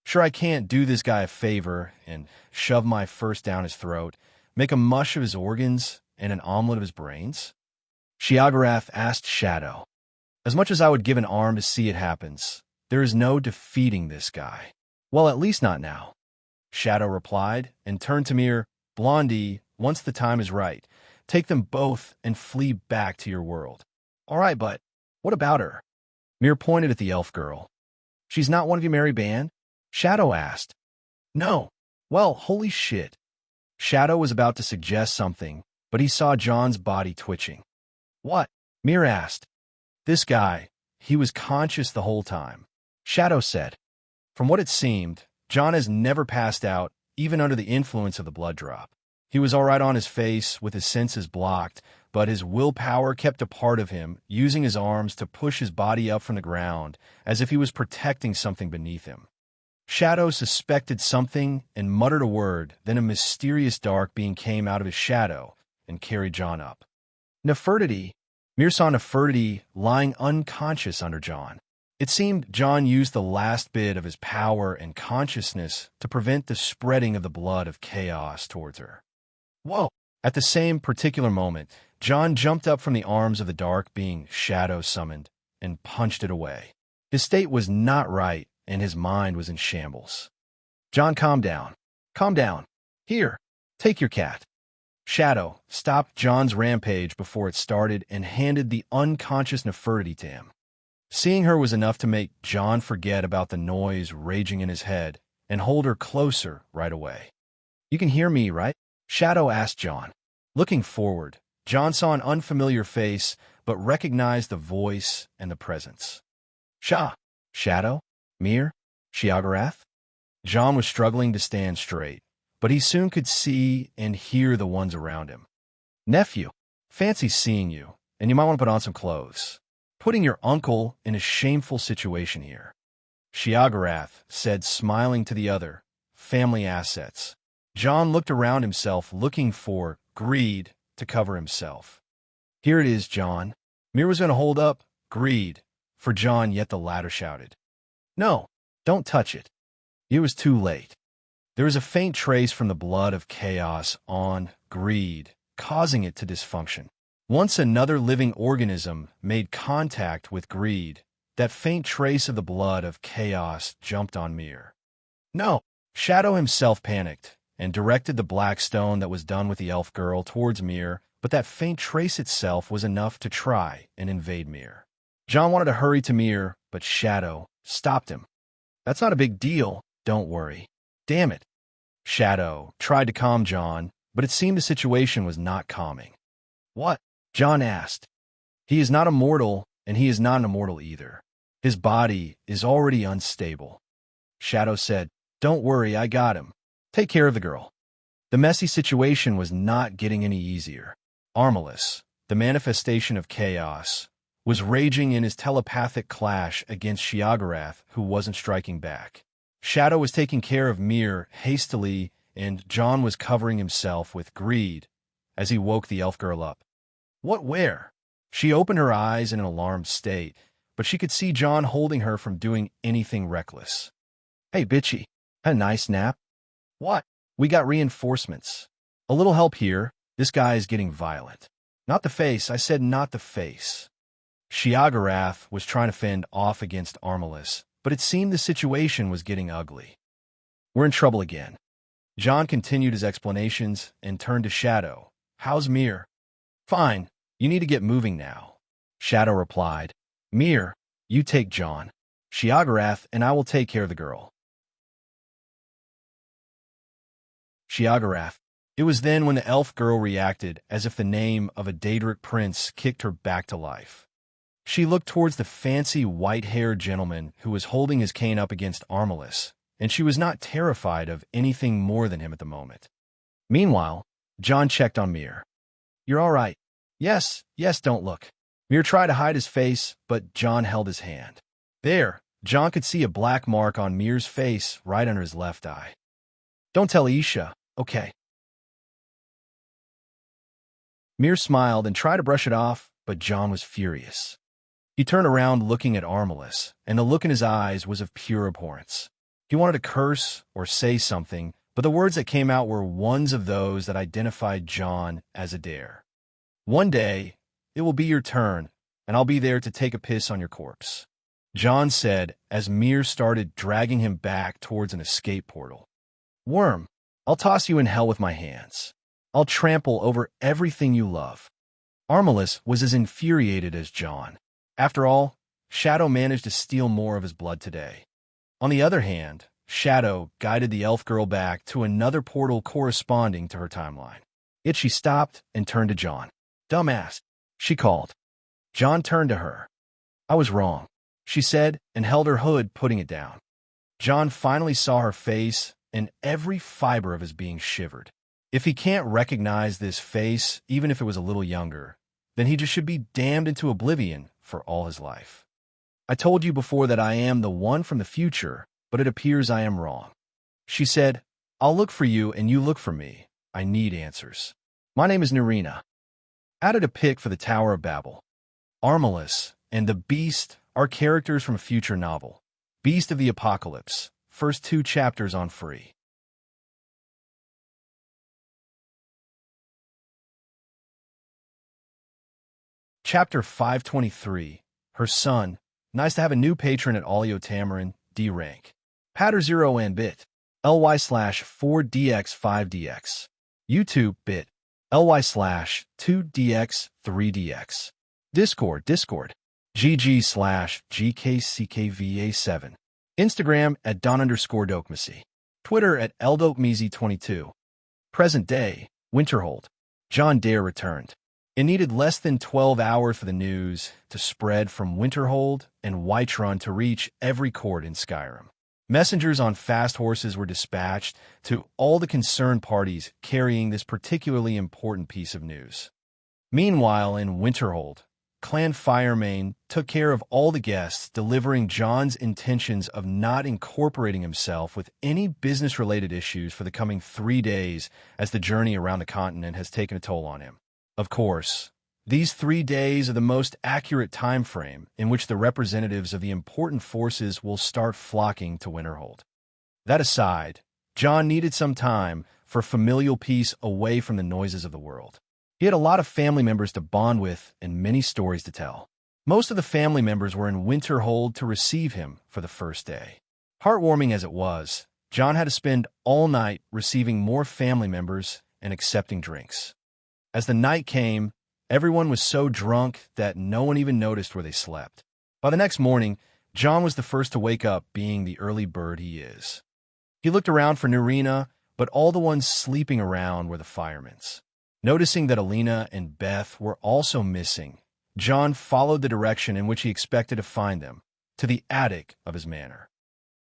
Speaker 1: "Sure, I can't do this guy a favor and shove my first down his throat, make a mush of his organs and an omelet of his brains?" Shiagarath asked Shadow. "As much as I would give an arm to see it happens, there is no defeating this guy." "Well, at least not now," Shadow replied, and turned to Mir. "Blondie, once the time is right, take them both and flee back to your world." "All right, but what about her?" Mir pointed at the elf girl. "She's not one of your merry band?" Shadow asked. "No." "Well, holy shit." Shadow was about to suggest something, but he saw John's body twitching. "What?" Mir asked. "This guy, he was conscious the whole time," Shadow said. From what it seemed, John has never passed out, even under the influence of the blood drop. He was all right on his face, with his senses blocked, but his willpower kept a part of him, using his arms to push his body up from the ground, as if he was protecting something beneath him. Shadow suspected something and muttered a word, then a mysterious dark being came out of his shadow and carried John up. Nefertiti. Mir saw Nefertiti lying unconscious under John. It seemed John used the last bit of his power and consciousness to prevent the spreading of the blood of chaos towards her. Whoa! At the same particular moment, John jumped up from the arms of the dark being Shadow summoned and punched it away. His state was not right, and his mind was in shambles. John, calm down. Calm down. Here, take your cat. Shadow stopped John's rampage before it started and handed the unconscious Nefertiti to him. Seeing her was enough to make John forget about the noise raging in his head and hold her closer right away. You can hear me, right? Shadow asked John. Looking forward, John saw an unfamiliar face, but recognized the voice and the presence. Shadow? Mir? Shiagarath? John was struggling to stand straight, but he soon could see and hear the ones around him. Nephew, fancy seeing you, and you might want to put on some clothes. Putting your uncle in a shameful situation here. Shiagarath said, smiling to the other, family assets. John looked around himself, looking for greed to cover himself. Here it is, John. Mir was going to hold up greed for John, yet the latter shouted, No, don't touch it. It was too late. There was a faint trace from the blood of chaos on greed, causing it to dysfunction. Once another living organism made contact with greed, that faint trace of the blood of chaos jumped on Mir. No! Shadow himself panicked and directed the black stone that was done with the elf girl towards Mir, but that faint trace itself was enough to try and invade Mir. John wanted to hurry to Mir, but Shadow stopped him. That's not a big deal, don't worry. Damn it. Shadow tried to calm John, but it seemed the situation was not calming. What? John asked. He is not immortal, and he is not an immortal either. His body is already unstable. Shadow said, Don't worry, I got him. Take care of the girl. The messy situation was not getting any easier. Armalus, the manifestation of chaos, was raging in his telepathic clash against Shiagarath, who wasn't striking back. Shadow was taking care of Mir hastily, and John was covering himself with greed as he woke the elf girl up. What, where? She opened her eyes in an alarmed state, but she could see John holding her from doing anything reckless. Hey, bitchy, had a nice nap? What? We got reinforcements. A little help here. This guy is getting violent. Not the face, I said not the face. Shiagarath was trying to fend off against Armalus, but it seemed the situation was getting ugly. We're in trouble again. John continued his explanations and turned to Shadow. How's Mir? Fine. You need to get moving now. Shadow replied. Mir, you take John. Shiagarath and I will take care of the girl. Shiagarath. It was then when the elf girl reacted as if the name of a Daedric prince kicked her back to life. She looked towards the fancy white-haired gentleman who was holding his cane up against Armalus, and she was not terrified of anything more than him at the moment. Meanwhile, John checked on Mir. You're all right. Yes, don't look. Mir tried to hide his face, but John held his hand. There, John could see a black mark on Mir's face right under his left eye. Don't tell Isha, okay? Mir smiled and tried to brush it off, but John was furious. He turned around looking at Armalus, and the look in his eyes was of pure abhorrence. He wanted to curse or say something, but the words that came out were ones of those that identified John as a dare. One day, it will be your turn, and I'll be there to take a piss on your corpse, John said as Mir started dragging him back towards an escape portal. Worm, I'll toss you in hell with my hands. I'll trample over everything you love. Armalus was as infuriated as John. After all, Shadow managed to steal more of his blood today. On the other hand, Shadow guided the elf girl back to another portal corresponding to her timeline. Yet she stopped and turned to John. Dumbass, she called. John turned to her. I was wrong, she said, and held her hood, putting it down. John finally saw her face, and every fiber of his being shivered. If he can't recognize this face, even if it was a little younger, then he just should be damned into oblivion for all his life. I told you before that I am the one from the future, but it appears I am wrong. She said, I'll look for you and you look for me. I need answers. My name is Nerina. Added a pic for the Tower of Babel. Armalus and the Beast are characters from a future novel. Beast of the Apocalypse. First 2 chapters on free. Chapter 523. Her son. Nice to have a new patron at Olio Tamarin, D rank. Patter 0 and bit. ly/4dx5dx. YouTube bit. ly/2dx3dx. Discord. GG/GKCKVA7. Instagram at Don_Dokmasi. Twitter at Eldokmezi22. Present day. Winterhold. John Dare returned. It needed less than 12 hours for the news to spread from Winterhold and Whiterun to reach every court in Skyrim. Messengers on fast horses were dispatched to all the concerned parties carrying this particularly important piece of news. Meanwhile, in Winterhold, Clan Firemane took care of all the guests, delivering John's intentions of not incorporating himself with any business-related issues for the coming 3 days as the journey around the continent has taken a toll on him. Of course, these 3 days are the most accurate time frame in which the representatives of the important forces will start flocking to Winterhold. That aside, John needed some time for familial peace away from the noises of the world. He had a lot of family members to bond with and many stories to tell. Most of the family members were in Winterhold to receive him for the first day. Heartwarming as it was, John had to spend all night receiving more family members and accepting drinks. As the night came, everyone was so drunk that no one even noticed where they slept. By the next morning, John was the first to wake up, being the early bird he is. He looked around for Nerina, but all the ones sleeping around were the firemen's. Noticing that Alina and Beth were also missing, John followed the direction in which he expected to find them, to the attic of his manor.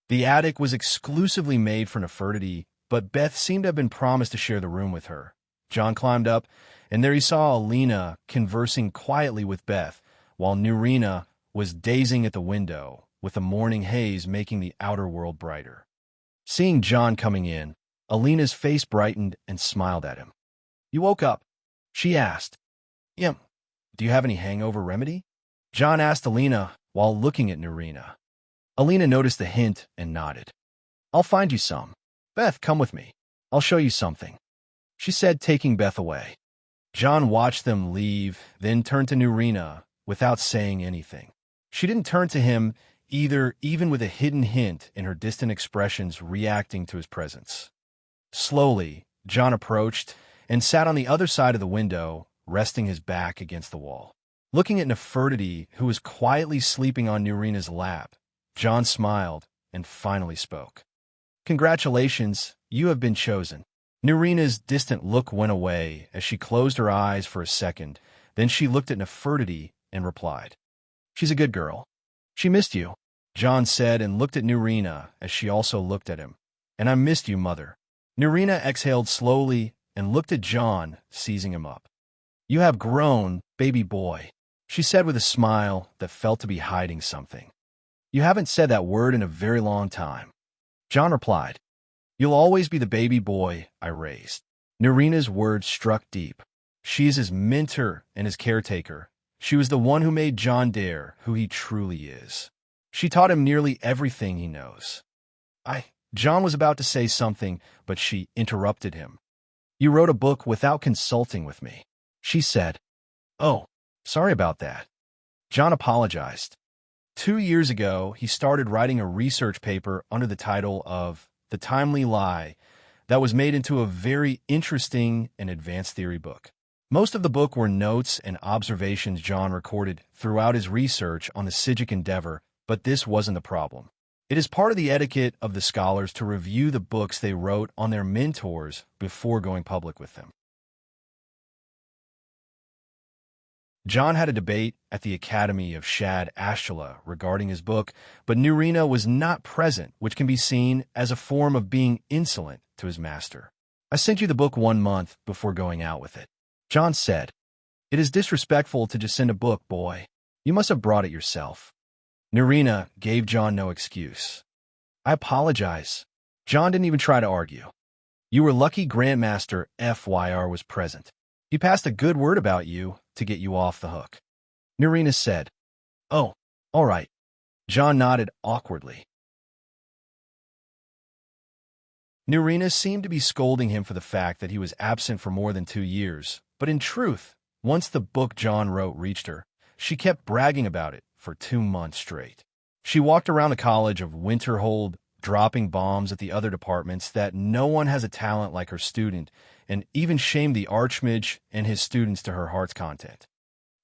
Speaker 1: The attic was exclusively made for Nefertiti, but Beth seemed to have been promised to share the room with her. John climbed up, and there he saw Alina conversing quietly with Beth, while Nerina was dazing at the window, with the morning haze making the outer world brighter. Seeing John coming in, Alina's face brightened and smiled at him. You woke up? She asked. Yeah. Do you have any hangover remedy? John asked Alina while looking at Nerina. Alina noticed the hint and nodded. I'll find you some. Beth, come with me. I'll show you something, she said, taking Beth away. John watched them leave, then turned to Nerina without saying anything. She didn't turn to him either, even with a hidden hint in her distant expressions reacting to his presence. Slowly, John approached and sat on the other side of the window, resting his back against the wall. Looking at Nefertiti, who was quietly sleeping on Nerina's lap, John smiled and finally spoke. Congratulations, you have been chosen. Nerina's distant look went away as she closed her eyes for a second. Then she looked at Nefertiti and replied, She's a good girl. She missed you, John said, and looked at Nerina as she also looked at him. And I missed you, mother. Nerina exhaled slowly and looked at John, seizing him up. You have grown, baby boy, she said with a smile that felt to be hiding something. You haven't said that word in a very long time. John replied, You'll always be the baby boy I raised. Nerina's words struck deep. She is his mentor and his caretaker. She was the one who made John Dare who he truly is. She taught him nearly everything he knows. John was about to say something, but she interrupted him. You wrote a book without consulting with me, she said. Oh, sorry about that. John apologized. 2 years ago, he started writing a research paper under the title of The Timely Lie that was made into a very interesting and advanced theory book. Most of the book were notes and observations John recorded throughout his research on the Sijic endeavor, but this wasn't the problem. It is part of the etiquette of the scholars to review the books they wrote on their mentors before going public with them. John had a debate at the Academy of Shad Ashla regarding his book, but Nurina was not present, which can be seen as a form of being insolent to his master. I sent you the book 1 month before going out with it. John said, "It is disrespectful to just send a book, boy. You must have brought it yourself." Nurina gave John no excuse. "I apologize." John didn't even try to argue. "You were lucky Grandmaster FYR was present. He passed a good word about you to get you off the hook." Nurina said, "Oh, all right." John nodded awkwardly. Nurina seemed to be scolding him for the fact that he was absent for more than 2 years, but in truth, once the book John wrote reached her, she kept bragging about it for 2 months straight. She walked around the College of Winterhold, dropping bombs at the other departments that no one has a talent like her student, and even shamed the Archmage and his students to her heart's content.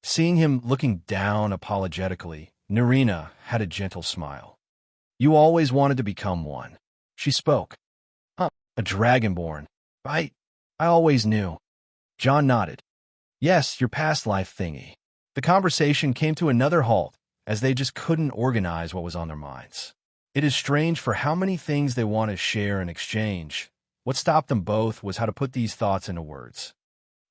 Speaker 1: Seeing him looking down apologetically, Nurina had a gentle smile. "You always wanted to become one." She spoke. "Huh, a Dragonborn. I always knew." John nodded. "Yes, your past life thingy." The conversation came to another halt, as they just couldn't organize what was on their minds. It is strange for how many things they want to share and exchange. What stopped them both was how to put these thoughts into words.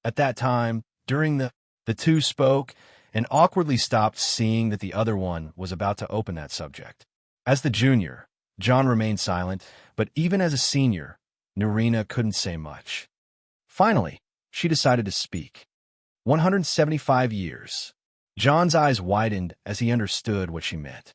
Speaker 1: At that time, during the two spoke and awkwardly stopped, seeing that the other one was about to open that subject. As the junior, John remained silent, but even as a senior, Nurina couldn't say much. Finally, she decided to speak. 175 years. John's eyes widened as he understood what she meant.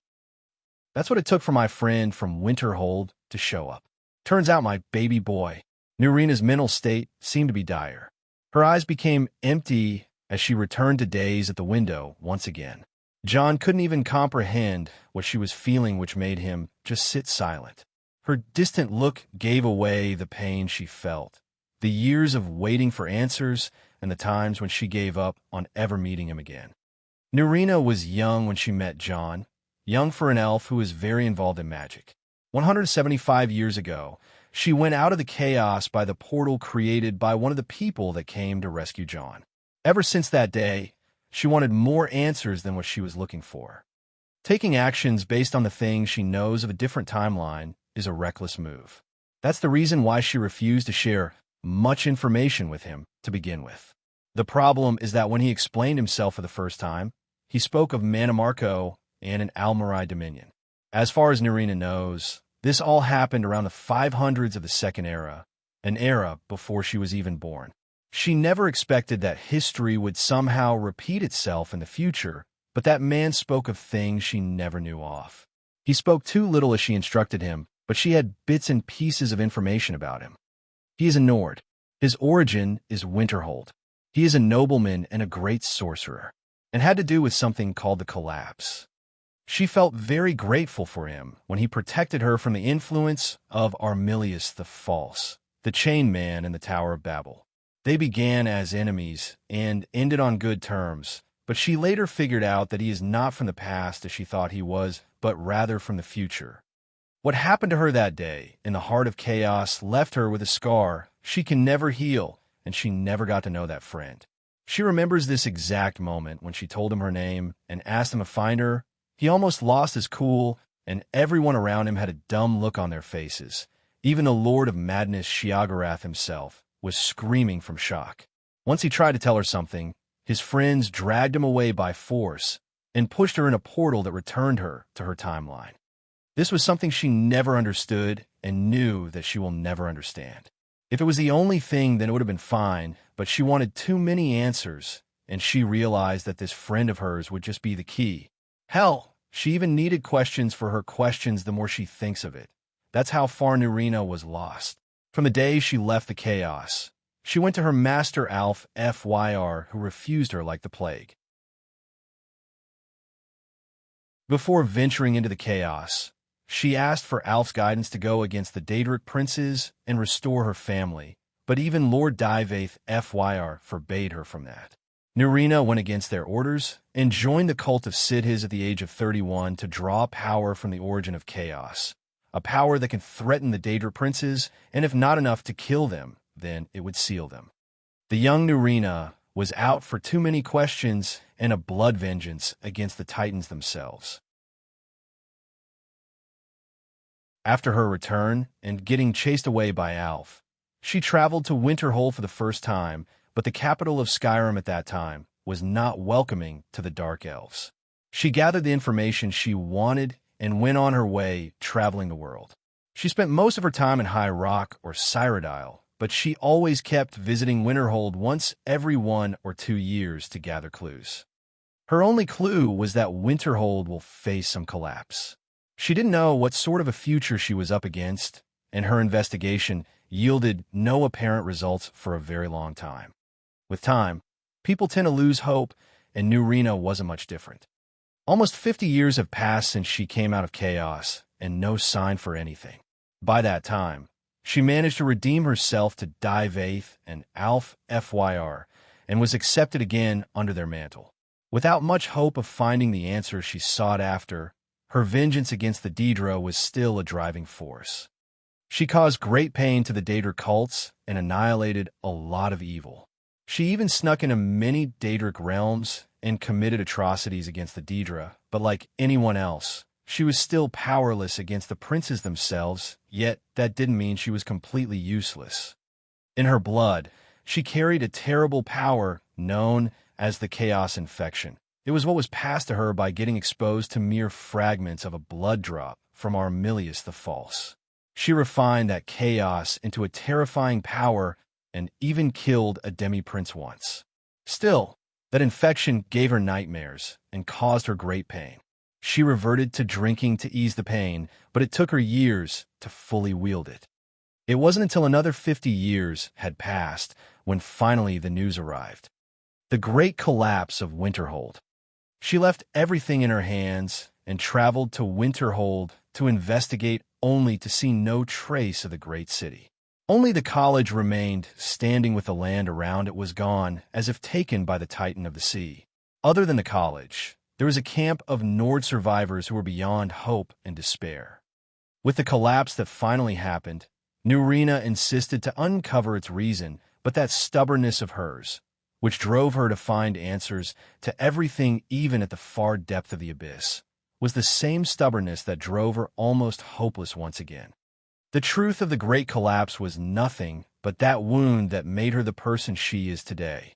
Speaker 1: "That's what it took for my friend from Winterhold to show up. Turns out my baby boy." Nurina's mental state seemed to be dire. Her eyes became empty as she returned to gaze at the window once again. John couldn't even comprehend what she was feeling, which made him just sit silent. Her distant look gave away the pain she felt, the years of waiting for answers and the times when she gave up on ever meeting him again. Nurina was young when she met John, young for an elf who was very involved in magic. 175 years ago, she went out of the chaos by the portal created by one of the people that came to rescue John. Ever since that day, she wanted more answers than what she was looking for. Taking actions based on the things she knows of a different timeline is a reckless move. That's the reason why she refused to share much information with him to begin with. The problem is that when he explained himself for the first time, he spoke of Manamarco and an Almarai dominion. As far as Nurina knows, this all happened around the 500s of the Second Era, an era before she was even born. She never expected that history would somehow repeat itself in the future, but that man spoke of things she never knew of. He spoke too little as she instructed him, but she had bits and pieces of information about him. He is a Nord. His origin is Winterhold. He is a nobleman and a great sorcerer, and had to do with something called the Collapse. She felt very grateful for him when he protected her from the influence of Armilius the False, the Chain Man in the Tower of Babel. They began as enemies and ended on good terms, but she later figured out that he is not from the past as she thought he was, but rather from the future. What happened to her that day, in the heart of chaos, left her with a scar she can never heal, and she never got to know that friend. She remembers this exact moment when she told him her name and asked him to find her. He almost lost his cool, and everyone around him had a dumb look on their faces. Even the Lord of Madness, Shiagarath himself, was screaming from shock. Once he tried to tell her something, his friends dragged him away by force and pushed her in a portal that returned her to her timeline. This was something she never understood and knew that she will never understand. If it was the only thing, then it would have been fine, but she wanted too many answers, and she realized that this friend of hers would just be the key. Hell, she even needed questions for her questions the more she thinks of it. That's how far Nurina was lost. From the day she left the chaos, she went to her master Alf Fyr, who refused her like the plague. Before venturing into the chaos, she asked for Alf's guidance to go against the Daedric princes and restore her family, but even Lord Divaith Fyr forbade her from that. Nurina went against their orders and joined the cult of Sidhis at the age of 31 to draw power from the origin of chaos, a power that can threaten the Daedra princes, and if not enough to kill them, then it would seal them. The young Nurina was out for too many questions and a blood vengeance against the Titans themselves. After her return and getting chased away by Alf, she traveled to Winterhold for the first time, but the capital of Skyrim at that time was not welcoming to the Dark Elves. She gathered the information she wanted and went on her way, traveling the world. She spent most of her time in High Rock or Cyrodiil, but she always kept visiting Winterhold once every 1 or 2 years to gather clues. Her only clue was that Winterhold will face some collapse. She didn't know what sort of a future she was up against, and her investigation yielded no apparent results for a very long time. With time, people tend to lose hope, and New Rena wasn't much different. Almost 50 years have passed since she came out of chaos, and no sign for anything. By that time, she managed to redeem herself to Vaith and Alf Fyr, and was accepted again under their mantle. Without much hope of finding the answer she sought after, her vengeance against the Daedra was still a driving force. She caused great pain to the Daedric cults and annihilated a lot of evil. She even snuck into many Daedric realms and committed atrocities against the Daedra, but like anyone else, she was still powerless against the princes themselves, yet that didn't mean she was completely useless. In her blood, she carried a terrible power known as the Chaos Infection. It was what was passed to her by getting exposed to mere fragments of a blood drop from Armilius the False. She refined that chaos into a terrifying power and even killed a demi-prince once. Still, that infection gave her nightmares and caused her great pain. She reverted to drinking to ease the pain, but it took her years to fully wield it. It wasn't until another 50 years had passed when finally the news arrived. The great collapse of Winterhold. She left everything in her hands and traveled to Winterhold to investigate, only to see no trace of the great city. Only the college remained, standing with the land around it was gone, as if taken by the Titan of the sea. Other than the college, there was a camp of Nord survivors who were beyond hope and despair. With the collapse that finally happened, New Rena insisted to uncover its reason, but that stubbornness of hers, which drove her to find answers to everything even at the far depth of the abyss, was the same stubbornness that drove her almost hopeless once again. The truth of the Great Collapse was nothing but that wound that made her the person she is today.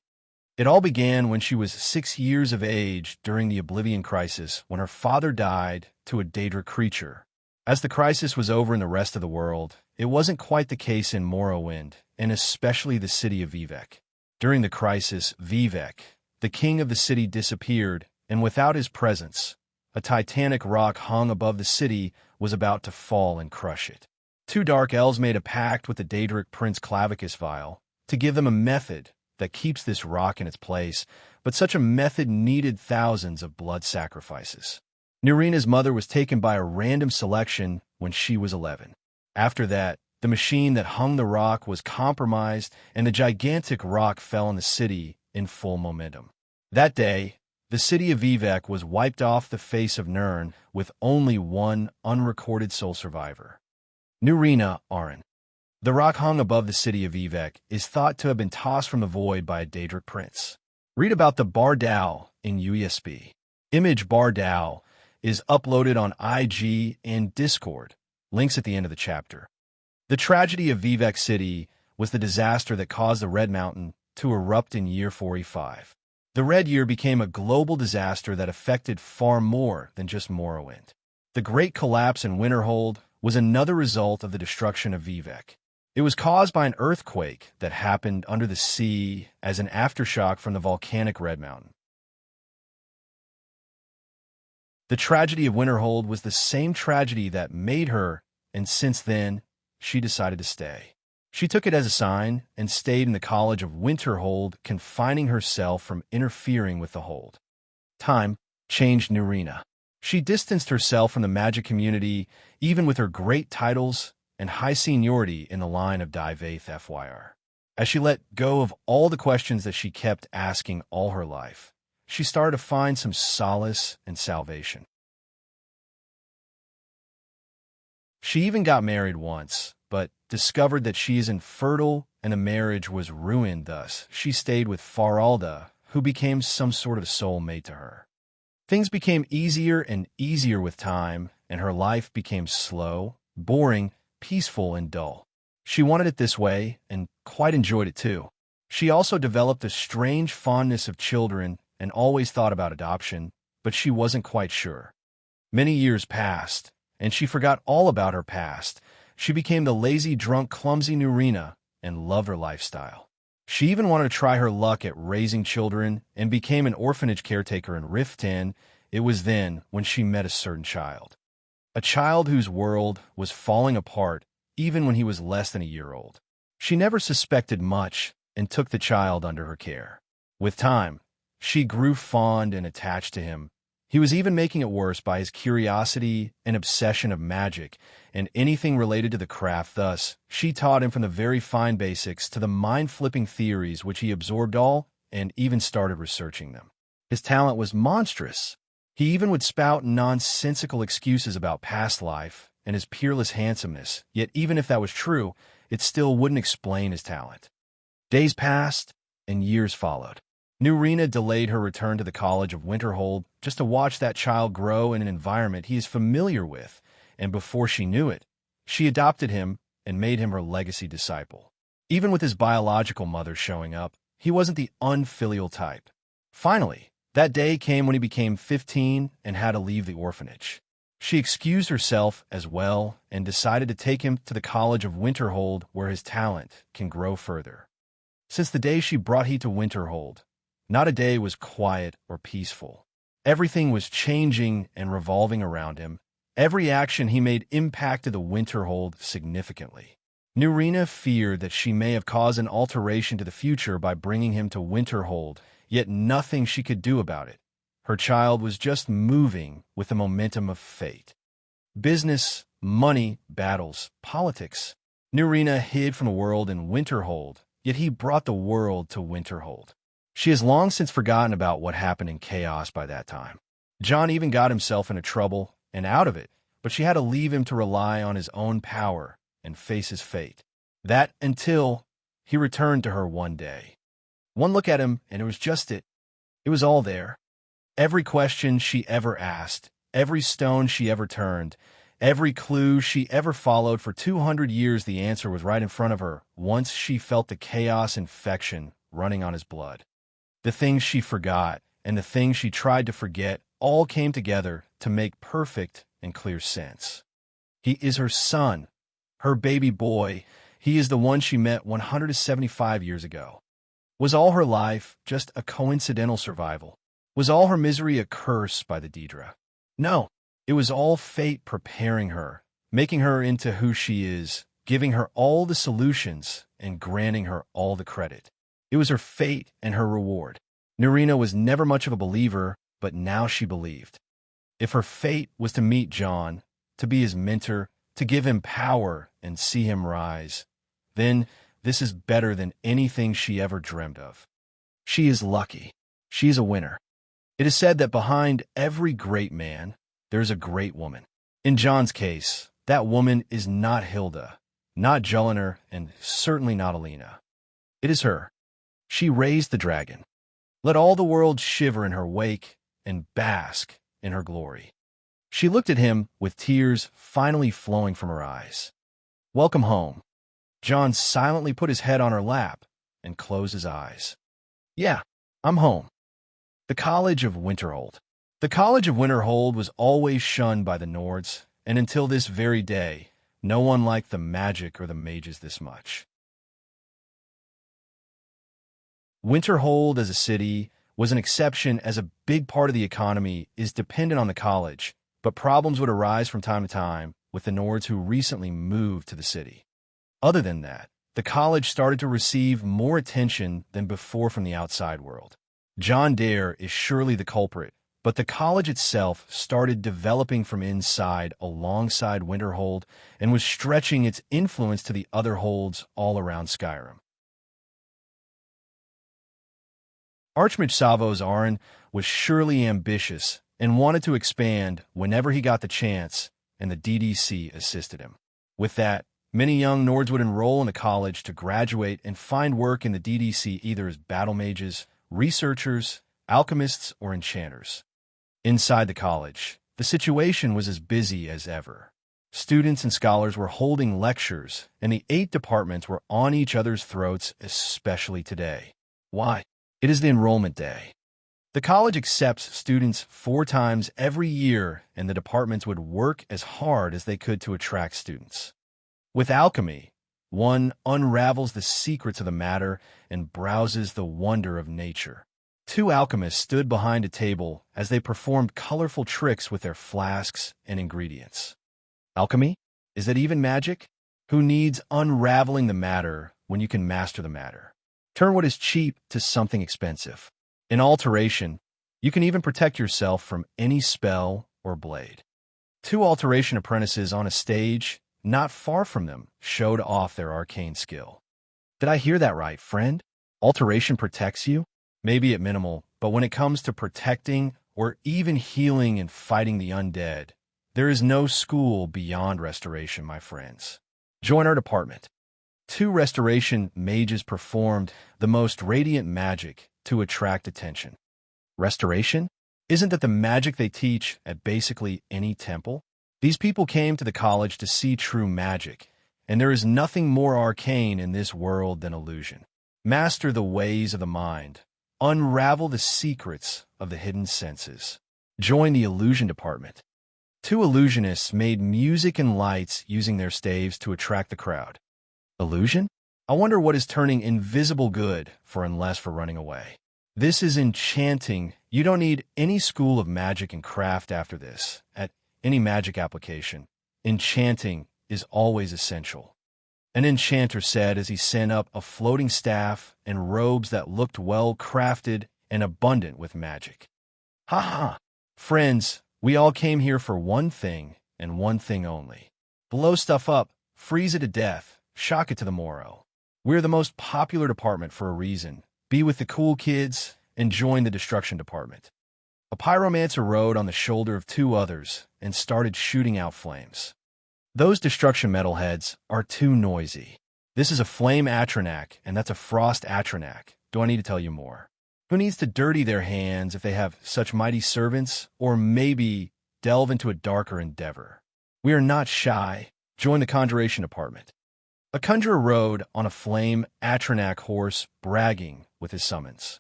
Speaker 1: It all began when she was 6 years of age during the Oblivion Crisis, when her father died to a Daedric creature. As the crisis was over in the rest of the world, it wasn't quite the case in Morrowind, and especially the city of Vivec. During the crisis, Vivec, the king of the city, disappeared, and without his presence, a titanic rock hung above the city was about to fall and crush it. 2 dark elves made a pact with the Daedric prince Clavicus Vile to give them a method that keeps this rock in its place, but such a method needed thousands of blood sacrifices. New Rena's mother was taken by a random selection when she was 11. After that, the machine that hung the rock was compromised, and the gigantic rock fell on the city in full momentum. That day, the city of Vivec was wiped off the face of Nirn with only one unrecorded sole survivor. New Rena, Arin. The rock hung above the city of Vivec is thought to have been tossed from the void by a Daedric prince. Read about the Bardal in UESP. Image Bardal is uploaded on IG and Discord. Links at the end of the chapter. The tragedy of Vivec City was the disaster that caused the Red Mountain to erupt in year 45. The Red Year became a global disaster that affected far more than just Morrowind. The Great Collapse in Winterhold was another result of the destruction of Vivec. It was caused by an earthquake that happened under the sea as an aftershock from the volcanic Red Mountain. The tragedy of Winterhold was the same tragedy that made her, and since then, she decided to stay. She took it as a sign and stayed in the College of Winterhold, confining herself from interfering with the hold. Time changed New Rena. She distanced herself from the magic community, even with her great titles and high seniority in the line of Vaith Fyr. As she let go of all the questions that she kept asking all her life, she started to find some solace and salvation. She even got married once, but discovered that she is infertile and the marriage was ruined. Thus, she stayed with Faralda, who became some sort of soulmate to her. Things became easier and easier with time, and her life became slow, boring, peaceful, and dull. She wanted it this way, and quite enjoyed it too. She also developed a strange fondness of children and always thought about adoption, but she wasn't quite sure. Many years passed, and she forgot all about her past. She became the lazy, drunk, clumsy Nurina and loved her lifestyle. She even wanted to try her luck at raising children and became an orphanage caretaker in Riften. It was then when she met a certain child. A child whose world was falling apart even when he was less than a year old. She never suspected much and took the child under her care. With time, she grew fond and attached to him. He was even making it worse by his curiosity and obsession of magic and anything related to the craft. Thus, she taught him from the very fine basics to the mind-flipping theories which he absorbed all and even started researching them. His talent was monstrous. He even would spout nonsensical excuses about past life and his peerless handsomeness, yet even if that was true, it still wouldn't explain his talent. Days passed, and years followed. Nurina delayed her return to the College of Winterhold just to watch that child grow in an environment he is familiar with, and before she knew it, she adopted him and made him her legacy disciple. Even with his biological mother showing up, he wasn't the unfilial type. Finally, that day came when he became 15 and had to leave the orphanage. She excused herself as well and decided to take him to the College of Winterhold where his talent can grow further. Since the day she brought he to Winterhold, not a day was quiet or peaceful. Everything was changing and revolving around him. Every action he made impacted the Winterhold significantly. Nurina feared that she may have caused an alteration to the future by bringing him to Winterhold, yet nothing she could do about it. Her child was just moving with the momentum of fate. Business, money, battles, politics. Nurina hid from the world in Winterhold, yet he brought the world to Winterhold. She has long since forgotten about what happened in chaos by that time. John even got himself into trouble and out of it, but she had to leave him to rely on his own power and face his fate. That until he returned to her one day. One look at him, and it was just it. It was all there. Every question she ever asked, every stone she ever turned, every clue she ever followed for 200 years, the answer was right in front of her once she felt the chaos infection running on his blood. The things she forgot and the things she tried to forget all came together to make perfect and clear sense. He is her son, her baby boy. He is the one she met 175 years ago. Was all her life just a coincidental survival? Was all her misery a curse by the Daedra? No, it was all fate preparing her, making her into who she is, giving her all the solutions and granting her all the credit. It was her fate and her reward. Nurina was never much of a believer, but now she believed. If her fate was to meet John, to be his mentor, to give him power and see him rise, then this is better than anything she ever dreamed of. She is lucky. She is a winner. It is said that behind every great man, there is a great woman. In John's case, that woman is not Hilda, not Jelinar, and certainly not Alina. It is her. She raised the dragon. Let all the world shiver in her wake and bask in her glory. She looked at him with tears finally flowing from her eyes. Welcome home. John silently put his head on her lap and closed his eyes. Yeah, I'm home. The College of Winterhold. The College of Winterhold was always shunned by the Nords, and until this very day, no one liked the magic or the mages this much. Winterhold as a city was an exception, as a big part of the economy is dependent on the college, but problems would arise from time to time with the Nords who recently moved to the city. Other than that, the college started to receive more attention than before from the outside world. John Dare is surely the culprit, but the college itself started developing from inside alongside Winterhold and was stretching its influence to the other holds all around Skyrim. Archmage Savos Aran was surely ambitious and wanted to expand whenever he got the chance, and the DDC assisted him. With that, Many young Nords would enroll in a college to graduate and find work in the DDC either as battle mages, researchers, alchemists, or enchanters. Inside the college, the situation was as busy as ever. Students and scholars were holding lectures, and the 8 departments were on each other's throats, especially today. Why? It is the enrollment day. The college accepts students 4 times every year, and the departments would work as hard as they could to attract students. With alchemy, one unravels the secrets of the matter and browses the wonder of nature. 2 alchemists stood behind a table as they performed colorful tricks with their flasks and ingredients. Alchemy? Is that even magic? Who needs unraveling the matter when you can master the matter? Turn what is cheap to something expensive. In alteration, you can even protect yourself from any spell or blade. 2 alteration apprentices on a stage, not far from them, showed off their arcane skill. Did I hear that right, friend? Alteration protects you? Maybe at minimal, but when it comes to protecting or even healing and fighting the undead, there is no school beyond restoration, my friends. Join our department. 2 restoration mages performed the most radiant magic to attract attention. Restoration? Isn't that the magic they teach at basically any temple? These people came to the college to see true magic, and there is nothing more arcane in this world than illusion. Master the ways of the mind. Unravel the secrets of the hidden senses. Join the illusion department. 2 illusionists made music and lights using their staves to attract the crowd. Illusion? I wonder what is turning invisible good for unless for running away. This is enchanting. You don't need any school of magic and craft after this. At any magic application, enchanting is always essential. An enchanter said as he sent up a floating staff and robes that looked well crafted and abundant with magic. Ha ha! Friends, we all came here for one thing and one thing only. Blow stuff up, freeze it to death, shock it to the morrow. We're the most popular department for a reason. Be with the cool kids and join the destruction department. A pyromancer rode on the shoulder of 2 others and started shooting out flames. Those destruction metalheads are too noisy. This is a flame Atronak, and that's a frost Atronak. Do I need to tell you more? Who needs to dirty their hands if they have such mighty servants, or maybe delve into a darker endeavor? We are not shy. Join the conjuration department. A conjurer rode on a flame Atronak horse, bragging with his summons.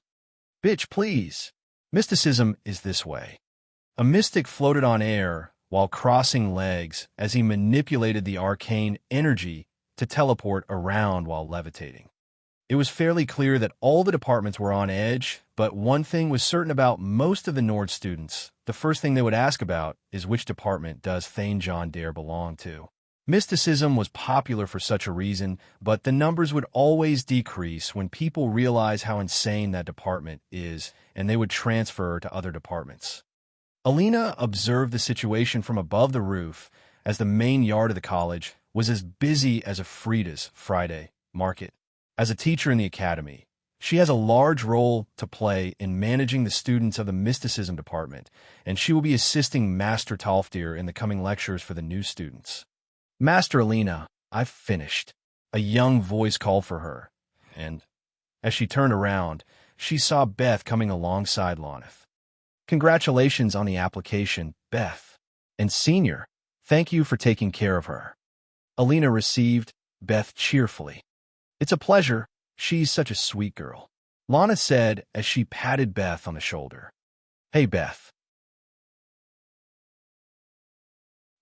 Speaker 1: Bitch, please. Mysticism is this way. A mystic floated on air while crossing legs as he manipulated the arcane energy to teleport around while levitating. It was fairly clear that all the departments were on edge, but one thing was certain about most of the Nord students. The first thing they would ask about is which department does Thane John Dare belong to. Mysticism was popular for such a reason, but the numbers would always decrease when people realize how insane that department is, and they would transfer to other departments. Alina observed the situation from above the roof as the main yard of the college was as busy as a Frida's Friday market. As a teacher in the academy, she has a large role to play in managing the students of the mysticism department, and she will be assisting Master Talfdir in the coming lectures for the new students. Master Alina, I've finished. A young voice called for her, and as she turned around, she saw Beth coming alongside Lonith. Congratulations on the application, Beth. And Senior, thank you for taking care of her. Alina received Beth cheerfully. It's a pleasure. She's such a sweet girl. Lana said as she patted Beth on the shoulder. Hey, Beth.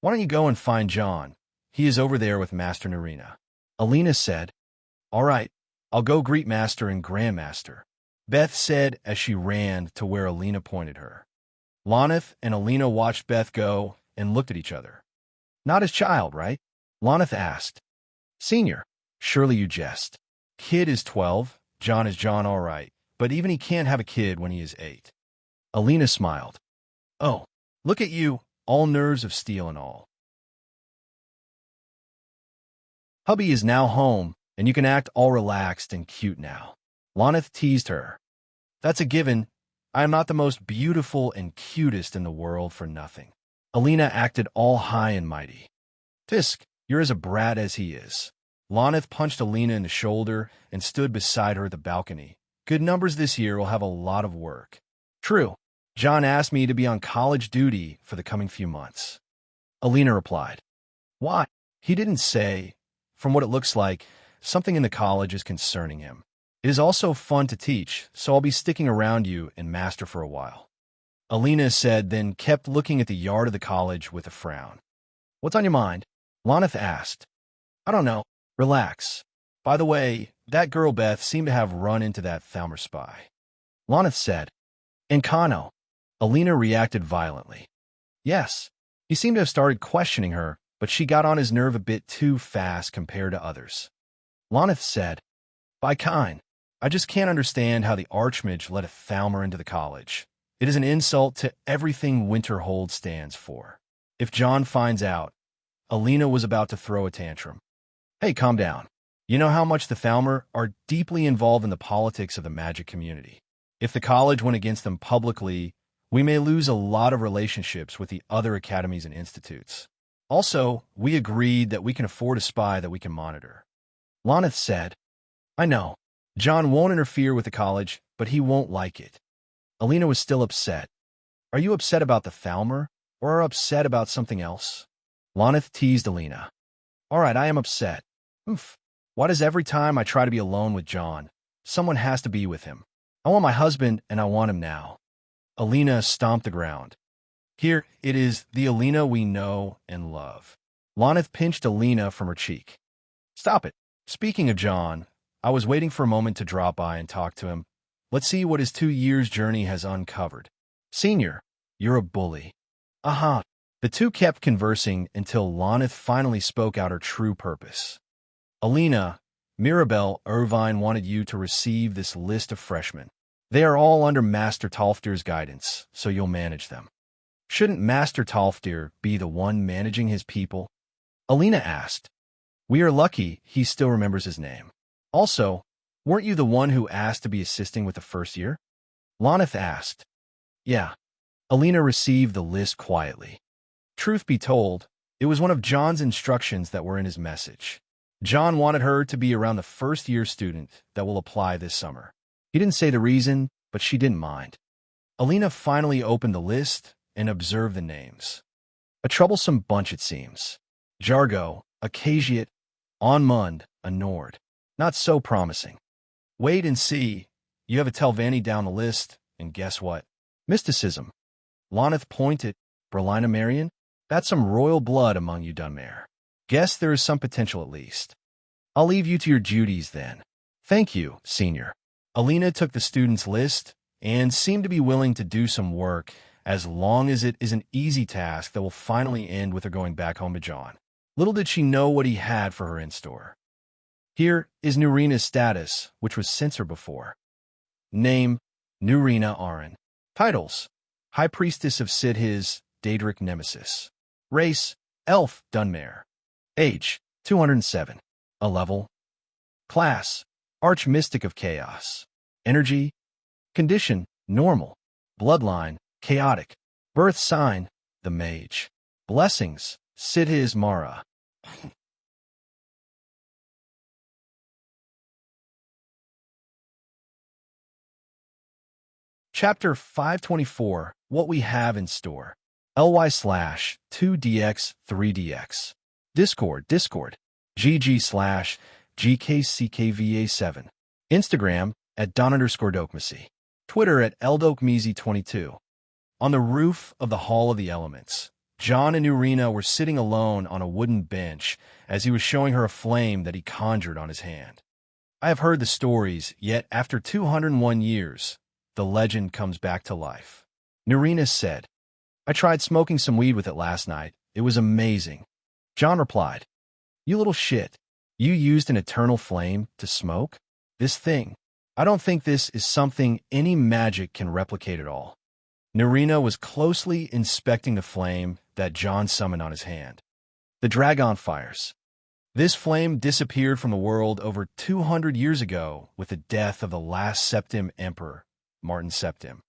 Speaker 1: Why don't you go and find John? He is over there with Master Narina. Alina said. All right, I'll go greet Master and Grandmaster. Beth said as she ran to where Alina pointed her. Lonith and Alina watched Beth go and looked at each other. Not his child, right? Lonith asked. Senior, surely you jest. Kid is 12, John is John, all right, but even he can't have a kid when he is 8. Alina smiled. Oh, look at you, all nerves of steel and all. Hubby is now home, and you can act all relaxed and cute now. Lonith teased her. That's a given. I am not the most beautiful and cutest in the world for nothing. Alina acted all high and mighty. Tisk, You're as a brat as he is. Loneth punched Alina in the shoulder and stood beside her at the balcony. Good numbers this year will have a lot of work. True. John asked me to be on college duty for the coming few months. Alina replied. Why? He didn't say. From what it looks like, something in the college is concerning him. It is also fun to teach, so I'll be sticking around you and master for a while. Alina said, then kept looking at the yard of the college with a frown. What's on your mind? Loneth asked. I don't know. Relax. By the way, that girl Beth seemed to have run into that Thalmer spy. Loneth said. Encano. Alina reacted violently. Yes. He seemed to have started questioning her, but she got on his nerve a bit too fast compared to others. Loneth said, By kind, I just can't understand how the Archmage let a Thalmer into the college. It is an insult to everything Winterhold stands for. If John finds out, Alina was about to throw a tantrum. Hey, calm down. You know how much the Thalmer are deeply involved in the politics of the magic community. If the college went against them publicly, we may lose a lot of relationships with the other academies and institutes. Also, we agreed that we can afford a spy that we can monitor. Loneth said, I know. John won't interfere with the college, but he won't like it. Alina was still upset. Are you upset about the Thalmer, or are upset about something else? Loneth teased Alina. All right, I am upset. Oof. Why does every time I try to be alone with John, someone has to be with him? I want my husband, and I want him now. Alina stomped the ground. Here, it is the Alina we know and love. Loneth pinched Alina from her cheek. Stop it. Speaking of John, I was waiting for a moment to drop by and talk to him. Let's see what his 2 years' journey has uncovered. Senior, you're a bully. Aha. The two kept conversing until Loneth finally spoke out her true purpose. Alina, Mirabelle Irvine wanted you to receive this list of freshmen. They are all under Master Talftir's guidance, so you'll manage them. Shouldn't Master Talftir be the one managing his people? Alina asked. We are lucky he still remembers his name. Also, weren't you the one who asked to be assisting with the first year? Loneth asked. Yeah. Alina received the list quietly. Truth be told, it was one of John's instructions that were in his message. John wanted her to be around the first-year student that will apply this summer. He didn't say the reason, but she didn't mind. Alina finally opened the list and observed the names. A troublesome bunch, it seems. Jargo, a Cagiat, Onmund, a Nord. Not so promising. Wait and see. You have a Telvanni down the list, and guess what? Mysticism. Loneth pointed. Berlina Marion? That's some royal blood among you, Dunmare. Guess there is some potential at least. I'll leave you to your duties then. Thank you, Senior. Alina took the students' list and seemed to be willing to do some work as long as it is an easy task that will finally end with her going back home to John. Little did she know what he had for her in store. Here is Nurina's status, which was censor before. Name, Nurina Aran. Titles, High Priestess of Sid His, Daedric Nemesis. Race, Elf, Dunmare. Age, 207. A level. Class, Archmystic of Chaos. Energy, condition, normal. Bloodline, chaotic. Birth sign, the Mage. Blessings, Sid His Mara. Chapter 524, What We Have in Store. ly/2dx3dx. Discord, GG/GKCKVA7. Instagram, @Don_Dokmacy. Twitter, @Eldokmeezy22. On the roof of the Hall of the Elements, John and Nurina were sitting alone on a wooden bench as he was showing her a flame that he conjured on his hand. I have heard the stories, yet after 201 years, the legend comes back to life. Nurina said, I tried smoking some weed with it last night. It was amazing. John replied, You little shit. You used an eternal flame to smoke? This thing. I don't think this is something any magic can replicate at all. Nurina was closely inspecting the flame that John summoned on his hand. The Dragonfires. This flame disappeared from the world over 200 years ago with the death of the last Septim Emperor, Martin Septim.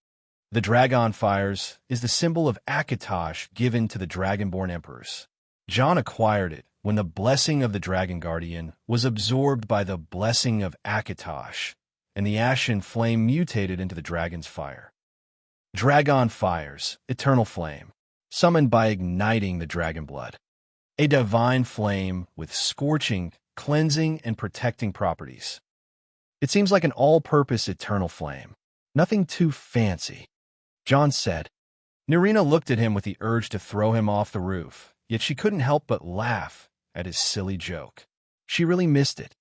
Speaker 1: The Dragonfires is the symbol of Akatosh given to the Dragonborn Emperors. John acquired it when the blessing of the Dragon Guardian was absorbed by the blessing of Akatosh, and the ashen flame mutated into the dragon's fire. Dragon fires, eternal flame, summoned by igniting the dragon blood. A divine flame with scorching, cleansing, and protecting properties. It seems like an all-purpose eternal flame. Nothing too fancy, John said. Nerina looked at him with the urge to throw him off the roof, yet she couldn't help but laugh at his silly joke. She really missed it.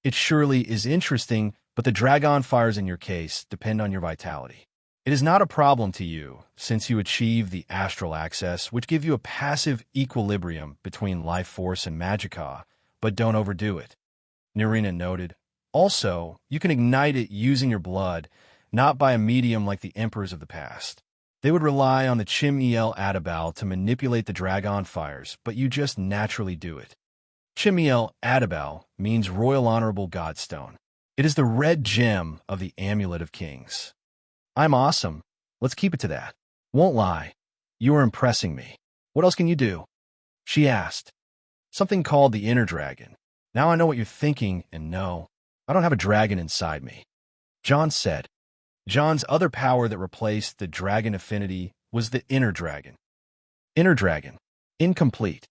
Speaker 1: It surely is interesting, but the dragon fires in your case depend on your vitality. It is not a problem to you, since you achieve the astral access, which give you a passive equilibrium between life force and magicka, but don't overdo it, Nerina noted. Also, you can ignite it using your blood, not by a medium like the emperors of the past. They would rely on the Chim-El Adabal to manipulate the dragon fires, but you just naturally do it. Chim-El Adabal means Royal Honorable Godstone. It is the red gem of the Amulet of Kings. I'm awesome. Let's keep it to that. Won't lie. You are impressing me. What else can you do? She asked. Something called the inner dragon. Now I know what you're thinking, and no, I don't have a dragon inside me, John said. John's other power that replaced the dragon affinity was the inner dragon. Inner dragon. Incomplete.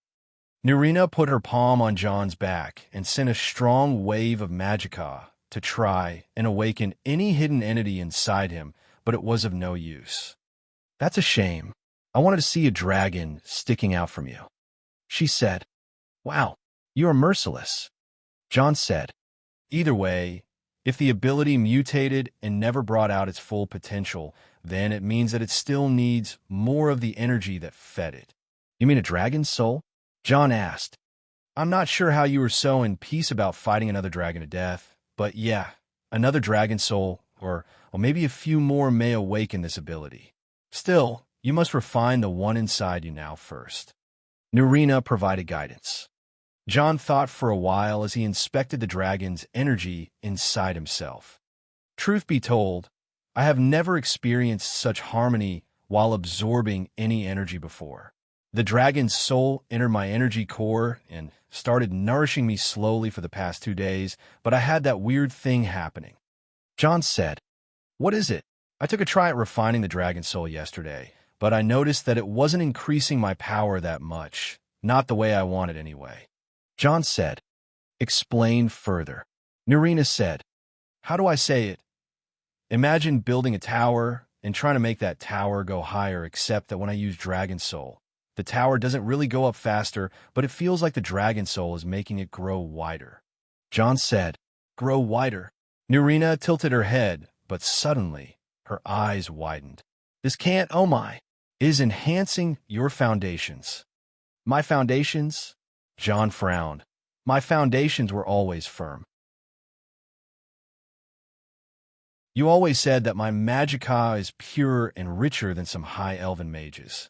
Speaker 1: Nerina put her palm on John's back and sent a strong wave of magicka to try and awaken any hidden entity inside him, but it was of no use. That's a shame. I wanted to see a dragon sticking out from you, she said. Wow, you are merciless, John said. Either way, if the ability mutated and never brought out its full potential, then it means that it still needs more of the energy that fed it. You mean a dragon's soul? John asked. I'm not sure how you were so in peace about fighting another dragon to death, but yeah, another dragon soul, or maybe a few more may awaken this ability. Still, you must refine the one inside you now first. Nerina provided guidance. John thought for a while as he inspected the dragon's energy inside himself. Truth be told, I have never experienced such harmony while absorbing any energy before. The dragon's soul entered my energy core and started nourishing me slowly for the past 2 days, but I had that weird thing happening. John said, What is it? I took a try at refining the dragon soul yesterday, but I noticed that it wasn't increasing my power that much, not the way I wanted anyway. John said, Explain further. Nerina said, How do I say it? Imagine building a tower and trying to make that tower go higher, except that when I use Dragon Soul, the tower doesn't really go up faster, but it feels like the Dragon Soul is making it grow wider. John said, Grow wider. Nerina tilted her head, but suddenly her eyes widened. This can't, oh my, is enhancing your foundations. My foundations? John frowned. My foundations were always firm. You always said that my magicka is purer and richer than some high elven mages.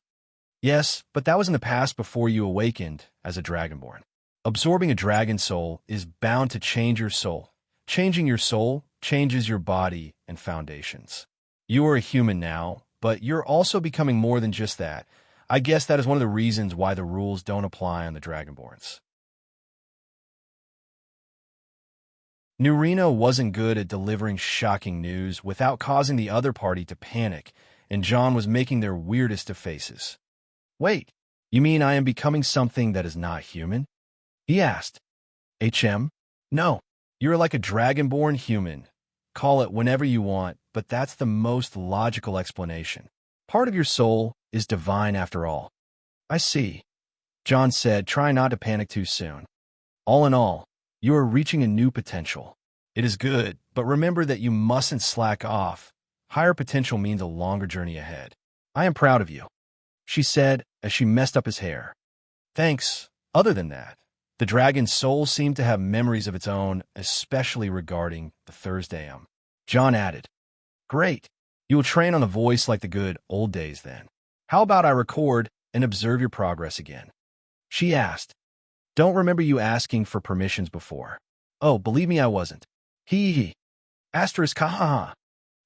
Speaker 1: Yes, but that was in the past before you awakened as a dragonborn. Absorbing a dragon soul is bound to change your soul. Changing your soul changes your body and foundations. You are a human now, but you're also becoming more than just that. I guess that is one of the reasons why the rules don't apply on the Dragonborns. Nerina wasn't good at delivering shocking news without causing the other party to panic, and John was making their weirdest of faces. Wait, you mean I am becoming something that is not human? He asked. HM? No, you're like a Dragonborn human. Call it whenever you want, but that's the most logical explanation. Part of your soul is divine after all. I see, John said, trying not to panic too soon. All in all, you are reaching a new potential. It is good, but remember that you mustn't slack off. Higher potential means a longer journey ahead. I am proud of you, she said as she messed up his hair. Thanks. Other than that, the dragon's soul seemed to have memories of its own, especially regarding the Thursday. John added, Great. You will train on the voice like the good old days then. How about I record and observe your progress again? She asked. Don't remember you asking for permissions before. Oh, believe me, I wasn't. Hee. Asterisk ha ha ha.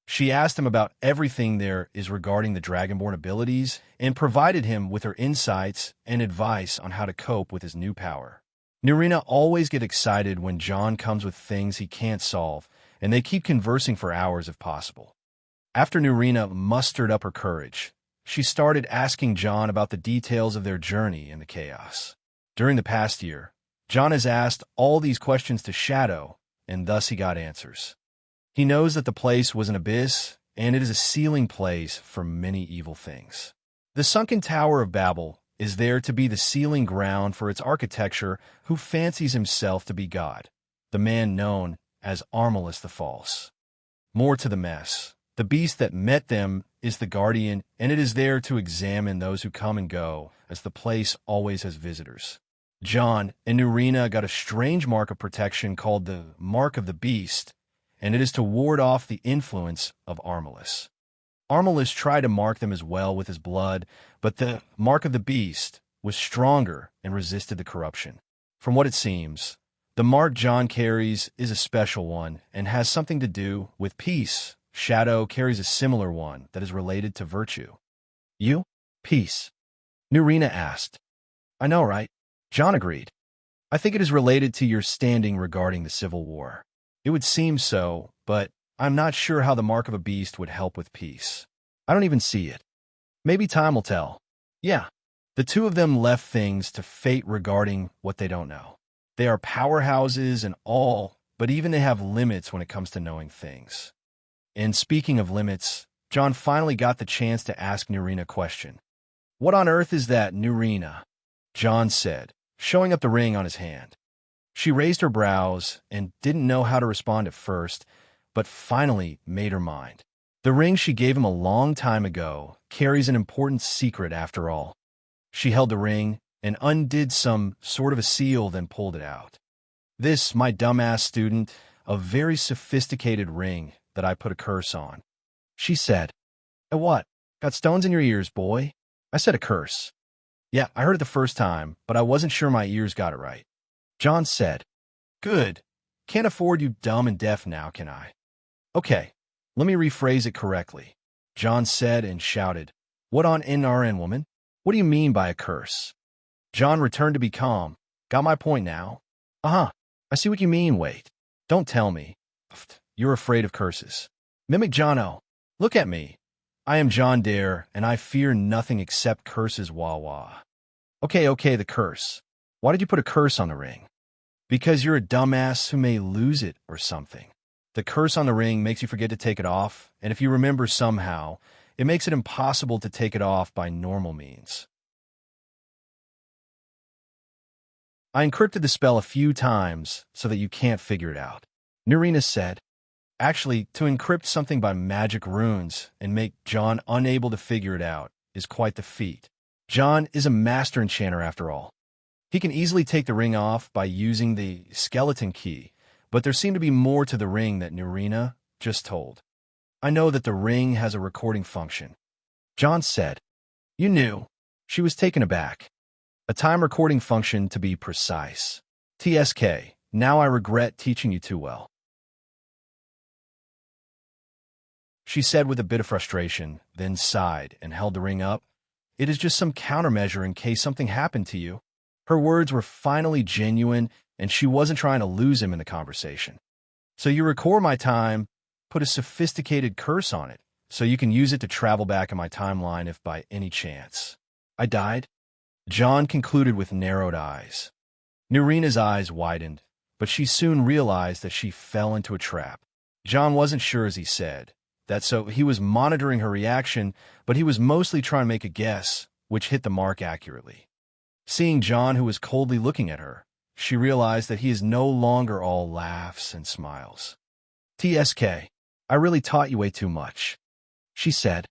Speaker 1: She asked him about everything there is regarding the Dragonborn abilities and provided him with her insights and advice on how to cope with his new power. Narina always gets excited when John comes with things he can't solve, and they keep conversing for hours if possible. After Narina mustered up her courage, she started asking John about the details of their journey in the chaos. During the past year, John has asked all these questions to Shadow, and thus he got answers. He knows that the place was an abyss, and it is a sealing place for many evil things. The sunken Tower of Babel is there to be the sealing ground for its architecture who fancies himself to be God, the man known as Armalus the False. More to the mess. The beast that met them is the guardian, and it is there to examine those who come and go, as the place always has visitors. John and Narina got a strange mark of protection called the Mark of the Beast, and it is to ward off the influence of Armalus. Armalus tried to mark them as well with his blood, but the Mark of the Beast was stronger and resisted the corruption. From what it seems, the mark John carries is a special one and has something to do with peace. Shadow carries a similar one that is related to virtue. You? Peace? Narina asked. I know, right? John agreed. I think it is related to your standing regarding the Civil War. It would seem so, but I'm not sure how the Mark of a Beast would help with peace. I don't even see it. Maybe time will tell. Yeah, the two of them left things to fate regarding what they don't know. They are powerhouses and all, but even they have limits when it comes to knowing things. And speaking of limits, John finally got the chance to ask Narina a question. What on earth is that, Narina? John said, showing up the ring on his hand. She raised her brows and didn't know how to respond at first, but finally made her mind. The ring she gave him a long time ago carries an important secret after all. She held the ring and undid some sort of a seal, then pulled it out. This, my dumbass student, a very sophisticated ring that I put a curse on. She said, What? Got stones in your ears, boy? I said a curse. Yeah, I heard it the first time, but I wasn't sure my ears got it right. John said, Good. Can't afford you dumb and deaf now, can I? Okay, let me rephrase it correctly. John said and shouted, What on NRN, woman? What do you mean by a curse? John returned to be calm. Got my point now? Uh-huh. I see what you mean, wait. Don't tell me. You're afraid of curses. Mimic Jono. Look at me. I am John Dare, and I fear nothing except curses, wah-wah. Okay, the curse. Why did you put a curse on the ring? Because you're a dumbass who may lose it or something. The curse on the ring makes you forget to take it off, and if you remember somehow, it makes it impossible to take it off by normal means. I encrypted the spell a few times so that you can't figure it out. Narina said, Actually, to encrypt something by magic runes and make John unable to figure it out is quite the feat. John is a master enchanter after all. He can easily take the ring off by using the skeleton key, but there seemed to be more to the ring that Narina just told. I know that the ring has a recording function. John said, You knew. She was taken aback. A time recording function to be precise. TSK, now I regret teaching you too well. She said with a bit of frustration, then sighed and held the ring up. It is just some countermeasure in case something happened to you. Her words were finally genuine, and she wasn't trying to lose him in the conversation. So you record my time, put a sophisticated curse on it, so you can use it to travel back in my timeline if by any chance I died? John concluded with narrowed eyes. Narina's eyes widened, but she soon realized that she fell into a trap. John wasn't sure as he said that, so he was monitoring her reaction, but he was mostly trying to make a guess, which hit the mark accurately. Seeing John, who was coldly looking at her, she realized that he is no longer all laughs and smiles. TSK, I really taught you way too much, she said.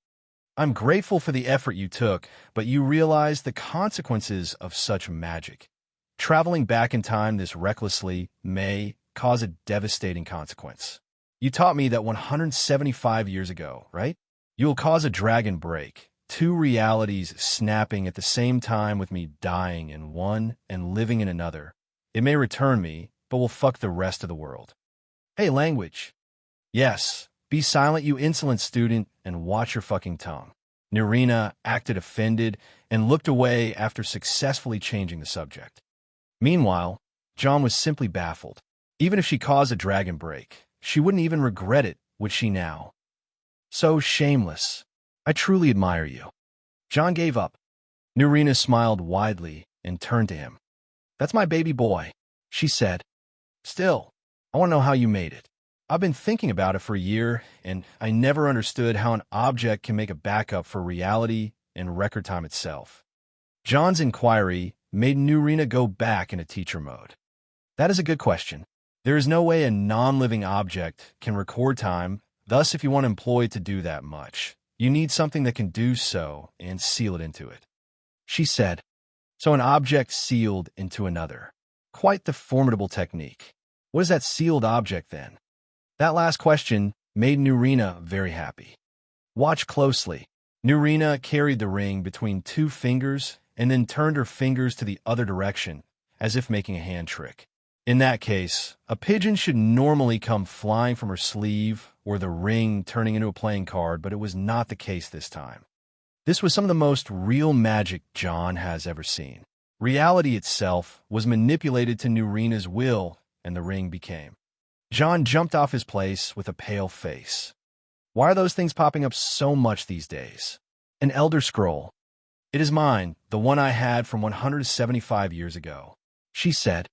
Speaker 1: I'm grateful for the effort you took, but you realize the consequences of such magic. Traveling back in time this recklessly may cause a devastating consequence. You taught me that 175 years ago, right? You will cause a dragon break, two realities snapping at the same time with me dying in one and living in another. It may return me, but will fuck the rest of the world. Hey, language. Yes, be silent, you insolent student, and watch your fucking tongue. Narina acted offended and looked away after successfully changing the subject. Meanwhile, John was simply baffled. Even if she caused a dragon break, she wouldn't even regret it, would she now? So shameless. I truly admire you. John gave up. Narina smiled widely and turned to him. That's my baby boy, she said. Still, I want to know how you made it. I've been thinking about it for a year, and I never understood how an object can make a backup for reality and record time itself. John's inquiry made Narina go back into teacher mode. That is a good question. There is no way a non-living object can record time, thus if you want to employ it to do that much, you need something that can do so and seal it into it. She said, so an object sealed into another. Quite the formidable technique. What is that sealed object then? That last question made Narina very happy. Watch closely. Narina carried the ring between two fingers and then turned her fingers to the other direction, as if making a hand trick. In that case, a pigeon should normally come flying from her sleeve or the ring turning into a playing card, but it was not the case this time. This was some of the most real magic John has ever seen. Reality itself was manipulated to Narina's will, and the ring became. John jumped off his place with a pale face. Why are those things popping up so much these days? An Elder Scroll. It is mine, the one I had from 175 years ago, she said.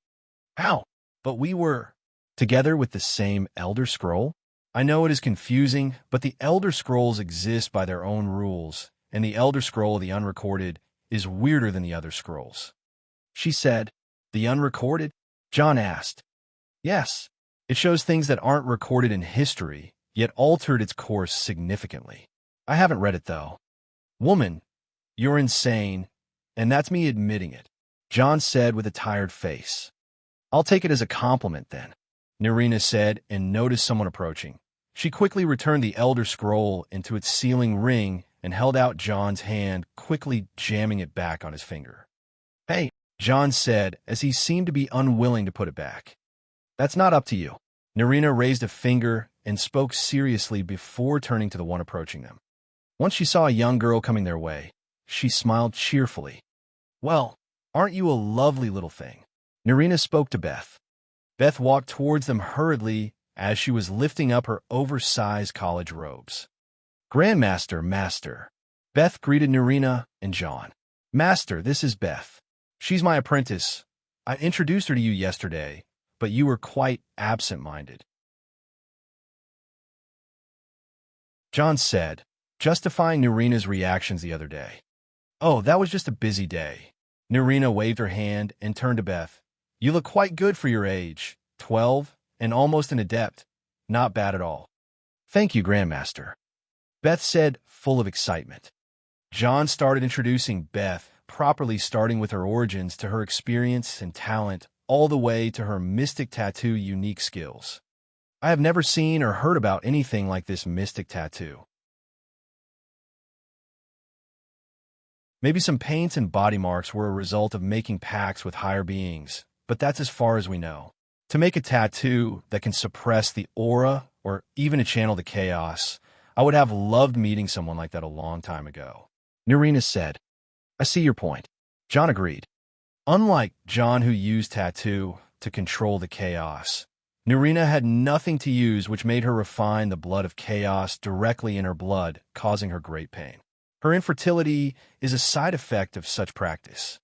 Speaker 1: How? But we were together with the same Elder Scroll? I know it is confusing, but the Elder Scrolls exist by their own rules, and the Elder Scroll of the Unrecorded is weirder than the other scrolls. She said, the Unrecorded? John asked. Yes. It shows things that aren't recorded in history, yet altered its course significantly. I haven't read it, though. Woman, you're insane, and that's me admitting it, John said with a tired face. I'll take it as a compliment, then, Narina said, and noticed someone approaching. She quickly returned the Elder Scroll into its sealing ring and held out John's hand, quickly jamming it back on his finger. Hey, John said, as he seemed to be unwilling to put it back. That's not up to you. Narina raised a finger and spoke seriously before turning to the one approaching them. Once she saw a young girl coming their way, she smiled cheerfully. Well, aren't you a lovely little thing? Narina spoke to Beth. Beth walked towards them hurriedly as she was lifting up her oversized college robes. Grandmaster, Master. Beth greeted Narina and John. Master, this is Beth. She's my apprentice. I introduced her to you yesterday, but you were quite absent-minded. John said, justifying Narina's reactions the other day. Oh, that was just a busy day. Narina waved her hand and turned to Beth. You look quite good for your age, 12, and almost an adept. Not bad at all. Thank you, Grandmaster. Beth said, full of excitement. John started introducing Beth, properly starting with her origins to her experience and talent, all the way to her mystic tattoo unique skills. I have never seen or heard about anything like this mystic tattoo. Maybe some paints and body marks were a result of making pacts with higher beings, but that's as far as we know. To make a tattoo that can suppress the aura or even to channel the chaos, I would have loved meeting someone like that a long time ago. Narina said, I see your point. John agreed. Unlike John, who used tattoo to control the chaos, Narina had nothing to use, which made her refine the blood of chaos directly in her blood, causing her great pain. Her infertility is a side effect of such practice.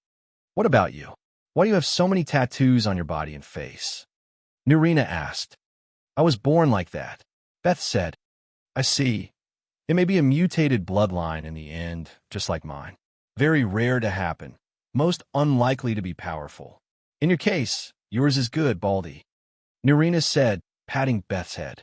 Speaker 1: What about you? Why do you have so many tattoos on your body and face? Narina asked. I was born like that. Beth said, I see. It may be a mutated bloodline in the end, just like mine. Very rare to happen. Most unlikely to be powerful. In your case, yours is good, Baldy. Narina said, patting Beth's head.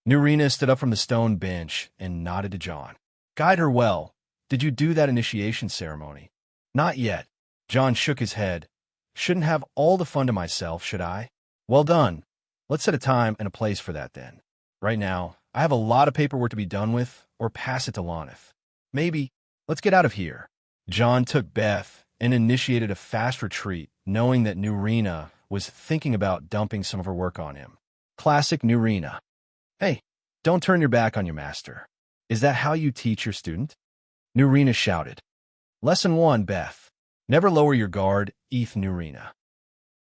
Speaker 1: Narina stood up from the stone bench and nodded to John. Guide her well. Did you do that initiation ceremony? Not yet. John shook his head. Shouldn't have all the fun to myself, should I? Well done. Let's set a time and a place for that then. Right now, I have a lot of paperwork to be done with, or pass it to Lonith. Maybe, let's get out of here. John took Beth and initiated a fast retreat, knowing that Narina was thinking about dumping some of her work on him. Classic Narina. Hey, don't turn your back on your master. Is that how you teach your student? Narina shouted. Lesson 1, Beth. Never lower your guard, Narina.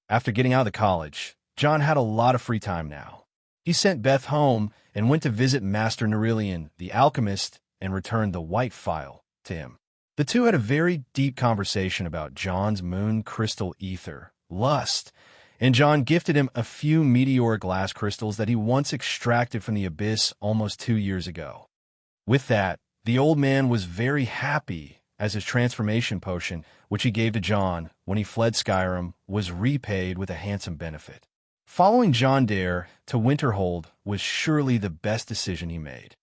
Speaker 1: After getting out of the college, John had a lot of free time now. He sent Beth home and went to visit Master Nerilian, the alchemist, and returned the white phial to him. The two had a very deep conversation about John's moon crystal ether, lust, and John gifted him a few meteoric glass crystals that he once extracted from the abyss almost 2 years ago. With that, the old man was very happy as his transformation potion, which he gave to John when he fled Skyrim, was repaid with a handsome benefit. Following John Dare to Winterhold was surely the best decision he made.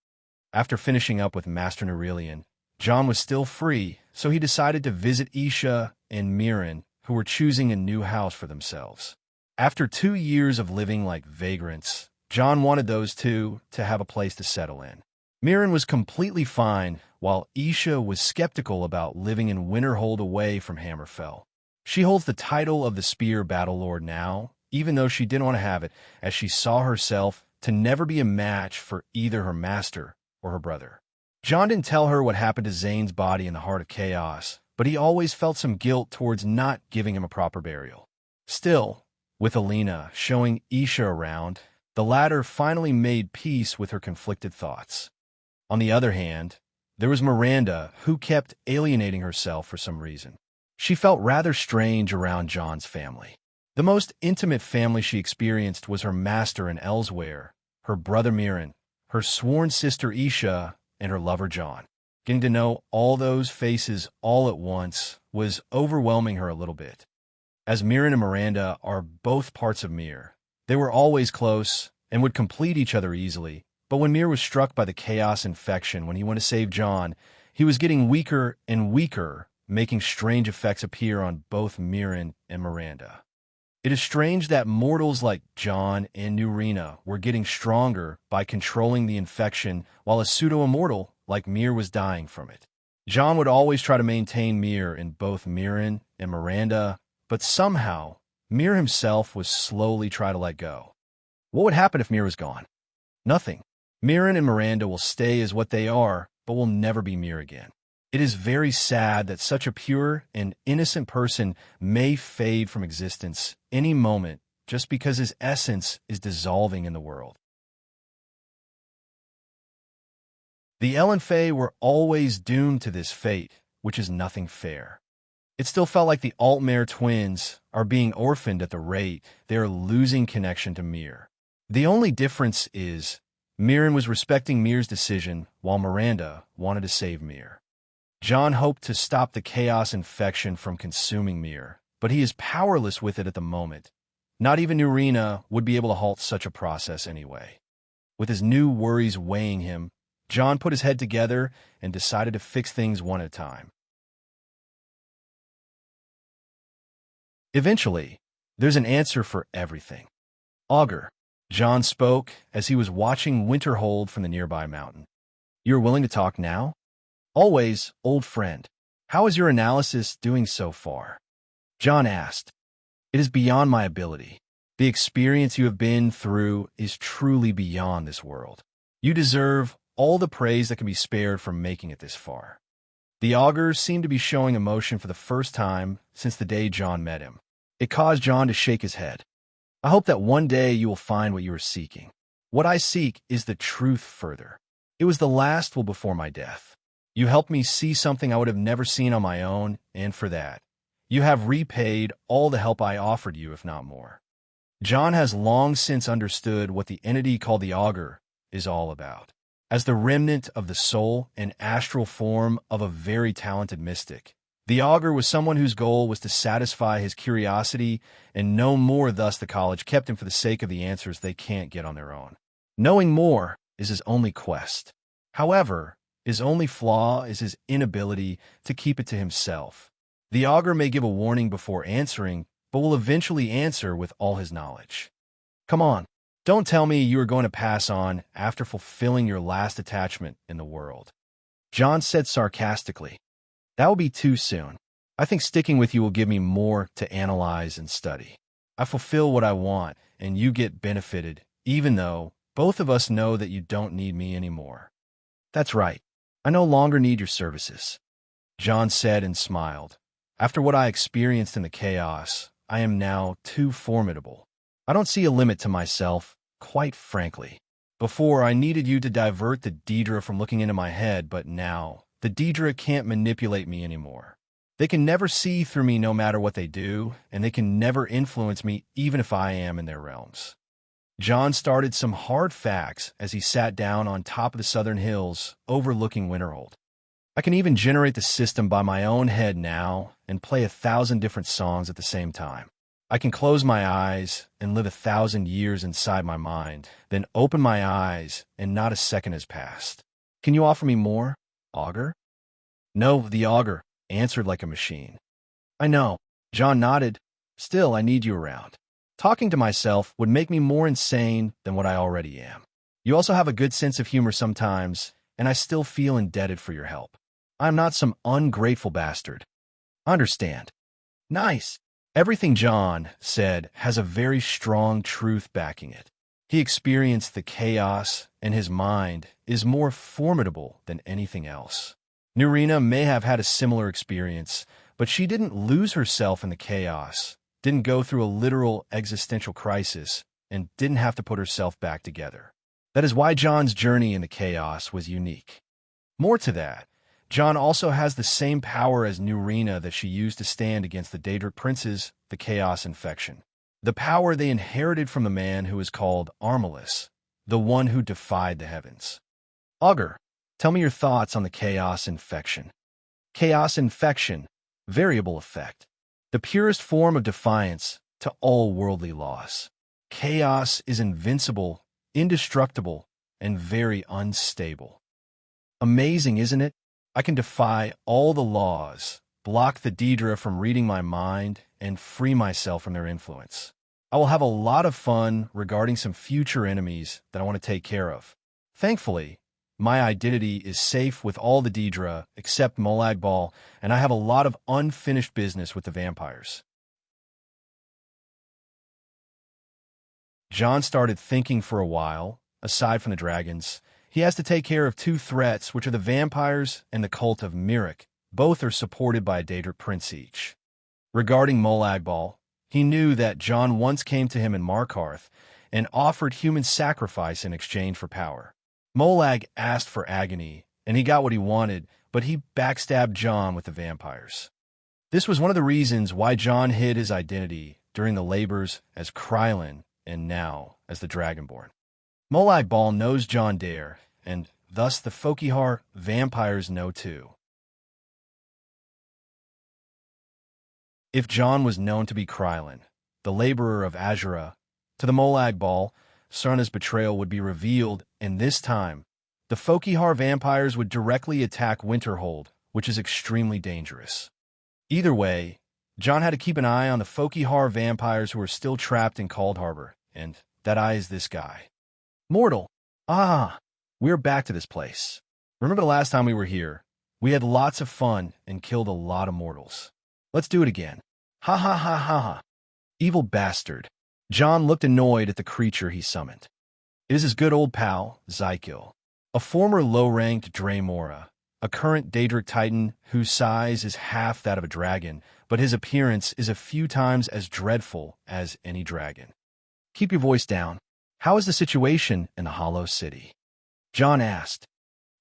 Speaker 1: After finishing up with Master Nerilian, John was still free, so he decided to visit Isha and Mirren, who were choosing a new house for themselves. After 2 years of living like vagrants, John wanted those two to have a place to settle in. Mirren was completely fine, while Isha was skeptical about living in Winterhold away from Hammerfell. She holds the title of the Spear Battlelord now, even though she didn't want to have it, as she saw herself to never be a match for either her master or her brother. John didn't tell her what happened to Zane's body in the Heart of Chaos, but he always felt some guilt towards not giving him a proper burial. Still, with Alina showing Isha around, the latter finally made peace with her conflicted thoughts. On the other hand, there was Miranda, who kept alienating herself for some reason. She felt rather strange around John's family. The most intimate family she experienced was her master in Elsewhere, her brother Mirren, her sworn sister Isha, and her lover John. Getting to know all those faces all at once was overwhelming her a little bit. As Mirren and Miranda are both parts of Mir, they were always close and would complete each other easily, but when Mir was struck by the chaos infection when he went to save John, he was getting weaker and weaker, making strange effects appear on both Mirren and Miranda. It is strange that mortals like John and Nurina were getting stronger by controlling the infection, while a pseudo-immortal like Mir was dying from it. John would always try to maintain Mir in both Mirren and Miranda, but somehow, Mir himself was slowly trying to let go. What would happen if Mir was gone? Nothing. Mirren and Miranda will stay as what they are, but will never be Mir again. It is very sad that such a pure and innocent person may fade from existence any moment just because his essence is dissolving in the world. The Ellenfae were always doomed to this fate, which is nothing fair. It still felt like the Altmare twins are being orphaned at the rate they are losing connection to Mir. The only difference is Mirren was respecting Mir's decision while Miranda wanted to save Mir. John hoped to stop the chaos infection from consuming Mir, but he is powerless with it at the moment. Not even Nurina would be able to halt such a process anyway. With his new worries weighing him, John put his head together and decided to fix things one at a time. Eventually, there's an answer for everything. Augur, John spoke as he was watching Winterhold from the nearby mountain. You're willing to talk now? Always, old friend. How is your analysis doing so far? John asked. It is beyond my ability. The experience you have been through is truly beyond this world. You deserve all the praise that can be spared from making it this far. The augur seemed to be showing emotion for the first time since the day John met him. It caused John to shake his head. I hope that one day you will find what you are seeking. What I seek is the truth further. It was the last will before my death. You helped me see something I would have never seen on my own, and for that, you have repaid all the help I offered you, if not more. John has long since understood what the entity called the augur is all about. As the remnant of the soul and astral form of a very talented mystic, the augur was someone whose goal was to satisfy his curiosity and know more, thus the college kept him for the sake of the answers they can't get on their own. Knowing more is his only quest. However, his only flaw is his inability to keep it to himself. The augur may give a warning before answering, but will eventually answer with all his knowledge. Come on, don't tell me you are going to pass on after fulfilling your last attachment in the world. John said sarcastically. That will be too soon. I think sticking with you will give me more to analyze and study. I fulfill what I want, and you get benefited, even though both of us know that you don't need me anymore. That's right. I no longer need your services. John said and smiled. After what I experienced in the chaos, I am now too formidable. I don't see a limit to myself, quite frankly. Before, I needed you to divert the Daedra from looking into my head, but now, the Daedra can't manipulate me anymore. They can never see through me no matter what they do, and they can never influence me even if I am in their realms. John started some hard facts as he sat down on top of the southern hills overlooking Winterhold. I can even generate the system by my own head now and play 1,000 different songs at the same time. I can close my eyes and live 1,000 years inside my mind, then open my eyes and not a second has passed. Can you offer me more, Augur? No, the Augur answered like a machine. I know. John nodded. Still, I need you around. Talking to myself would make me more insane than what I already am. You also have a good sense of humor sometimes, and I still feel indebted for your help. I'm not some ungrateful bastard. Understand. Nice. Everything John said has a very strong truth backing it. He experienced the chaos, and his mind is more formidable than anything else. Nurina may have had a similar experience, but she didn't lose herself in the chaos, didn't go through a literal existential crisis, and didn't have to put herself back together. That is why John's journey in the chaos was unique. More to that, John also has the same power as Nurina that she used to stand against the Daedric princes, the Chaos Infection. The power they inherited from the man who is called Armalus, the one who defied the heavens. Augur, tell me your thoughts on the Chaos Infection. Chaos Infection, variable effect. The purest form of defiance to all worldly laws. Chaos is invincible, indestructible, and very unstable. Amazing, isn't it? I can defy all the laws, block the Daedra from reading my mind, and free myself from their influence. I will have a lot of fun regarding some future enemies that I want to take care of. Thankfully, my identity is safe with all the Daedra except Molag Bal, and I have a lot of unfinished business with the vampires. John started thinking for a while. Aside from the dragons, he has to take care of two threats, which are the vampires and the cult of Mirik. Both are supported by a Daedric prince each. Regarding Molag Bal, he knew that John once came to him in Markarth and offered human sacrifice in exchange for power. Molag asked for agony, and he got what he wanted, but he backstabbed John with the vampires. This was one of the reasons why John hid his identity during the labors as Krylin and now as the Dragonborn. Molag Bal knows John Dare, and thus the Fokihar vampires know too. If John was known to be Krylin, the laborer of Azura, to the Molag Bal, Sarna's betrayal would be revealed, and this time, the Fokihar vampires would directly attack Winterhold, which is extremely dangerous. Either way, John had to keep an eye on the Fokihar vampires who are still trapped in Cold Harbor, and that eye is this guy. Mortal. We're back to this place. Remember the last time we were here? We had lots of fun and killed a lot of mortals. Let's do it again. Ha ha ha ha ha. Evil bastard. John looked annoyed at the creature he summoned. It is his good old pal, Zykiel, a former low-ranked Draemora, a current Daedric Titan whose size is half that of a dragon, but his appearance is a few times as dreadful as any dragon. Keep your voice down. How is the situation in the Hollow City? John asked.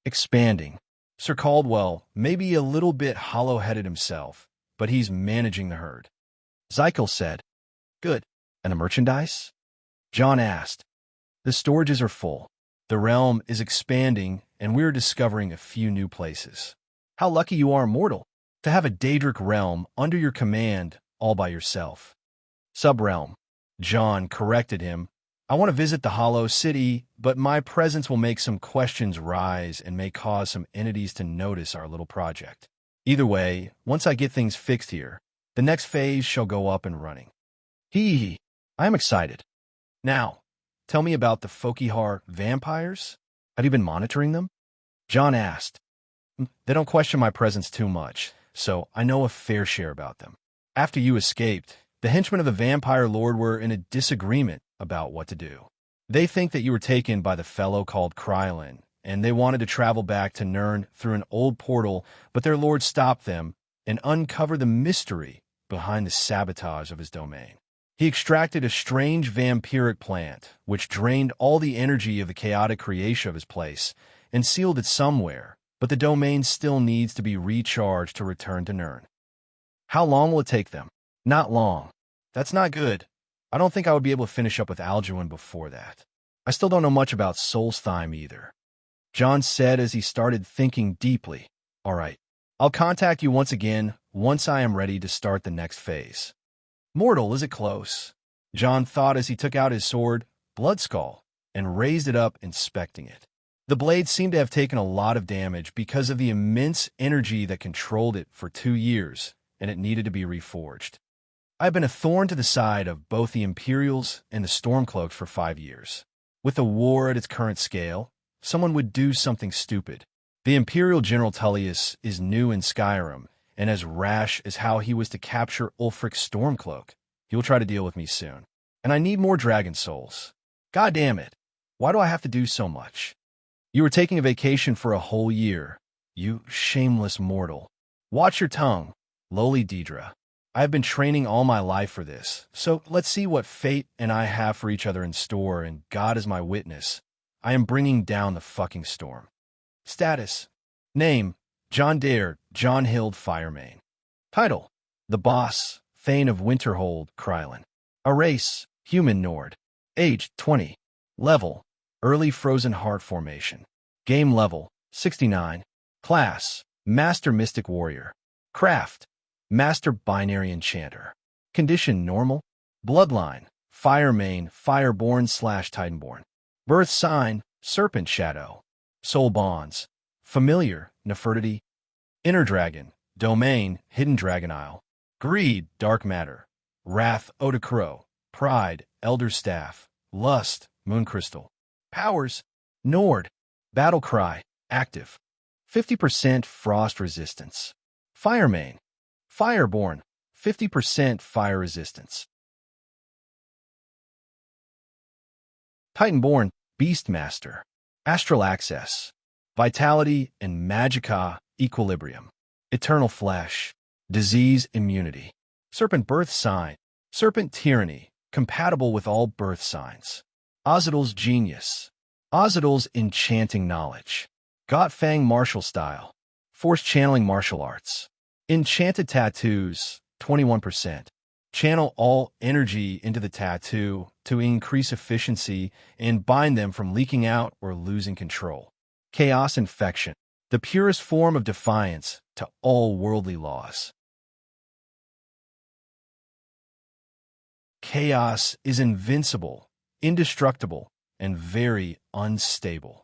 Speaker 1: Expanding. Sir Caldwell may be a little bit hollow-headed himself, but he's managing the herd. Zykiel said. Good. And the merchandise? John asked. The storages are full. The realm is expanding, and we're discovering a few new places. How lucky you are, mortal, to have a Daedric realm under your command all by yourself. Subrealm. John corrected him. I want to visit the Hollow City, but my presence will make some questions rise and may cause some entities to notice our little project. Either way, once I get things fixed here, the next phase shall go up and running. I am excited. Now, tell me about the Fokihar vampires. Have you been monitoring them? John asked. They don't question my presence too much, so I know a fair share about them. After you escaped, the henchmen of the vampire lord were in a disagreement about what to do. They think that you were taken by the fellow called Krylin, and they wanted to travel back to Nirn through an old portal, but their lord stopped them and uncovered the mystery behind the sabotage of his domain. He extracted a strange vampiric plant, which drained all the energy of the chaotic creation of his place, and sealed it somewhere, but the domain still needs to be recharged to return to Nirn. How long will it take them? Not long. That's not good. I don't think I would be able to finish up with Alduin before that. I still don't know much about Solstheim either. John said as he started thinking deeply. All right, I'll contact you once again once I am ready to start the next phase. Mortal, is it close? John thought as he took out his sword, Bloodskull, and raised it up, inspecting it. The blade seemed to have taken a lot of damage because of the immense energy that controlled it for 2 years, and it needed to be reforged. I've been a thorn to the side of both the Imperials and the Stormcloaks for 5 years. With the war at its current scale, someone would do something stupid. The Imperial General Tullius is new in Skyrim, and as rash as how he was to capture Ulfric's Stormcloak. He'll try to deal with me soon. And I need more dragon souls. God damn it. Why do I have to do so much? You were taking a vacation for a whole year. You shameless mortal. Watch your tongue, lowly Deidre. I have been training all my life for this, so let's see what fate and I have for each other in store, and God is my witness. I am bringing down the fucking storm. Status. Name. John Dare, John Hild Firemane. Title: The Boss, Thane of Winterhold, Krylin. A race: Human Nord. Age: 20. Level: Early Frozen Heart Formation. Game level: 69. Class: Master Mystic Warrior. Craft: Master Binary Enchanter. Condition: Normal. Bloodline: Firemane, Fireborn/Titanborn. Birth sign: Serpent Shadow. Soul bonds: Familiar, Nefertiti. Inner Dragon, Domain, Hidden Dragon Isle. Greed, Dark Matter. Wrath, Odacro. Pride, Elder Staff. Lust, Moon Crystal. Powers: Nord. Battle Cry, active. 50% Frost Resistance. Firemane. Fireborn, 50% Fire Resistance. Titanborn, Beastmaster. Astral Access. Vitality and Magicka Equilibrium. Eternal Flesh. Disease Immunity. Serpent Birth Sign. Serpent Tyranny. Compatible with all birth signs. Ozidal's Genius. Ozidal's Enchanting Knowledge. Gotfang Martial Style. Force Channeling Martial Arts. Enchanted Tattoos, 21%. Channel all energy into the tattoo to increase efficiency and bind them from leaking out or losing control. Chaos Infection, the purest form of defiance to all worldly laws. Chaos is invincible, indestructible, and very unstable.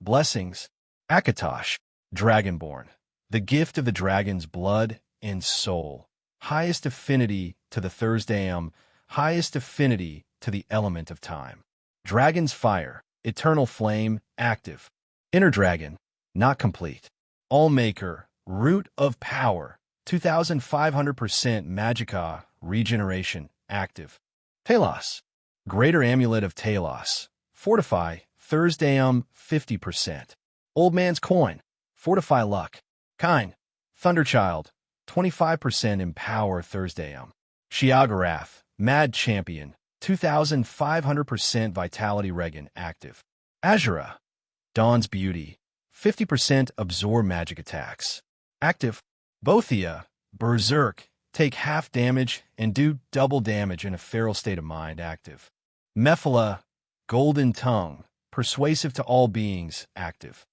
Speaker 1: Blessings: Akatosh, Dragonborn, the gift of the dragon's blood and soul. Highest affinity to the Thursdayum, highest affinity to the element of time. Dragon's Fire, Eternal Flame, active. Inner Dragon, not complete. Allmaker, Root of Power, 2500% Magicka, Regeneration, active. Talos, Greater Amulet of Talos, Fortify, Thursdayum, 50%. Old Man's Coin, Fortify Luck. Kind, Thunderchild, 25% Empower Thursdayum. Shiagarath, Mad Champion, 2500% Vitality Regen, active. Azura, Dawn's Beauty, 50% Absorb Magic Attacks, active. Bothia, Berserk, take half damage and do double damage in a feral state of mind, active. Mephala, Golden Tongue, persuasive to all beings, active.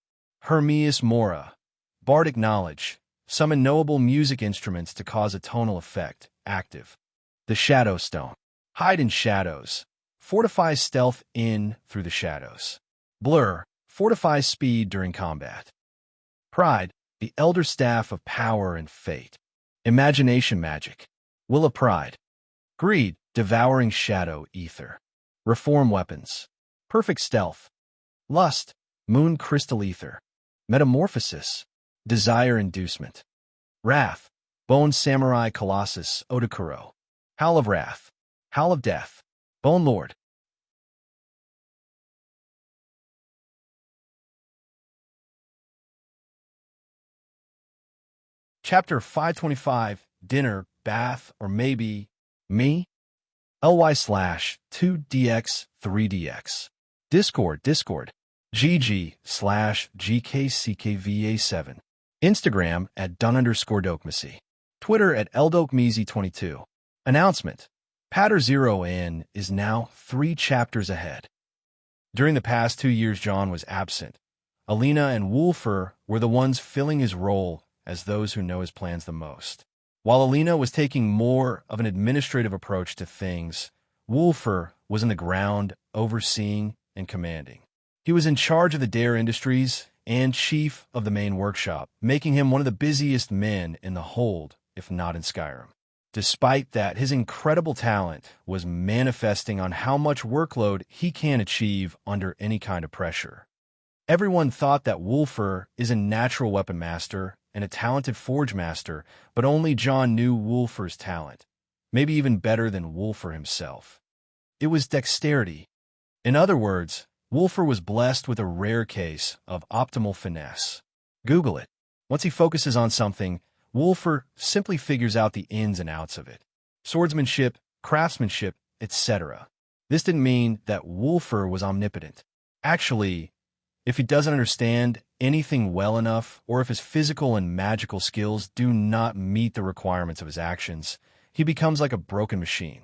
Speaker 1: Hermes Mora, Bardic Knowledge, summon knowable music instruments to cause a tonal effect, active. The Shadow Stone, hide in shadows, fortifies stealth in through the shadows. Blur, fortifies speed during combat. Pride, the Elder Staff of Power and Fate. Imagination Magic, Will of Pride. Greed, devouring shadow ether. Reform Weapons, Perfect Stealth. Lust, Moon Crystal Ether. Metamorphosis, Desire Inducement. Wrath, Bone Samurai Colossus Odakuro. Howl of Wrath, Howl of Death. Bone Lord. Chapter 525, Dinner, bath, or maybe me? ly/2dx3dx. Discord gg/gkckva7. Instagram at @dun_dokmasi. Twitter at ldokmezi22. Announcement. Patter 0n is now 3 chapters ahead. During the past 2 years John was absent. Alina and Wulfur were the ones filling his role as those who know his plans the most. While Alina was taking more of an administrative approach to things, Wulfur was on the ground, overseeing and commanding. He was in charge of the Dare Industries and chief of the main workshop, making him one of the busiest men in the hold, if not in Skyrim. Despite that, his incredible talent was manifesting on how much workload he can achieve under any kind of pressure. Everyone thought that Wulfur is a natural weapon master and a talented forge master, but only John knew Wulfur's talent, maybe even better than Wulfur himself. It was dexterity. In other words, Wulfur was blessed with a rare case of optimal finesse. Google it. Once he focuses on something, Wulfur simply figures out the ins and outs of it. Swordsmanship, craftsmanship, etc. This didn't mean that Wulfur was omnipotent. Actually, if he doesn't understand anything well enough, or if his physical and magical skills do not meet the requirements of his actions, he becomes like a broken machine.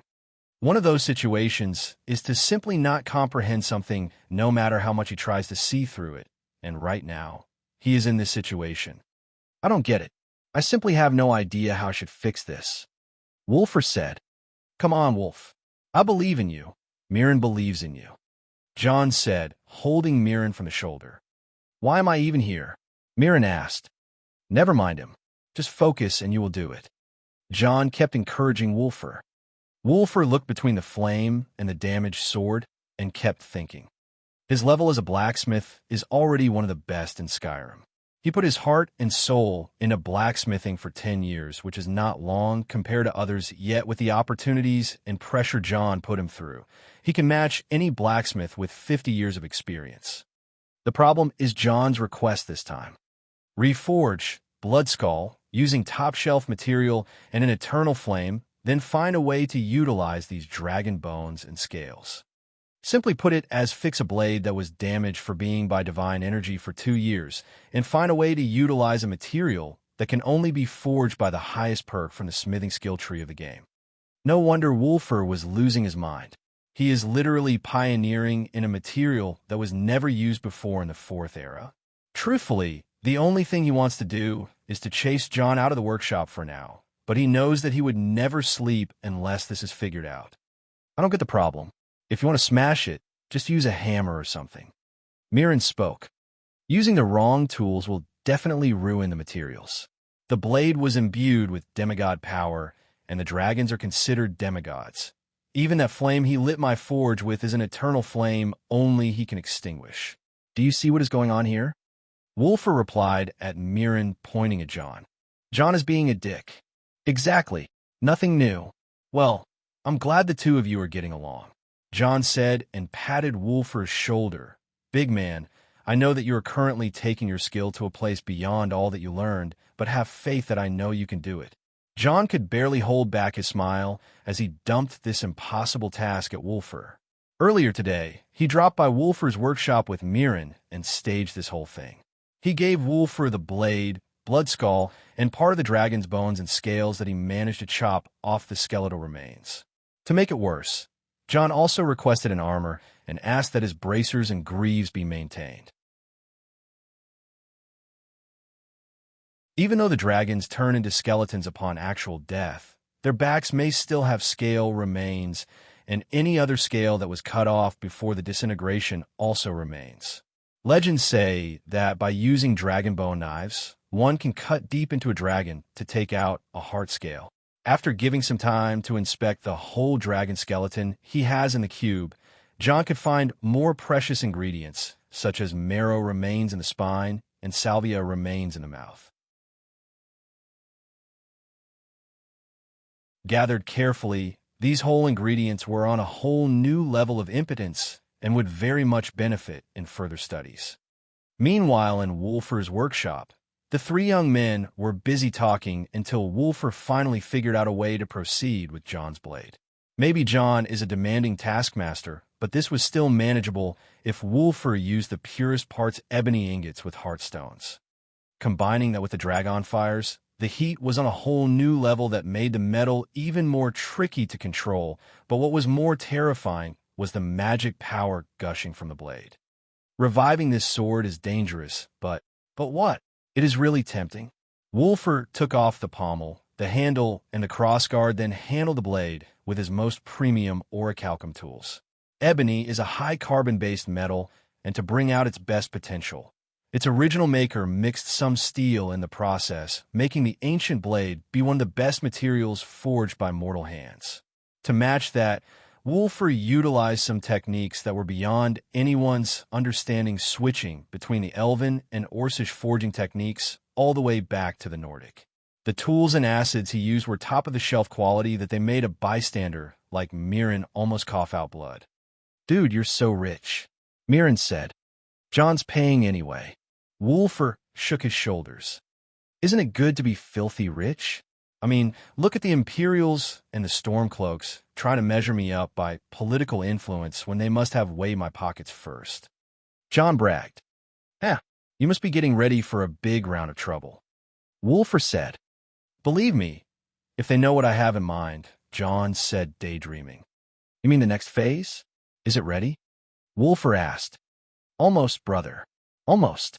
Speaker 1: One of those situations is to simply not comprehend something no matter how much he tries to see through it, and right now, he is in this situation. I don't get it. I simply have no idea how I should fix this. Wulfur said. Come on, Wolf. I believe in you. Mirren believes in you. John said, holding Mirren from the shoulder. Why am I even here? Mirren asked. Never mind him. Just focus and you will do it. John kept encouraging Wulfur. Wulfur looked between the flame and the damaged sword and kept thinking. His level as a blacksmith is already one of the best in Skyrim. He put his heart and soul into blacksmithing for 10 years, which is not long compared to others, yet with the opportunities and pressure John put him through, he can match any blacksmith with 50 years of experience. The problem is John's request this time. Reforge Bloodskull using top-shelf material and an eternal flame, then find a way to utilize these dragon bones and scales. Simply put it as fix a blade that was damaged for being by divine energy for 2 years, and find a way to utilize a material that can only be forged by the highest perk from the smithing skill tree of the game. No wonder Wulfur was losing his mind. He is literally pioneering in a material that was never used before in the 4th era. Truthfully, the only thing he wants to do is to chase John out of the workshop for now, but he knows that he would never sleep unless this is figured out. I don't get the problem. If you want to smash it, just use a hammer or something. Mirren spoke. Using the wrong tools will definitely ruin the materials. The blade was imbued with demigod power, and the dragons are considered demigods. Even that flame he lit my forge with is an eternal flame only he can extinguish. Do you see what is going on here? Wulfur replied at Mirren pointing at John. John is being a dick. Exactly. Nothing new. Well, I'm glad the two of you are getting along. John said and patted Wulfur's shoulder. Big man, I know that you are currently taking your skill to a place beyond all that you learned, but have faith that I know you can do it. John could barely hold back his smile as he dumped this impossible task at Wulfur. Earlier today, he dropped by Wulfur's workshop with Mirren and staged this whole thing. He gave Wulfur the blade, Bloodskull, and part of the dragon's bones and scales that he managed to chop off the skeletal remains. To make it worse, John also requested an armor and asked that his bracers and greaves be maintained. Even though the dragons turn into skeletons upon actual death, their backs may still have scale remains, and any other scale that was cut off before the disintegration also remains. Legends say that by using dragon bone knives, one can cut deep into a dragon to take out a heart scale. After giving some time to inspect the whole dragon skeleton he has in the cube, John could find more precious ingredients, such as marrow remains in the spine and salvia remains in the mouth. Gathered carefully, these whole ingredients were on a whole new level of impotence and would very much benefit in further studies. Meanwhile, in Wulfur's workshop, The three young men were busy talking until Wolfer finally figured out a way to proceed with John's blade. Maybe John is a demanding taskmaster, but this was still manageable if Wolfer used the purest parts ebony ingots with heartstones. Combining that with the dragon fires, the heat was on a whole new level that made the metal even more tricky to control, but what was more terrifying was the magic power gushing from the blade. Reviving this sword is dangerous, but what? It is really tempting. Wolfer took off the pommel, the handle, and the crossguard, then handled the blade with his most premium orichalcum tools. Ebony is a high carbon-based metal, and to bring out its best potential, its original maker mixed some steel in the process, making the ancient blade be one of the best materials forged by mortal hands. To match that, Wolfer utilized some techniques that were beyond anyone's understanding, switching between the Elven and Orcish forging techniques all the way back to the Nordic. The tools and acids he used were top-of-the-shelf quality that they made a bystander like Mirren almost cough out blood. "Dude, you're so rich," Mirren said. "John's paying anyway." Wolfer shook his shoulders. "Isn't it good to be filthy rich? I mean, look at the Imperials and the Stormcloaks trying to measure me up by political influence when they must have weighed my pockets first." John bragged. You must be getting ready for a big round of trouble." Wolfer said. "Believe me, if they know what I have in mind," John said, daydreaming. "You mean the next phase? Is it ready?" Wolfer asked. "Almost, brother. Almost."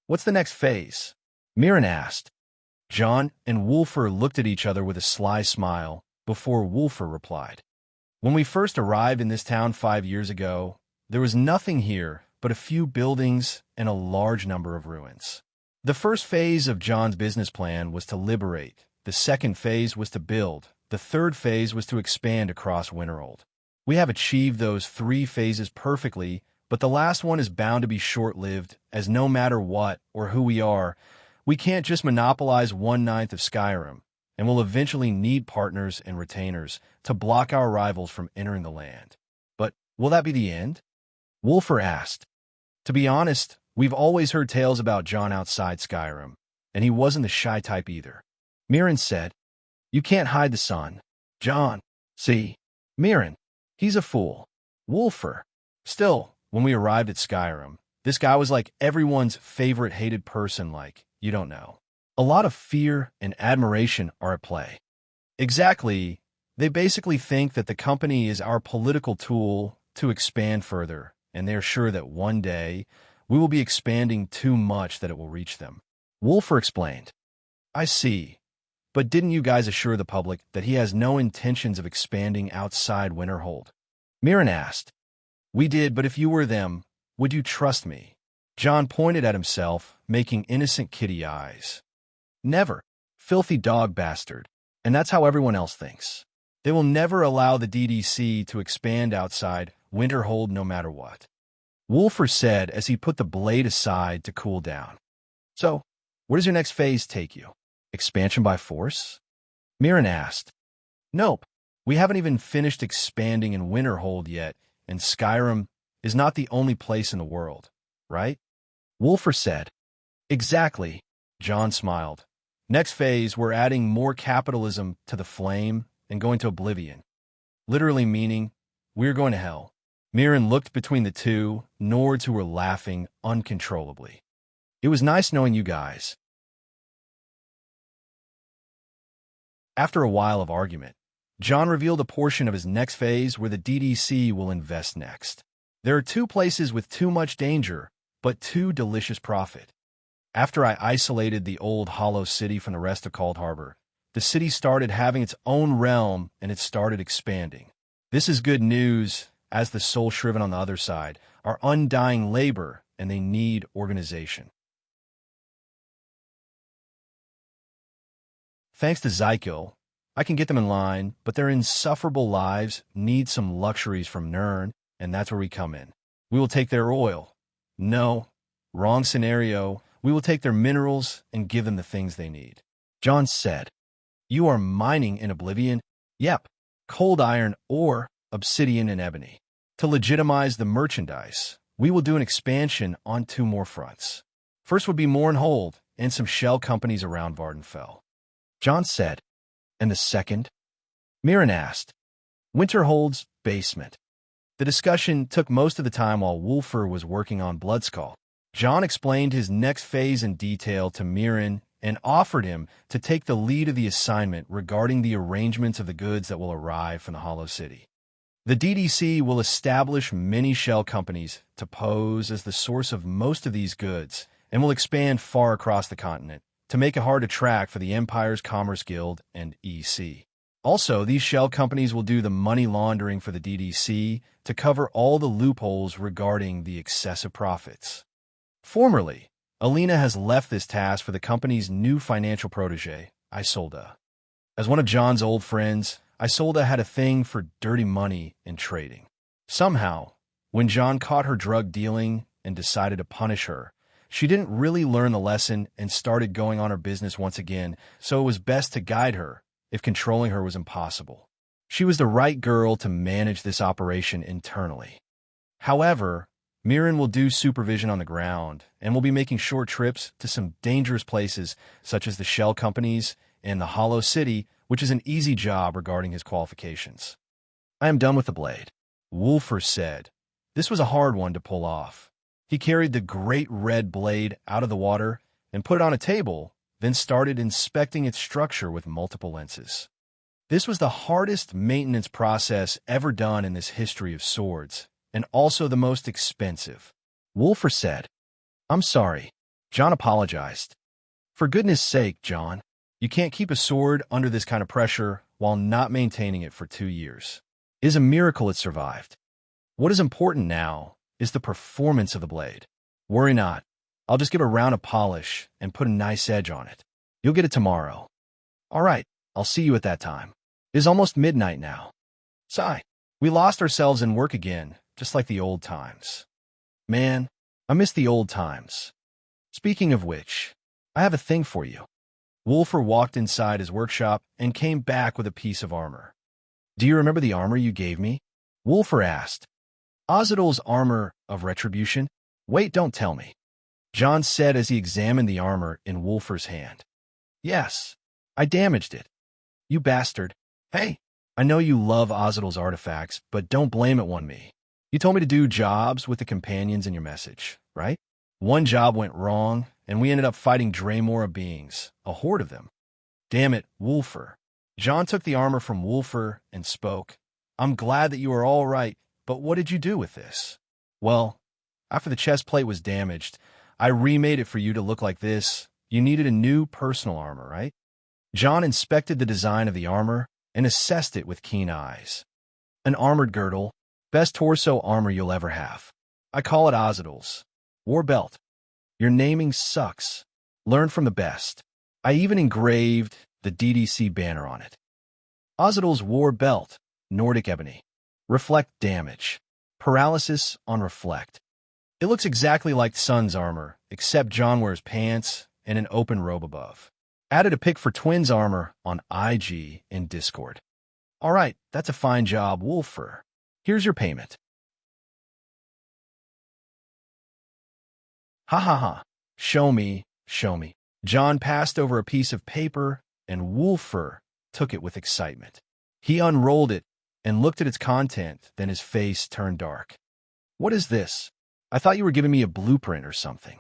Speaker 1: "What's the next phase?" Mirren asked. John and Wolfer looked at each other with a sly smile before Wolfer replied. "When we first arrived in this town 5 years ago, there was nothing here but a few buildings and a large number of ruins. The first phase of John's business plan was to liberate. The second phase was to build. The third phase was to expand across Winterhold. We have achieved those 3 phases perfectly, but the last one is bound to be short-lived, as no matter what or who we are, we can't just monopolize 1/9 of Skyrim, and we'll eventually need partners and retainers to block our rivals from entering the land. But will that be the end?" Wolfer asked. "To be honest, we've always heard tales about John outside Skyrim, and he wasn't the shy type either." Mirren said. "You can't hide the sun, John. See? Mirren, he's a fool." Wolfer. "Still, when we arrived at Skyrim, this guy was like everyone's favorite hated person, like, you don't know. A lot of fear and admiration are at play." "Exactly. They basically think that the company is our political tool to expand further, and they're sure that one day we will be expanding too much that it will reach them." Wolfer explained. "I see. But didn't you guys assure the public that he has no intentions of expanding outside Winterhold?" Mirren asked. "We did, but if you were them, would you trust me?" John pointed at himself, making innocent kitty eyes. "Never. Filthy dog bastard. And that's how everyone else thinks. They will never allow the DDC to expand outside Winterhold no matter what." Wolfer said as he put the blade aside to cool down. "So, where does your next phase take you? Expansion by force?" Mirren asked. "Nope. We haven't even finished expanding in Winterhold yet, and Skyrim is not the only place in the world, right?" Wolfer said. "Exactly." John smiled. "Next phase, we're adding more capitalism to the flame and going to oblivion. Literally meaning, we're going to hell." Mirren looked between the two Nords who were laughing uncontrollably. "It was nice knowing you guys." After a while of argument, John revealed a portion of his next phase where the DDC will invest next. There are 2 places with too much danger, but 2 delicious profit. After I isolated the old Hollow City from the rest of Cold Harbor, the city started having its own realm and it started expanding. This is good news, as the soul shriven on the other side are undying labor and they need organization. Thanks to Zykel, I can get them in line, but their insufferable lives need some luxuries from Nirn, and that's where we come in. We will take their oil. No, wrong scenario. We will take their minerals and give them the things they need. John said, "You are mining in Oblivion?" "Yep, cold iron ore, obsidian, and ebony. To legitimize the merchandise, we will do an expansion on 2 more fronts. First would be Mournhold, and some shell companies around Vardenfell. John said. And the second? Mirren asked. Winterhold's basement. The discussion took most of the time while Wulfur was working on Bloodskull. John explained his next phase in detail to Mirren and offered him to take the lead of the assignment regarding the arrangements of the goods that will arrive from the Hollow City. The DDC will establish many shell companies to pose as the source of most of these goods and will expand far across the continent to make it hard to track for the Empire's Commerce Guild and EC. Also, these shell companies will do the money laundering for the DDC to cover all the loopholes regarding the excessive profits. Formerly, Alina has left this task for the company's new financial protege, Isolde. As one of John's old friends, Isolde had a thing for dirty money and trading. Somehow, when John caught her drug dealing and decided to punish her, she didn't really learn the lesson and started going on her business once again, so it was best to guide her if controlling her was impossible. She was the right girl to manage this operation internally. However, Mirren will do supervision on the ground and will be making short trips to some dangerous places such as the shell companies and the Hollow City, which is an easy job regarding his qualifications. I am done with the blade, Wulfur said. This was a hard one to pull off. He carried the great red blade out of the water and put it on a table, then started inspecting its structure with multiple lenses. This was the hardest maintenance process ever done in this history of swords, and also the most expensive. Wulfur said. I'm sorry. John apologized. For goodness sake, John, you can't keep a sword under this kind of pressure while not maintaining it for 2 years. It is a miracle it survived. What is important now is the performance of the blade. Worry not. I'll just give it a round of polish and put a nice edge on it. You'll get it tomorrow. All right, I'll see you at that time. It is almost midnight now. Sigh. We lost ourselves in work again, just like the old times. Man, I miss the old times. Speaking of which, I have a thing for you. Wulfur walked inside his workshop and came back with a piece of armor. Do you remember the armor you gave me? Wulfur asked. Ozidol's armor of retribution? Wait, don't tell me. John said as he examined the armor in Wulfur's hand. Yes, I damaged it. You bastard. Hey, I know you love Ozidol's artifacts, but don't blame it on me. You told me to do jobs with the companions in your message, right? One job went wrong, and we ended up fighting Draymora beings, a horde of them. Damn it, Wulfur. John took the armor from Wulfur and spoke. I'm glad that you are all right, but what did you do with this? Well, after the chest plate was damaged, I remade it for you to look like this. You needed a new personal armor, right? John inspected the design of the armor and assessed it with keen eyes. An armored girdle, best torso armor you'll ever have. I call it Ozidol's. War belt. Your naming sucks. Learn from the best. I even engraved the DDC banner on it. Ozidol's war belt, Nordic ebony. Reflect damage. Paralysis on reflect. It looks exactly like Sun's armor, except John wears pants and an open robe above. Added a pic for Twins armor on IG in Discord. All right, that's a fine job, Wulfur. Here's your payment. Ha ha ha. Show me, show me. John passed over a piece of paper, and Wulfur took it with excitement. He unrolled it and looked at its content, then his face turned dark. What is this? I thought you were giving me a blueprint or something.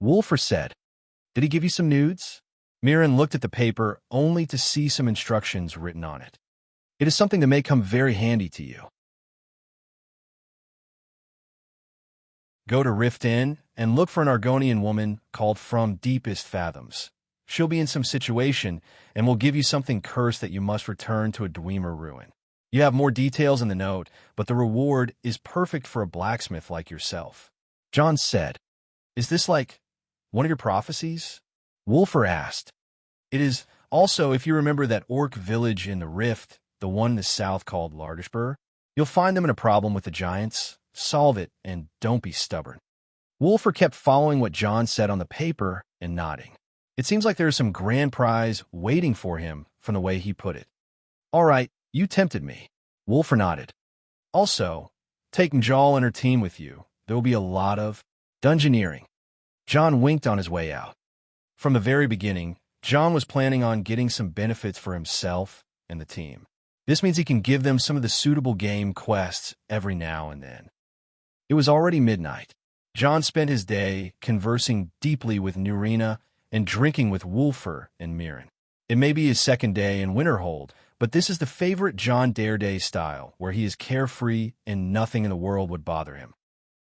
Speaker 1: Wulfur said. Did he give you some nudes? Mirren looked at the paper only to see some instructions written on it. It is something that may come very handy to you. Go to Rift Inn and look for an Argonian woman called From Deepest Fathoms. She'll be in some situation and will give you something cursed that you must return to a Dwemer ruin. You have more details in the note, but the reward is perfect for a blacksmith like yourself. John said, Is this like one of your prophecies? Wulfur asked. It is. Also, if you remember that orc village in the Rift, the one in the south called Lardishbur, you'll find them in a problem with the giants. Solve it, and don't be stubborn. Wulfur kept following what John said on the paper and nodding. It seems like there is some grand prize waiting for him from the way he put it. All right, you tempted me. Wulfur nodded. Also, take Njal and her team with you. There will be a lot of dungeoneering. John winked on his way out. From the very beginning, John was planning on getting some benefits for himself and the team. This means he can give them some of the suitable game quests every now and then. It was already midnight. John spent his day conversing deeply with Nurina and drinking with Wolfer and Mirren. It may be his second day in Winterhold, but this is the favorite John Dare Day style, where he is carefree and nothing in the world would bother him.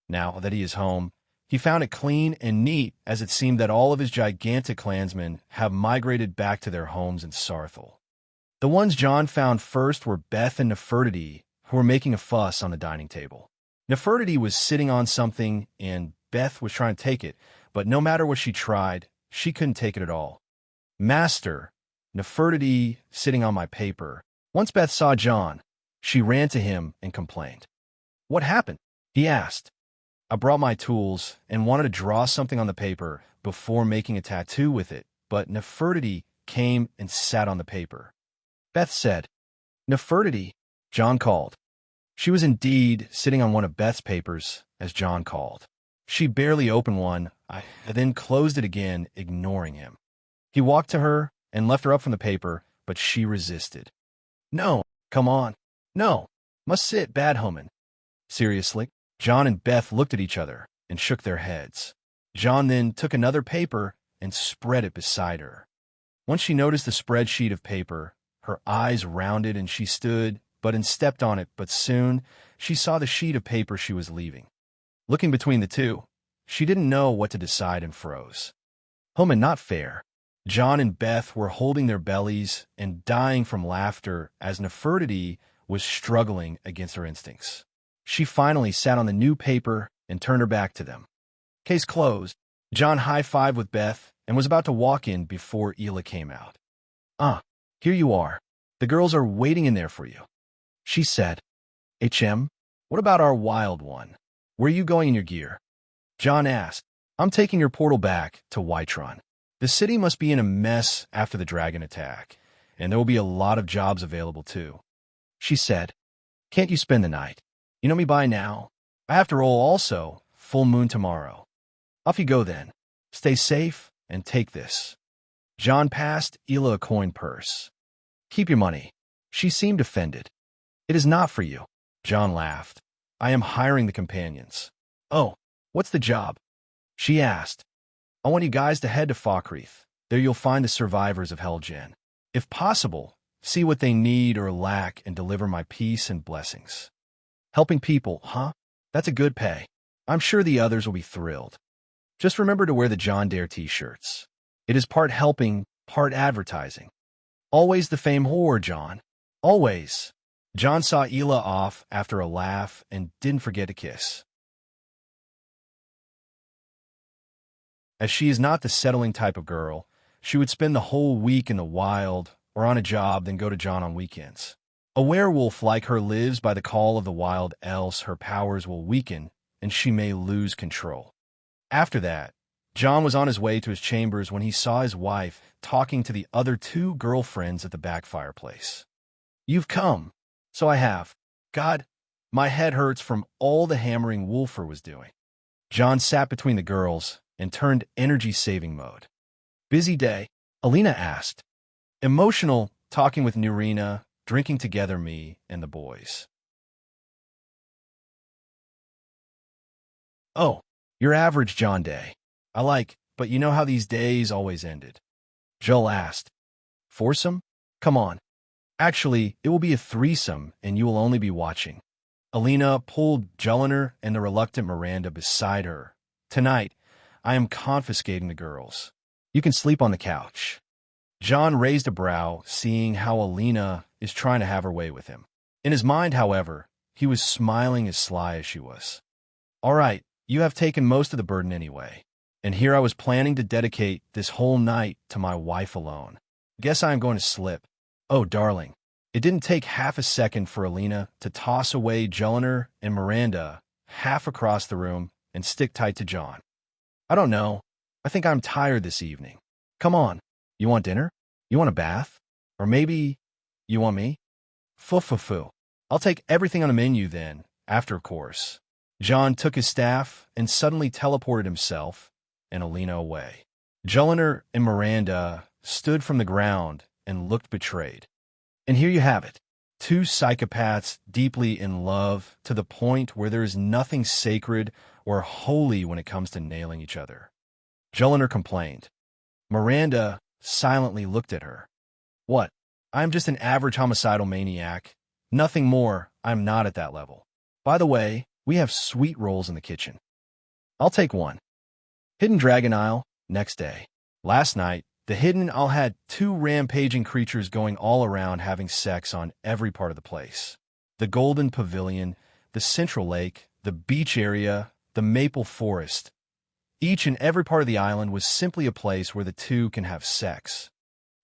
Speaker 1: Now that he is home, he found it clean and neat, as it seemed that all of his gigantic clansmen have migrated back to their homes in Sarthal. The ones John found first were Beth and Nefertiti, who were making a fuss on the dining table. Nefertiti was sitting on something, and Beth was trying to take it, but no matter what she tried, she couldn't take it at all. "Master, Nefertiti sitting on my paper." Once Beth saw John, she ran to him and complained. "What happened?" he asked. "I brought my tools and wanted to draw something on the paper before making a tattoo with it, but Nefertiti came and sat on the paper." Beth said. "Nefertiti," John called. She was indeed sitting on one of Beth's papers, as John called. She barely opened one, and then closed it again, ignoring him. He walked to her and left her up from the paper, but she resisted. "No, come on. No, must sit, bad homan." Seriously? John and Beth looked at each other and shook their heads. John then took another paper and spread it beside her. Once she noticed the spreadsheet of paper, her eyes rounded and she stood and stepped on it, but soon she saw the sheet of paper she was leaving. Looking between the two, she didn't know what to decide and froze. Homan, not fair. John and Beth were holding their bellies and dying from laughter as Nefertiti was struggling against her instincts. She finally sat on the new paper and turned her back to them. Case closed. John high-fived with Beth and was about to walk in before Ela came out. Here you are. The girls are waiting in there for you," she said. "HM, what about our wild one? Where are you going in your gear?" John asked. "I'm taking your portal back to Whitron. The city must be in a mess after the dragon attack, and there will be a lot of jobs available too," she said. "Can't you spend the night? You know me by now. I have to roll also, full moon tomorrow." "Off you go then. Stay safe and take this." John passed Ela a coin purse. "Keep your money." She seemed offended. "It is not for you." John laughed. "I am hiring the companions." "Oh, what's the job?" she asked. "I want you guys to head to Falkreath. There you'll find the survivors of Helgen. If possible, see what they need or lack and deliver my peace and blessings." "Helping people, huh? That's a good pay. I'm sure the others will be thrilled. Just remember to wear the John Dare t-shirts. It is part helping, part advertising. Always the fame whore, John. Always." John saw Ela off after a laugh and didn't forget to kiss. As she is not the settling type of girl, she would spend the whole week in the wild or on a job, then go to John on weekends. A werewolf like her lives by the call of the wild, else her powers will weaken and she may lose control. After that, John was on his way to his chambers when he saw his wife talking to the other two girlfriends at the back fireplace. "You've come." "So I have. God, my head hurts from all the hammering Wolfer was doing." John sat between the girls and turned energy-saving mode. "Busy day?" Alina asked. "Emotional, talking with Nurina, drinking together, me and the boys." "Oh, your average John day. I like, but you know how these days always ended." Joel asked. "Foursome? Come on. Actually, it will be a threesome, and you will only be watching." Alina pulled Jeliner and the reluctant Miranda beside her. "Tonight, I am confiscating the girls. You can sleep on the couch." John raised a brow, seeing how Alina is trying to have her way with him. In his mind, however, he was smiling as sly as she was. "All right, you have taken most of the burden anyway. And here I was planning to dedicate this whole night to my wife alone. Guess I am going to slip." "Oh, darling." It didn't take half a second for Alina to toss away Jeliner and Miranda half across the room and stick tight to John. "I don't know. I think I'm tired this evening. Come on. You want dinner? You want a bath? Or maybe you want me?" "Foo. I'll take everything on the menu then, after course." John took his staff and suddenly teleported himself and Alina away. Julliner and Miranda stood from the ground and looked betrayed. And here you have it. Two psychopaths deeply in love to the point where there is nothing sacred or holy when it comes to nailing each other. Julliner complained. Miranda silently looked at her. What? I'm just an average homicidal maniac. Nothing more. I'm not at that level. By the way, we have sweet rolls in the kitchen. I'll take one. Hidden Dragon Isle, next day. Last night, the Hidden Isle had two rampaging creatures going all around having sex on every part of the place. The Golden Pavilion, the Central Lake, the beach area, the Maple Forest. Each and every part of the island was simply a place where the two can have sex.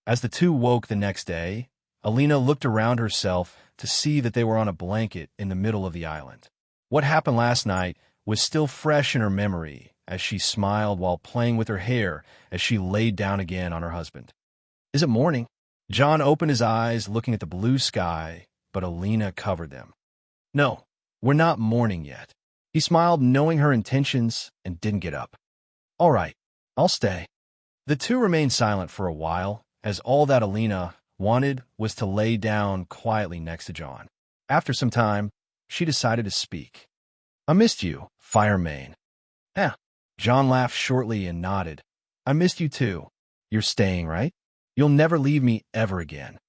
Speaker 1: As the two woke the next day, Alina looked around herself to see that they were on a blanket in the middle of the island. What happened last night was still fresh in her memory as she smiled while playing with her hair as she laid down again on her husband. Is it morning? John opened his eyes looking at the blue sky, but Alina covered them. No, we're not morning yet. He smiled, knowing her intentions, and didn't get up. All right, I'll stay. The two remained silent for a while, as all that Alina wanted was to lay down quietly next to John. After some time, she decided to speak. I missed you, Firemane. Yeah. John laughed shortly and nodded. I missed you too. You're staying, right? You'll never leave me ever again.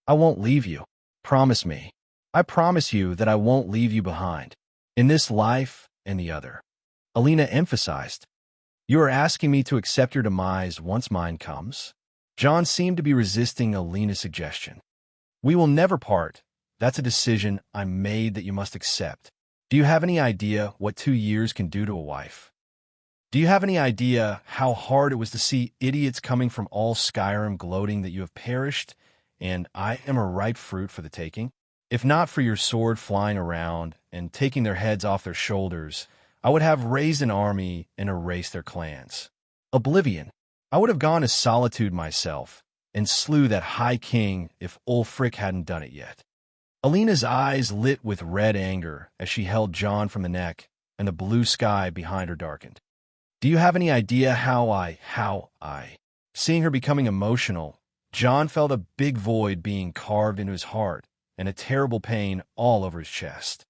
Speaker 1: I won't leave you. Promise me. I promise you that I won't leave you behind. In this life and the other. Alina emphasized. You are asking me to accept your demise once mine comes? John seemed to be resisting Alina's suggestion. We will never part. That's a decision I made that you must accept. Do you have any idea what 2 years can do to a wife? Do you have any idea how hard it was to see idiots coming from all Skyrim gloating that you have perished, and I am a ripe fruit for the taking? If not for your sword flying around and taking their heads off their shoulders, I would have raised an army and erased their clans. Oblivion. I would have gone to Solitude myself and slew that High King if Ulfric hadn't done it yet. Alina's eyes lit with red anger as she held John from the neck, and the blue sky behind her darkened. Do you have any idea how I... Seeing her becoming emotional, John felt a big void being carved into his heart and a terrible pain all over his chest.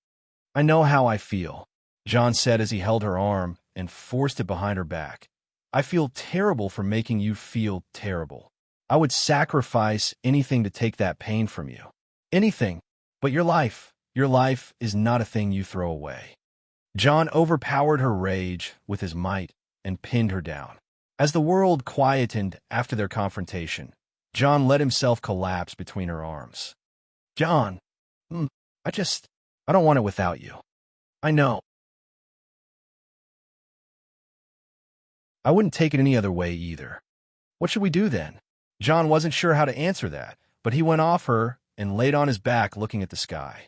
Speaker 1: I know how I feel, John said as he held her arm and forced it behind her back. I feel terrible for making you feel terrible. I would sacrifice anything to take that pain from you. Anything. But your life is not a thing you throw away. John overpowered her rage with his might and pinned her down. As the world quietened after their confrontation, John let himself collapse between her arms. John, I don't want it without you. I know. I wouldn't take it any other way either. What should we do then? John wasn't sure how to answer that, but he went off her and laid on his back looking at the sky.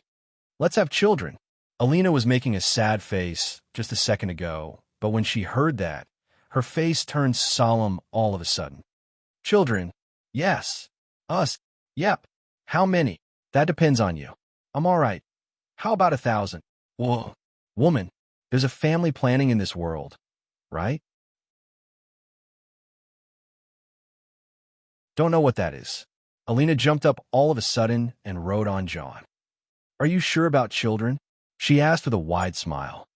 Speaker 1: Let's have children. Alina was making a sad face just a second ago, but when she heard that, her face turned solemn all of a sudden. Children? Yes. Us? Yep. How many? That depends on you. I'm all right. How about 1,000? Whoa. Woman, there's a family planning in this world, right? Don't know what that is. Alina jumped up all of a sudden and rode on John. Are you sure about children? She asked with a wide smile.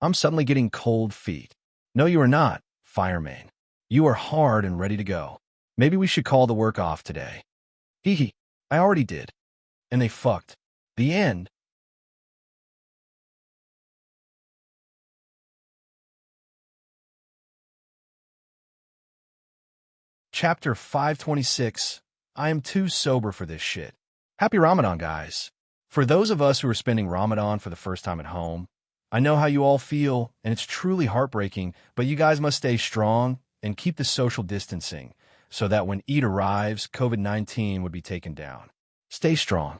Speaker 1: I'm suddenly getting cold feet. No, you are not, Firemane. You are hard and ready to go. Maybe we should call the work off today. Hee hee, I already did. And they fucked. The end. Chapter 526. I am too sober for this shit. Happy Ramadan, guys. For those of us who are spending Ramadan for the first time at home, I know how you all feel, and it's truly heartbreaking, but you guys must stay strong and keep the social distancing so that when Eid arrives, COVID-19 would be taken down. Stay strong.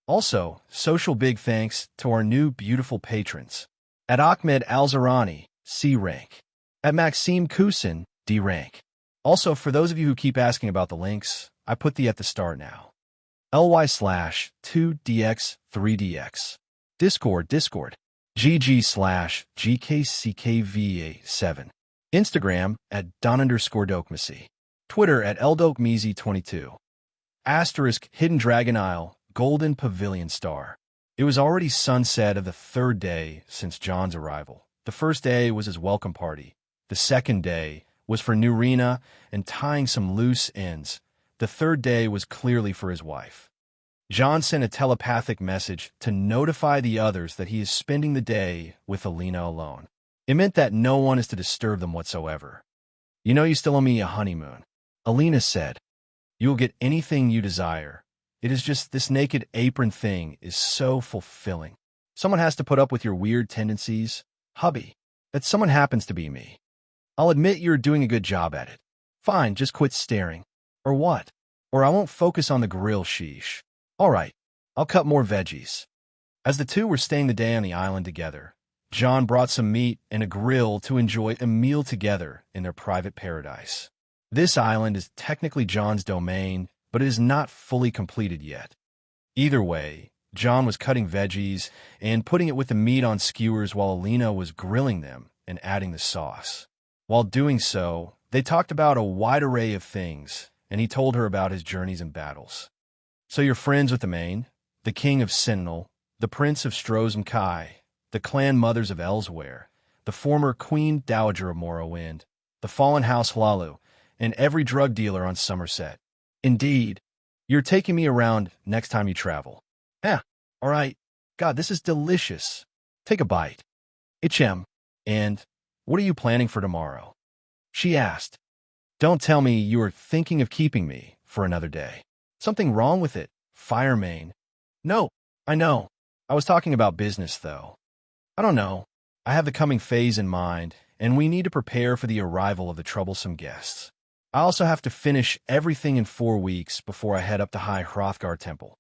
Speaker 1: Also, social big thanks to our new beautiful patrons. At Ahmed Al-Zarani, C rank. At Maxime Kusin, D rank. Also, for those of you who keep asking about the links, I put the at the start now. ly/2dx3dx. Discord. GG/GKCKVA7. Instagram at don_dokmasi. Twitter at ldokmezi22. Asterisk Hidden Dragon Isle, Golden Pavilion Star. It was already sunset of the third day since John's arrival. The first day was his welcome party. The second day was for Nurina and tying some loose ends. The third day was clearly for his wife. John sent a telepathic message to notify the others that he is spending the day with Alina alone. It meant that no one is to disturb them whatsoever. You know you still owe me a honeymoon. Alina said, you will get anything you desire. It is just this naked apron thing is so fulfilling. Someone has to put up with your weird tendencies. Hubby, that someone happens to be me. I'll admit you're doing a good job at it. Fine, just quit staring. Or what? Or I won't focus on the grill, sheesh. All right, I'll cut more veggies. As the two were staying the day on the island together, John brought some meat and a grill to enjoy a meal together in their private paradise. This island is technically John's domain, but it is not fully completed yet. Either way, John was cutting veggies and putting it with the meat on skewers while Alina was grilling them and adding the sauce. While doing so, they talked about a wide array of things, and he told her about his journeys and battles. So you're friends with the Main, the King of Sentinel, the Prince of Strozum Kai, the Clan Mothers of Elsewhere, the former Queen Dowager of Morrowind, the fallen House Hlalu, and every drug dealer on Somerset. Indeed, you're taking me around next time you travel. Yeah, all right. God, this is delicious. Take a bite. And what are you planning for tomorrow? She asked. Don't tell me you are thinking of keeping me for another day. Something wrong with it, Firemane. No, I know. I was talking about business, though. I don't know. I have the coming phase in mind, and we need to prepare for the arrival of the troublesome guests. I also have to finish everything in 4 weeks before I head up to High Hrothgar Temple.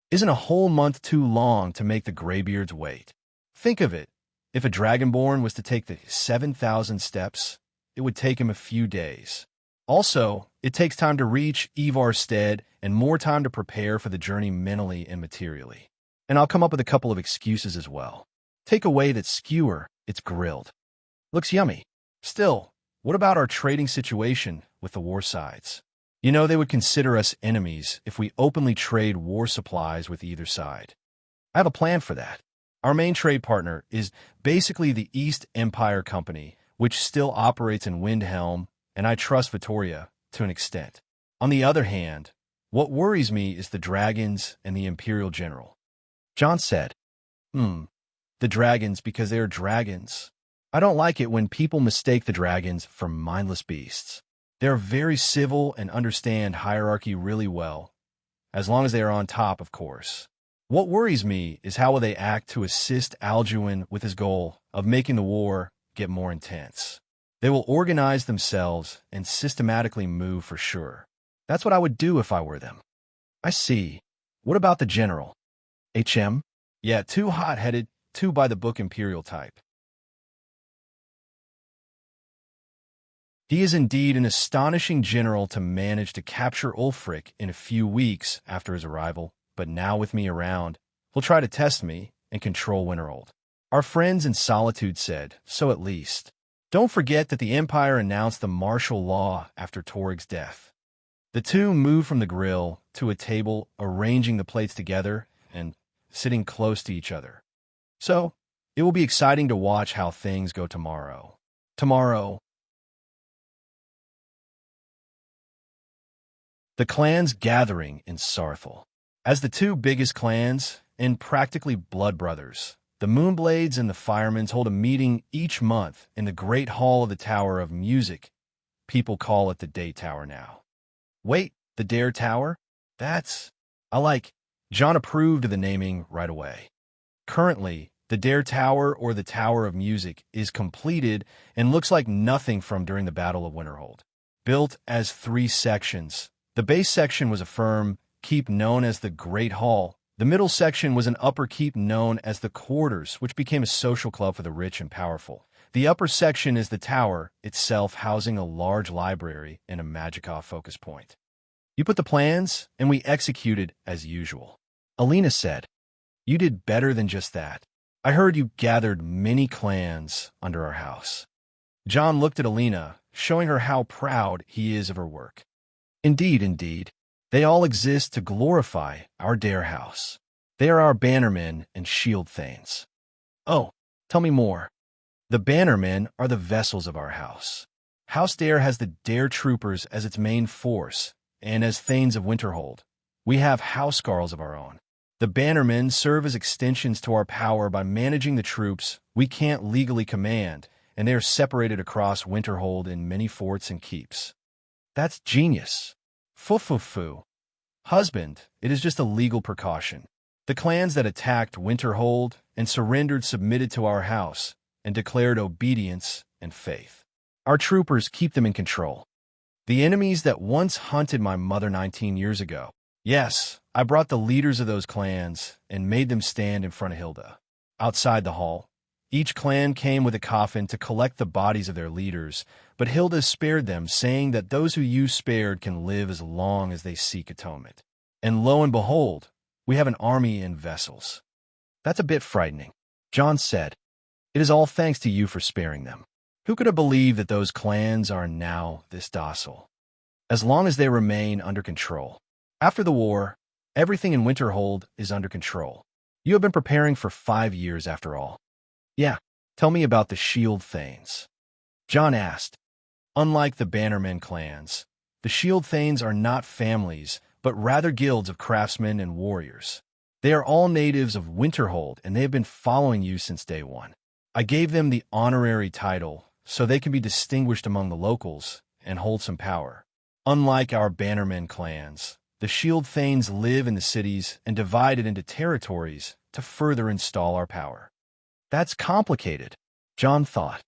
Speaker 1: Isn't a whole month too long to make the Greybeards wait? Think of it. If a Dragonborn was to take the 7,000 steps, it would take him a few days. Also, it takes time to reach Ivarstead and more time to prepare for the journey mentally and materially. And I'll come up with a couple of excuses as well. Take away that skewer, it's grilled. Looks yummy. Still, what about our trading situation with the war sides? You know they would consider us enemies if we openly trade war supplies with either side. I have a plan for that. Our main trade partner is basically the East Empire Company, which still operates in Windhelm, and I trust Vittoria to an extent. On the other hand, what worries me is the dragons and the Imperial General. John said, the dragons because they are dragons. I don't like it when people mistake the dragons for mindless beasts. They are very civil and understand hierarchy really well, as long as they are on top, of course. What worries me is how will they act to assist Alduin with his goal of making the war get more intense. They will organize themselves and systematically move for sure. That's what I would do if I were them. I see. What about the general? Yeah, too hot-headed, too by-the-book imperial type. He is indeed an astonishing general to manage to capture Ulfric in a few weeks after his arrival, but now with me around, he'll try to test me and control Winterhold. Our friends in Solitude said, so at least. Don't forget that the Empire announced the martial law after Torig's death. The two moved from the grill to a table, arranging the plates together and sitting close to each other. So, it will be exciting to watch how things go tomorrow. The clans gathering in Sarthal. As the two biggest clans, and practically blood brothers, the Moonblades and the Firemans hold a meeting each month in the Great Hall of the Tower of Music. People call it the Day Tower now. Wait, the Dare Tower? John approved of the naming right away. Currently, the Dare Tower or the Tower of Music is completed and looks like nothing from during the Battle of Winterhold. Built as 3 sections, the base section was a firm keep known as the Great Hall. The middle section was an upper keep known as the Quarters, which became a social club for the rich and powerful. The upper section is the tower itself, housing a large library and a Magicka focus point. You put the plans, and we executed as usual. Alina said, you did better than just that. I heard you gathered many clans under our house. John looked at Alina, showing her how proud he is of her work. Indeed, indeed. They all exist to glorify our Dare House. They are our bannermen and shield thanes. Oh, tell me more. The bannermen are the vessels of our house. House Dare has the Dare Troopers as its main force, and as Thanes of Winterhold, we have housecarls of our own. The bannermen serve as extensions to our power by managing the troops we can't legally command, and they are separated across Winterhold in many forts and keeps. That's genius. Foo-foo-foo. Husband, it is just a legal precaution. The clans that attacked Winterhold and surrendered submitted to our house and declared obedience and faith. Our troopers keep them in control. The enemies that once hunted my mother 19 years ago. Yes, I brought the leaders of those clans and made them stand in front of Hilda. Outside the hall, each clan came with a coffin to collect the bodies of their leaders, but Hilda spared them, saying that those who you spared can live as long as they seek atonement. And lo and behold, we have an army in vessels. That's a bit frightening. John said, "It is all thanks to you for sparing them. Who could have believed that those clans are now this docile? As long as they remain under control. After the war, everything in Winterhold is under control. You have been preparing for 5 years after all." "Yeah, tell me about the Shield Thanes," John asked. Unlike the Bannermen clans, the Shield Thanes are not families, but rather guilds of craftsmen and warriors. They are all natives of Winterhold, and they have been following you since day one. I gave them the honorary title so they can be distinguished among the locals and hold some power. Unlike our Bannermen clans, the Shield Thanes live in the cities and divide it into territories to further install our power. That's complicated, John thought.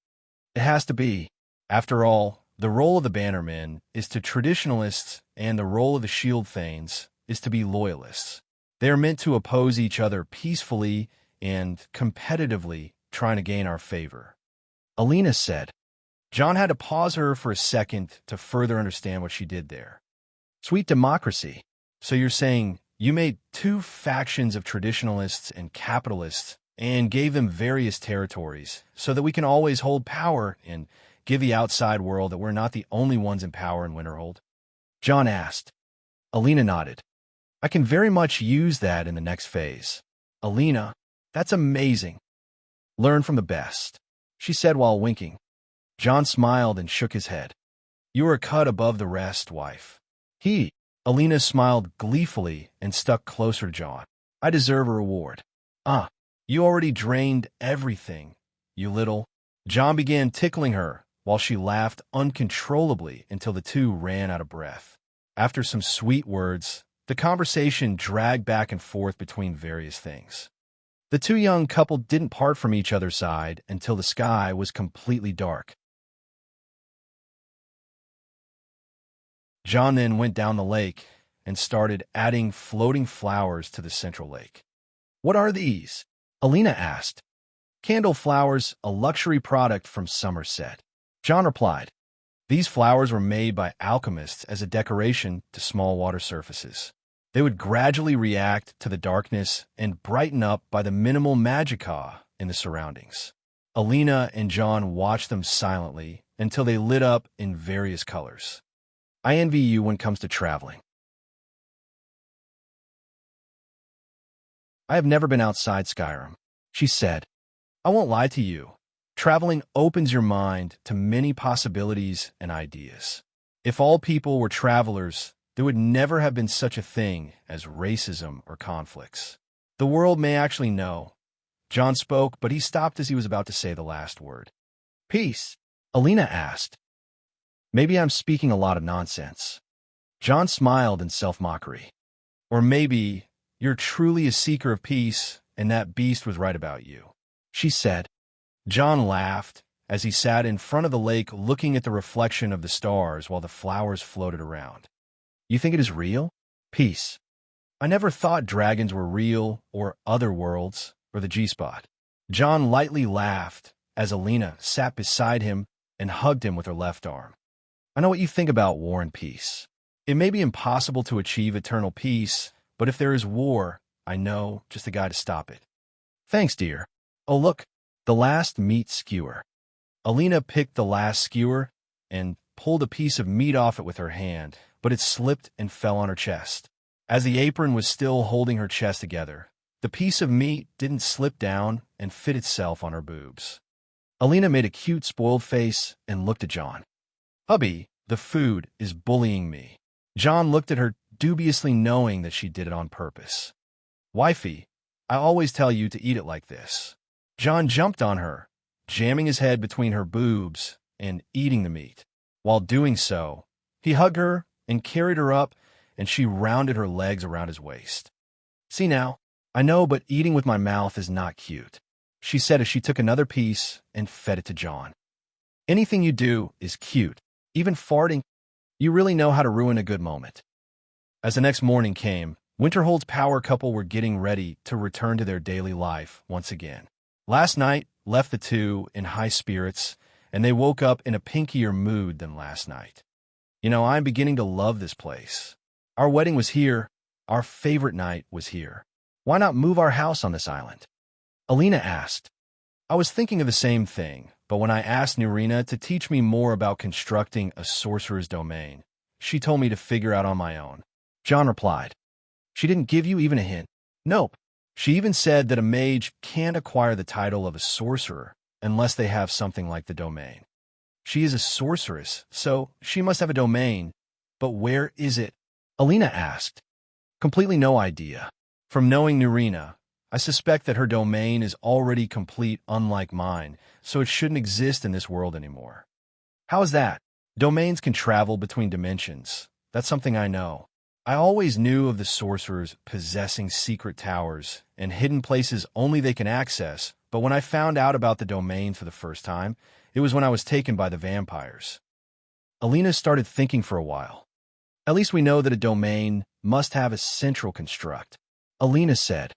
Speaker 1: It has to be. After all, the role of the Bannermen is to traditionalists, and the role of the Shield Thanes is to be loyalists. They are meant to oppose each other peacefully and competitively, trying to gain our favor. Alina said. John had to pause her for a second to further understand what she did there. Sweet democracy. So you're saying you made 2 factions of traditionalists and capitalists and gave them various territories so that we can always hold power and give the outside world that we're not the only ones in power in Winterhold? John asked. Alina nodded. I can very much use that in the next phase. Alina, that's amazing. Learn from the best, she said while winking. John smiled and shook his head. You are a cut above the rest, wife. Alina smiled gleefully and stuck closer to John. I deserve a reward. You already drained everything, you little. John began tickling her while she laughed uncontrollably until the two ran out of breath. After some sweet words, the conversation dragged back and forth between various things. The two young couple didn't part from each other's side until the sky was completely dark. John then went down the lake and started adding floating flowers to the central lake. What are these? Alina asked. Candle flowers, a luxury product from Somerset. John replied. These flowers were made by alchemists as a decoration to small water surfaces. They would gradually react to the darkness and brighten up by the minimal magicka in the surroundings. Alina and John watched them silently until they lit up in various colors. I envy you when it comes to traveling. I have never been outside Skyrim, she said. I won't lie to you. Traveling opens your mind to many possibilities and ideas. If all people were travelers, there would never have been such a thing as racism or conflicts. The world may actually know. John spoke, but he stopped as he was about to say the last word. Peace, Alina asked. Maybe I'm speaking a lot of nonsense. John smiled in self-mockery. Or maybe you're truly a seeker of peace, and that beast was right about you, she said. John laughed as he sat in front of the lake looking at the reflection of the stars while the flowers floated around. You think it is real? Peace. I never thought dragons were real, or other worlds, or the G-spot. John lightly laughed as Alina sat beside him and hugged him with her left arm. I know what you think about war and peace. It may be impossible to achieve eternal peace, but if there is war, I know just the guy to stop it. Thanks, dear. Oh, look, the last meat skewer. Alina picked the last skewer and pulled a piece of meat off it with her hand, but it slipped and fell on her chest. As the apron was still holding her chest together, the piece of meat didn't slip down and fit itself on her boobs. Alina made a cute, spoiled face and looked at John. "Hubby, the food is bullying me." John looked at her dubiously, knowing that she did it on purpose. "Wifey, I always tell you to eat it like this." John jumped on her, jamming his head between her boobs and eating the meat. While doing so, he hugged her and carried her up, and she rounded her legs around his waist. "See now, I know, but eating with my mouth is not cute," she said as she took another piece and fed it to John. "Anything you do is cute, even farting. You really know how to ruin a good moment." As the next morning came, Winterhold's power couple were getting ready to return to their daily life once again. Last night left the two in high spirits, and they woke up in a pinkier mood than last night. "You know, I'm beginning to love this place. Our wedding was here. Our favorite night was here. Why not move our house on this island?" Alina asked. "I was thinking of the same thing, but when I asked Nurina to teach me more about constructing a sorcerer's domain, she told me to figure out on my own." John replied. "She didn't give you even a hint?" "Nope. She even said that a mage can't acquire the title of a sorcerer unless they have something like the domain. She is a sorceress, so she must have a domain. But where is it?" Alina asked. "Completely no idea. From knowing Nurina, I suspect that her domain is already complete, unlike mine, so it shouldn't exist in this world anymore." "How is that?" "Domains can travel between dimensions. That's something I know. I always knew of the sorcerers possessing secret towers and hidden places only they can access, but when I found out about the domain for the first time, it was when I was taken by the vampires." Alina started thinking for a while. "At least we know that a domain must have a central construct." Alina said,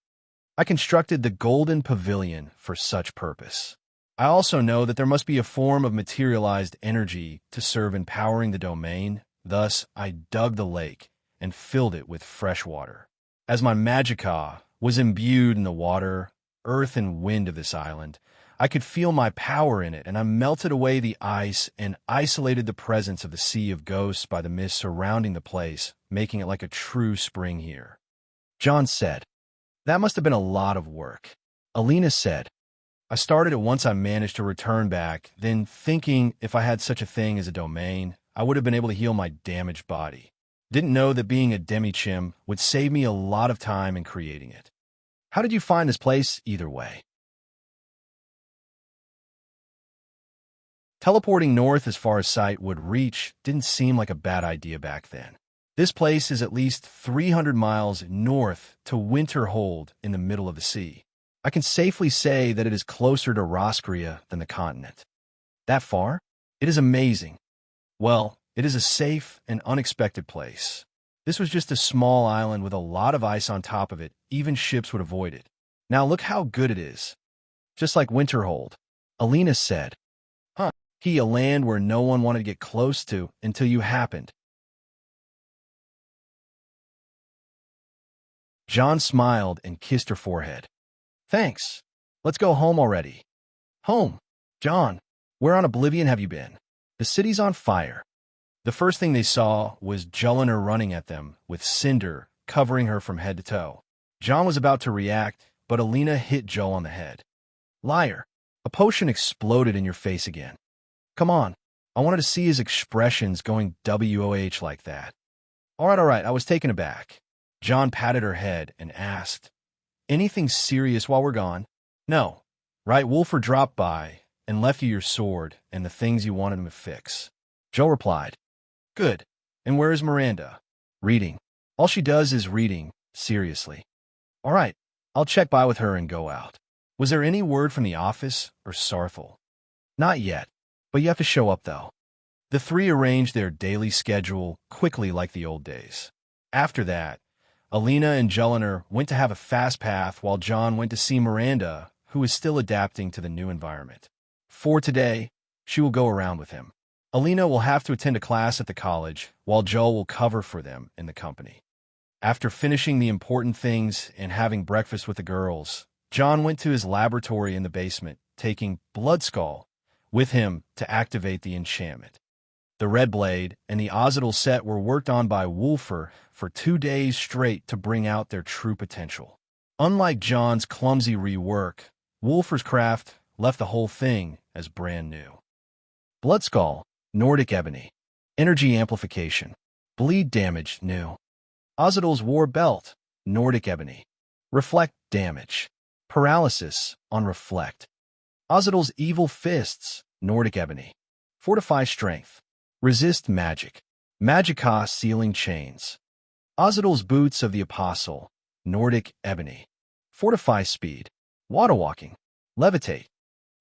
Speaker 1: "I constructed the Golden Pavilion for such purpose. I also know that there must be a form of materialized energy to serve empowering the domain. Thus, I dug the lake and filled it with fresh water. As my magicka was imbued in the water, earth, and wind of this island, I could feel my power in it, and I melted away the ice and isolated the presence of the Sea of Ghosts by the mist surrounding the place, making it like a true spring here." John said, "That must have been a lot of work." Alina said, "I started it once I managed to return back, then thinking if I had such a thing as a domain, I would have been able to heal my damaged body. Didn't know that being a demi-chim would save me a lot of time in creating it." "How did you find this place either way?" Teleporting north as far as sight would reach didn't seem like a bad idea back then. This place is at least 300 miles north to Winterhold in the middle of the sea. I can safely say that it is closer to Roskria than the continent. That far? It is amazing. Well, it is a safe and unexpected place. This was just a small island with a lot of ice on top of it. Even ships would avoid it. Now look how good it is. Just like Winterhold. Alina said, "Huh, a land where no one wanted to get close to until you happened." John smiled and kissed her forehead. "Thanks. Let's go home already." "Home? John, where on Oblivion have you been? The city's on fire." The first thing they saw was Julliner running at them, with cinder covering her from head to toe. John was about to react, but Alina hit Joel on the head. "Liar. A potion exploded in your face again." "Come on. I wanted to see his expressions going WOH like that." All right, I was taken aback." John patted her head and asked, "Anything serious while we're gone?" "No. Right, Wolfer dropped by and left you your sword and the things you wanted him to fix." Joel replied, "Good. And where is Miranda?" "Reading. All she does is reading, seriously." "All right, I'll check by with her and go out." "Was there any word from the office or Sarthel?" "Not yet, but you have to show up, though." The three arranged their daily schedule quickly like the old days. After that, Alina and Julliner went to have a fast path while John went to see Miranda, who is still adapting to the new environment. For today, she will go around with him. Alina will have to attend a class at the college, while Joel will cover for them in the company. After finishing the important things and having breakfast with the girls, John went to his laboratory in the basement, taking Bloodskull, with him to activate the enchantment. The Red Blade and the Ozidal set were worked on by Wulfr for 2 days straight to bring out their true potential. Unlike Jon's clumsy rework, Wulfr's craft left the whole thing as brand new. Bloodskull, Nordic Ebony. Energy Amplification. Bleed damage, new. Ozidal's War Belt, Nordic Ebony. Reflect damage. Paralysis on Reflect. Ozidal's Evil Fists, Nordic Ebony. Fortify strength. Resist magic. Magicka Sealing Chains. Ozidal's Boots of the Apostle, Nordic Ebony. Fortify speed. Water walking. Levitate.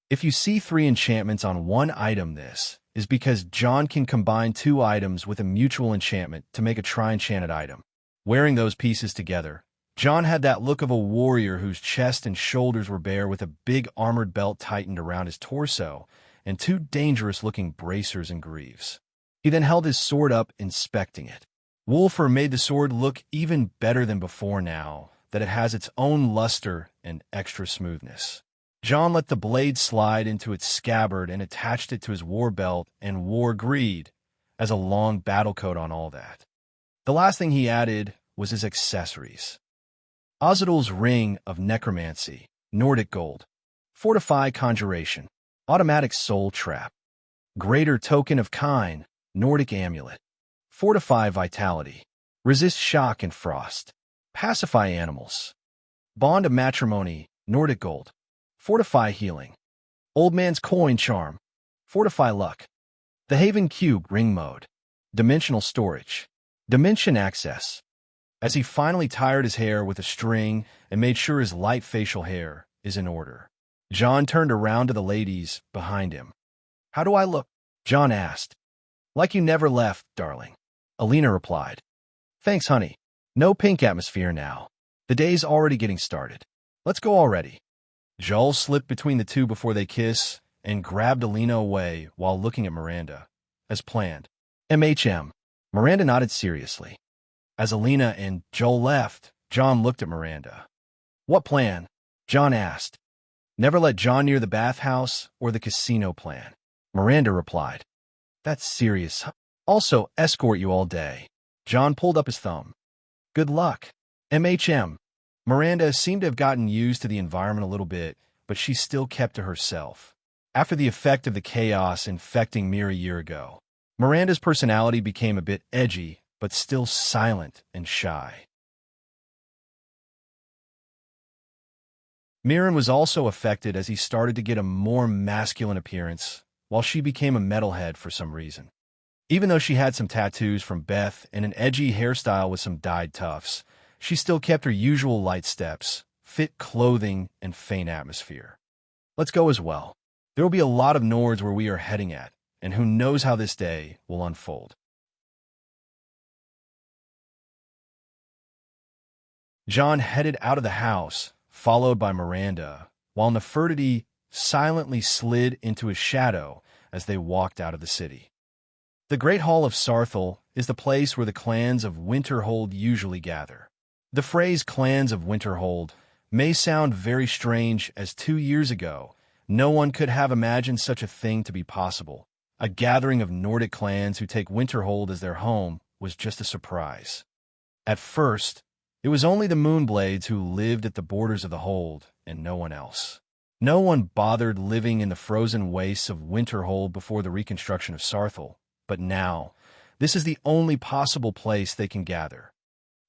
Speaker 1: If you see 3 enchantments on one item, this is because Jon can combine 2 items with a mutual enchantment to make a tri-enchanted item. Wearing those pieces together, Jon had that look of a warrior whose chest and shoulders were bare with a big armored belt tightened around his torso and 2 dangerous-looking bracers and greaves. He then held his sword up, inspecting it. Wulfr made the sword look even better than before now that it has its own luster and extra smoothness. Jon let the blade slide into its scabbard and attached it to his war belt and wore greed as a long battle coat on all that. The last thing he added was his accessories. Ozidal's Ring of Necromancy, Nordic Gold. Fortify Conjuration. Automatic Soul Trap. Greater Token of Kine, Nordic Amulet. Fortify Vitality. Resist Shock and Frost. Pacify Animals. Bond of Matrimony, Nordic Gold. Fortify Healing. Old Man's Coin Charm. Fortify Luck. The Haven Cube Ring Mode. Dimensional Storage. Dimension Access. As he finally tied his hair with a string and made sure his light facial hair is in order, Jon turned around to the ladies behind him. "How do I look?" Jon asked. "Like you never left, darling," Alina replied. "Thanks, honey. No pink atmosphere now. The day's already getting started. Let's go already." Joel slipped between the two before they kiss and grabbed Alina away while looking at Miranda. As planned. MHM. Miranda nodded seriously. As Alina and Joel left, Jon looked at Miranda. "What plan?" Jon asked. "Never let Jon near the bathhouse or the casino plan," Miranda replied. "That's serious. Also, escort you all day." Jon pulled up his thumb. "Good luck." MHM. Miranda seemed to have gotten used to the environment a little bit, but she still kept to herself. After the effect of the chaos infecting Mir a year ago, Miranda's personality became a bit edgy, but still silent and shy. Mirren was also affected as he started to get a more masculine appearance, while she became a metalhead for some reason. Even though she had some tattoos from Beth and an edgy hairstyle with some dyed tufts, she still kept her usual light steps, fit clothing, and faint atmosphere. Let's go as well. There will be a lot of Nords where we are heading at, and who knows how this day will unfold. Jon headed out of the house, followed by Miranda, while Nefertiti silently slid into his shadow as they walked out of the city. The Great Hall of Sarthal is the place where the clans of Winterhold usually gather. The phrase clans of Winterhold may sound very strange, as 2 years ago, no one could have imagined such a thing to be possible. A gathering of Nordic clans who take Winterhold as their home was just a surprise. At first, it was only the Moonblades who lived at the borders of the hold, and no one else. No one bothered living in the frozen wastes of Winterhold before the reconstruction of Sarthal, but now, this is the only possible place they can gather.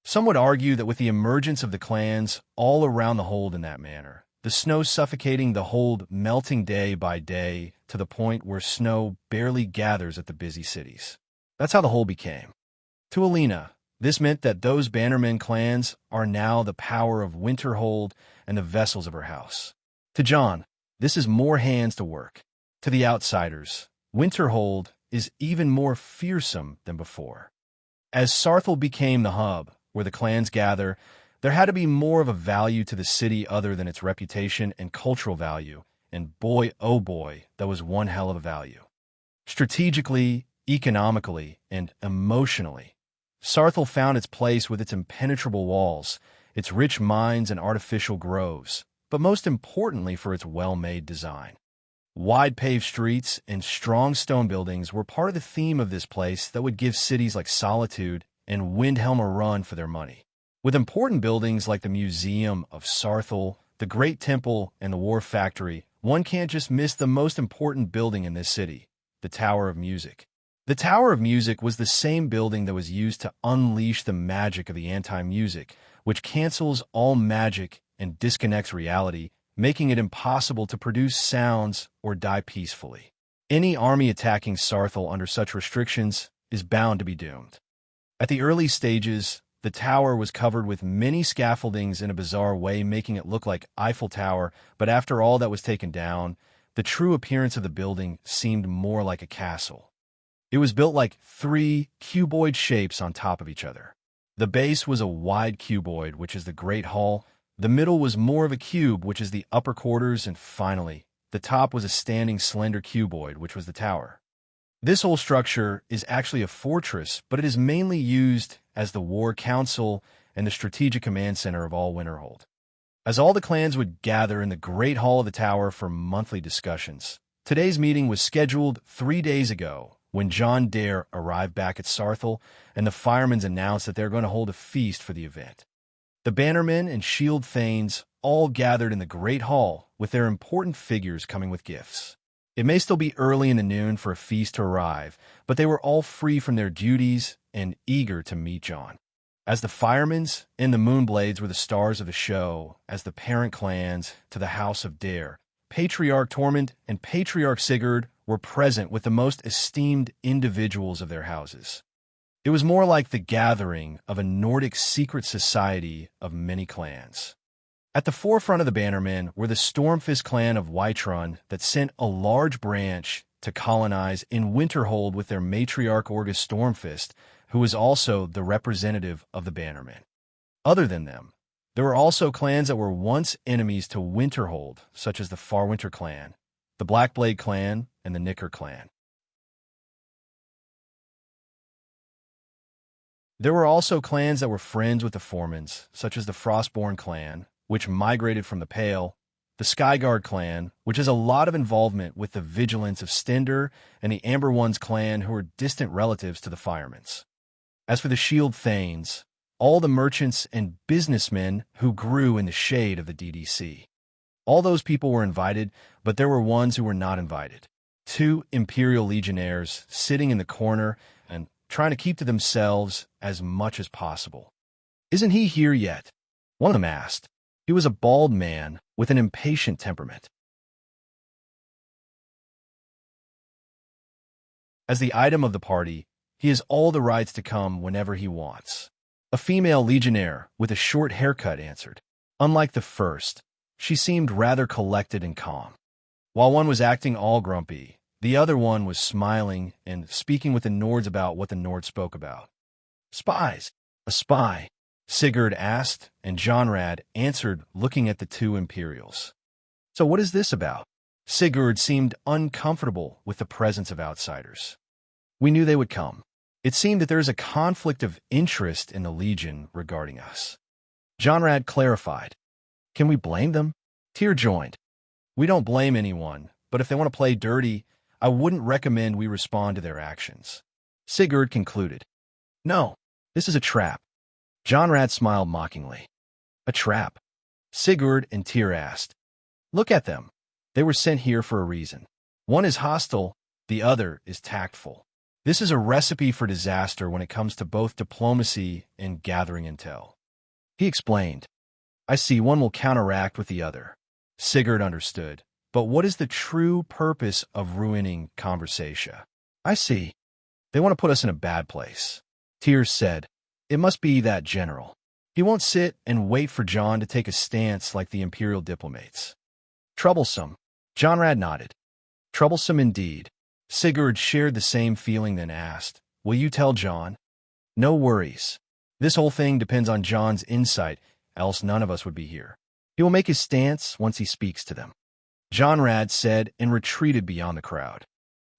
Speaker 1: Some would argue that with the emergence of the clans all around the hold in that manner, the snow suffocating the hold melting day by day to the point where snow barely gathers at the busy cities. That's how the hold became. To Alina, this meant that those Bannermen clans are now the power of Winterhold and the vessels of her house. To Jon, this is more hands to work. To the outsiders, Winterhold is even more fearsome than before. As Sarthal became the hub where the clans gather, there had to be more of a value to the city other than its reputation and cultural value, and boy, oh boy, that was one hell of a value. Strategically, economically, and emotionally, Sarthal found its place with its impenetrable walls, its rich mines and artificial groves, but most importantly for its well-made design. Wide paved streets and strong stone buildings were part of the theme of this place that would give cities like Solitude and Windhelm a run for their money. With important buildings like the Museum of Sarthal, the Great Temple, and the War Factory, one can't just miss the most important building in this city, the Tower of Music. The Tower of Music was the same building that was used to unleash the magic of the anti-music, which cancels all magic and disconnects reality, making it impossible to produce sounds or die peacefully. Any army attacking Sarthal under such restrictions is bound to be doomed. At the early stages, the tower was covered with many scaffoldings in a bizarre way, making it look like Eiffel Tower, but after all that was taken down, the true appearance of the building seemed more like a castle. It was built like 3 cuboid shapes on top of each other. The base was a wide cuboid, which is the Great Hall. The middle was more of a cube, which is the upper quarters, and finally, the top was a standing slender cuboid, which was the tower. This whole structure is actually a fortress, but it is mainly used as the war council and the strategic command center of all Winterhold. As all the clans would gather in the Great Hall of the Tower for monthly discussions, today's meeting was scheduled 3 days ago, when John Dare arrived back at Sarthal, and the firemen announced that they're going to hold a feast for the event. The bannermen and shield thanes all gathered in the Great Hall, with their important figures coming with gifts. It may still be early in the noon for a feast to arrive, but they were all free from their duties and eager to meet John. As the Firemans and the Moonblades were the stars of the show, as the parent clans to the House of Dare, Patriarch Tormund and Patriarch Sigurd were present with the most esteemed individuals of their houses. It was more like the gathering of a Nordic secret society of many clans. At the forefront of the bannermen were the Stormfist clan of Whiterun that sent a large branch to colonize in Winterhold with their matriarch Orgus Stormfist, who was also the representative of the bannermen. Other than them, there were also clans that were once enemies to Winterhold, such as the Farwinter clan, the Blackblade clan, and the Nicker clan. There were also clans that were friends with the Formans, such as the Frostborn clan, which migrated from the Pale, the Skyguard clan, which has a lot of involvement with the Vigilance of Stender, and the Amber Ones clan, who are distant relatives to the Firemans. As for the Shield Thanes, all the merchants and businessmen who grew in the shade of the DDC. All those people were invited, but there were ones who were not invited. 2 Imperial Legionnaires sitting in the corner and trying to keep to themselves as much as possible. "Isn't he here yet?" one of them asked. He was a bald man with an impatient temperament. As the item of the party, he has all the rights to come whenever he wants. A female legionnaire with a short haircut answered. Unlike the first, she seemed rather collected and calm. While one was acting all grumpy, the other one was smiling and speaking with the Nords about what the Nords spoke about. "Spies." "A spy?" Sigurd asked, and Jonrad answered, looking at the 2 Imperials. "So what is this about?" Sigurd seemed uncomfortable with the presence of outsiders. "We knew they would come. It seemed that there is a conflict of interest in the Legion regarding us." Jonrad clarified. "Can we blame them?" Tyr joined. "We don't blame anyone, but if they want to play dirty, I wouldn't recommend we respond to their actions." Sigurd concluded. "No, this is a trap." Jonrad smiled mockingly. "A trap?" Sigurd and Tyr asked. "Look at them. They were sent here for a reason. One is hostile, the other is tactful. This is a recipe for disaster when it comes to both diplomacy and gathering intel." He explained. "I see one will counteract with the other." Sigurd understood. "But what is the true purpose of ruining conversation?" "I see. They want to put us in a bad place." Tyr said. "It must be that general. He won't sit and wait for John to take a stance like the Imperial diplomates." "Troublesome." Jonrad nodded. "Troublesome indeed." Sigurd shared the same feeling, then asked, "Will you tell John?" "No worries. This whole thing depends on John's insight, else none of us would be here. He will make his stance once he speaks to them." Jonrad said and retreated beyond the crowd.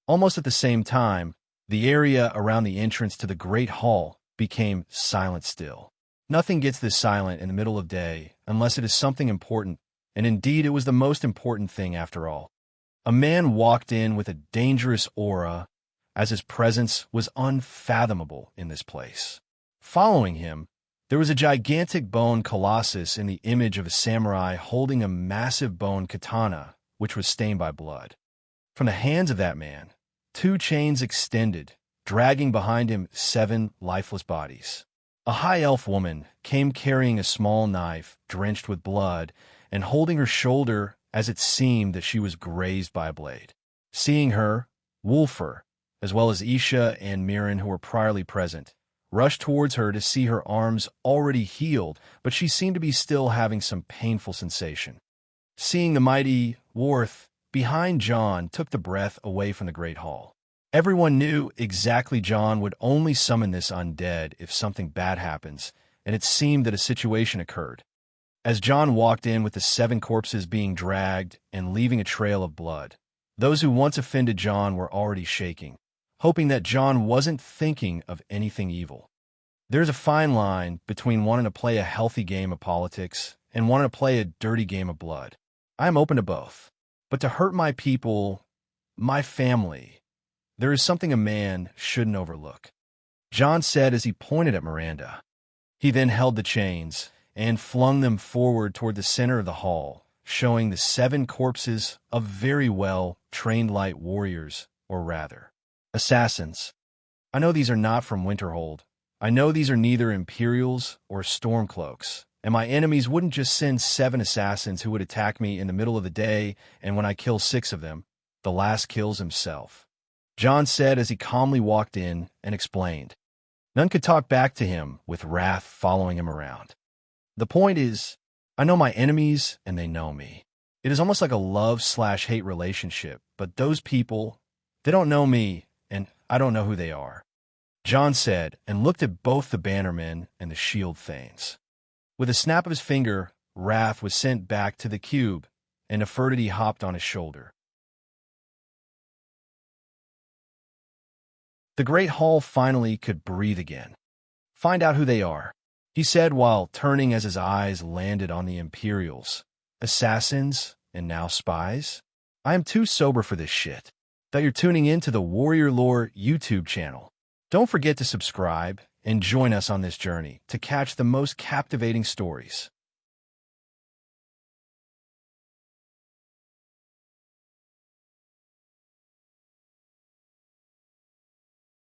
Speaker 1: Almost at the same time, the area around the entrance to the Great Hall became silent still. Nothing gets this silent in the middle of day unless it is something important, and indeed it was the most important thing after all. A man walked in with a dangerous aura, as his presence was unfathomable in this place. Following him, there was a gigantic bone colossus in the image of a samurai holding a massive bone katana, which was stained by blood. From the hands of that man, 2 chains extended, dragging behind him 7 lifeless bodies. A high elf woman came carrying a small knife drenched with blood and holding her shoulder as it seemed that she was grazed by a blade. Seeing her, Wolfer, as well as Isha and Mirren, who were priorly present, rushed towards her to see her arms already healed, but she seemed to be still having some painful sensation. Seeing the mighty Worth behind John took the breath away from the Great Hall. Everyone knew exactly John would only summon this undead if something bad happens, and it seemed that a situation occurred. As John walked in with the 7 corpses being dragged and leaving a trail of blood, those who once offended John were already shaking, hoping that John wasn't thinking of anything evil. There's a fine line between wanting to play a healthy game of politics and wanting to play a dirty game of blood. I am open to both. But to hurt my people, my family, there is something a man shouldn't overlook, John said as he pointed at Miranda. He then held the chains and flung them forward toward the center of the hall, showing the 7 corpses of very well-trained light warriors, or rather, assassins. I know these are not from Winterhold. I know these are neither Imperials or Stormcloaks, and my enemies wouldn't just send 7 assassins who would attack me in the middle of the day, and when I kill 6 of them, the last kills himself, John said as he calmly walked in and explained. None could talk back to him with wrath following him around. The point is, I know my enemies and they know me. It is almost like a love/hate relationship, but those people, they don't know me, and I don't know who they are, John said and looked at both the bannermen and the shield thanes. With a snap of his finger, wrath was sent back to the cube, and Nefertiti hopped on his shoulder. The Great Hall finally could breathe again. Find out who they are, he said while turning as his eyes landed on the Imperials. Assassins and now spies? I am too sober for this shit. That you're tuning in to the Warrior Lore YouTube channel. Don't forget to subscribe and join us on this journey to catch the most captivating stories.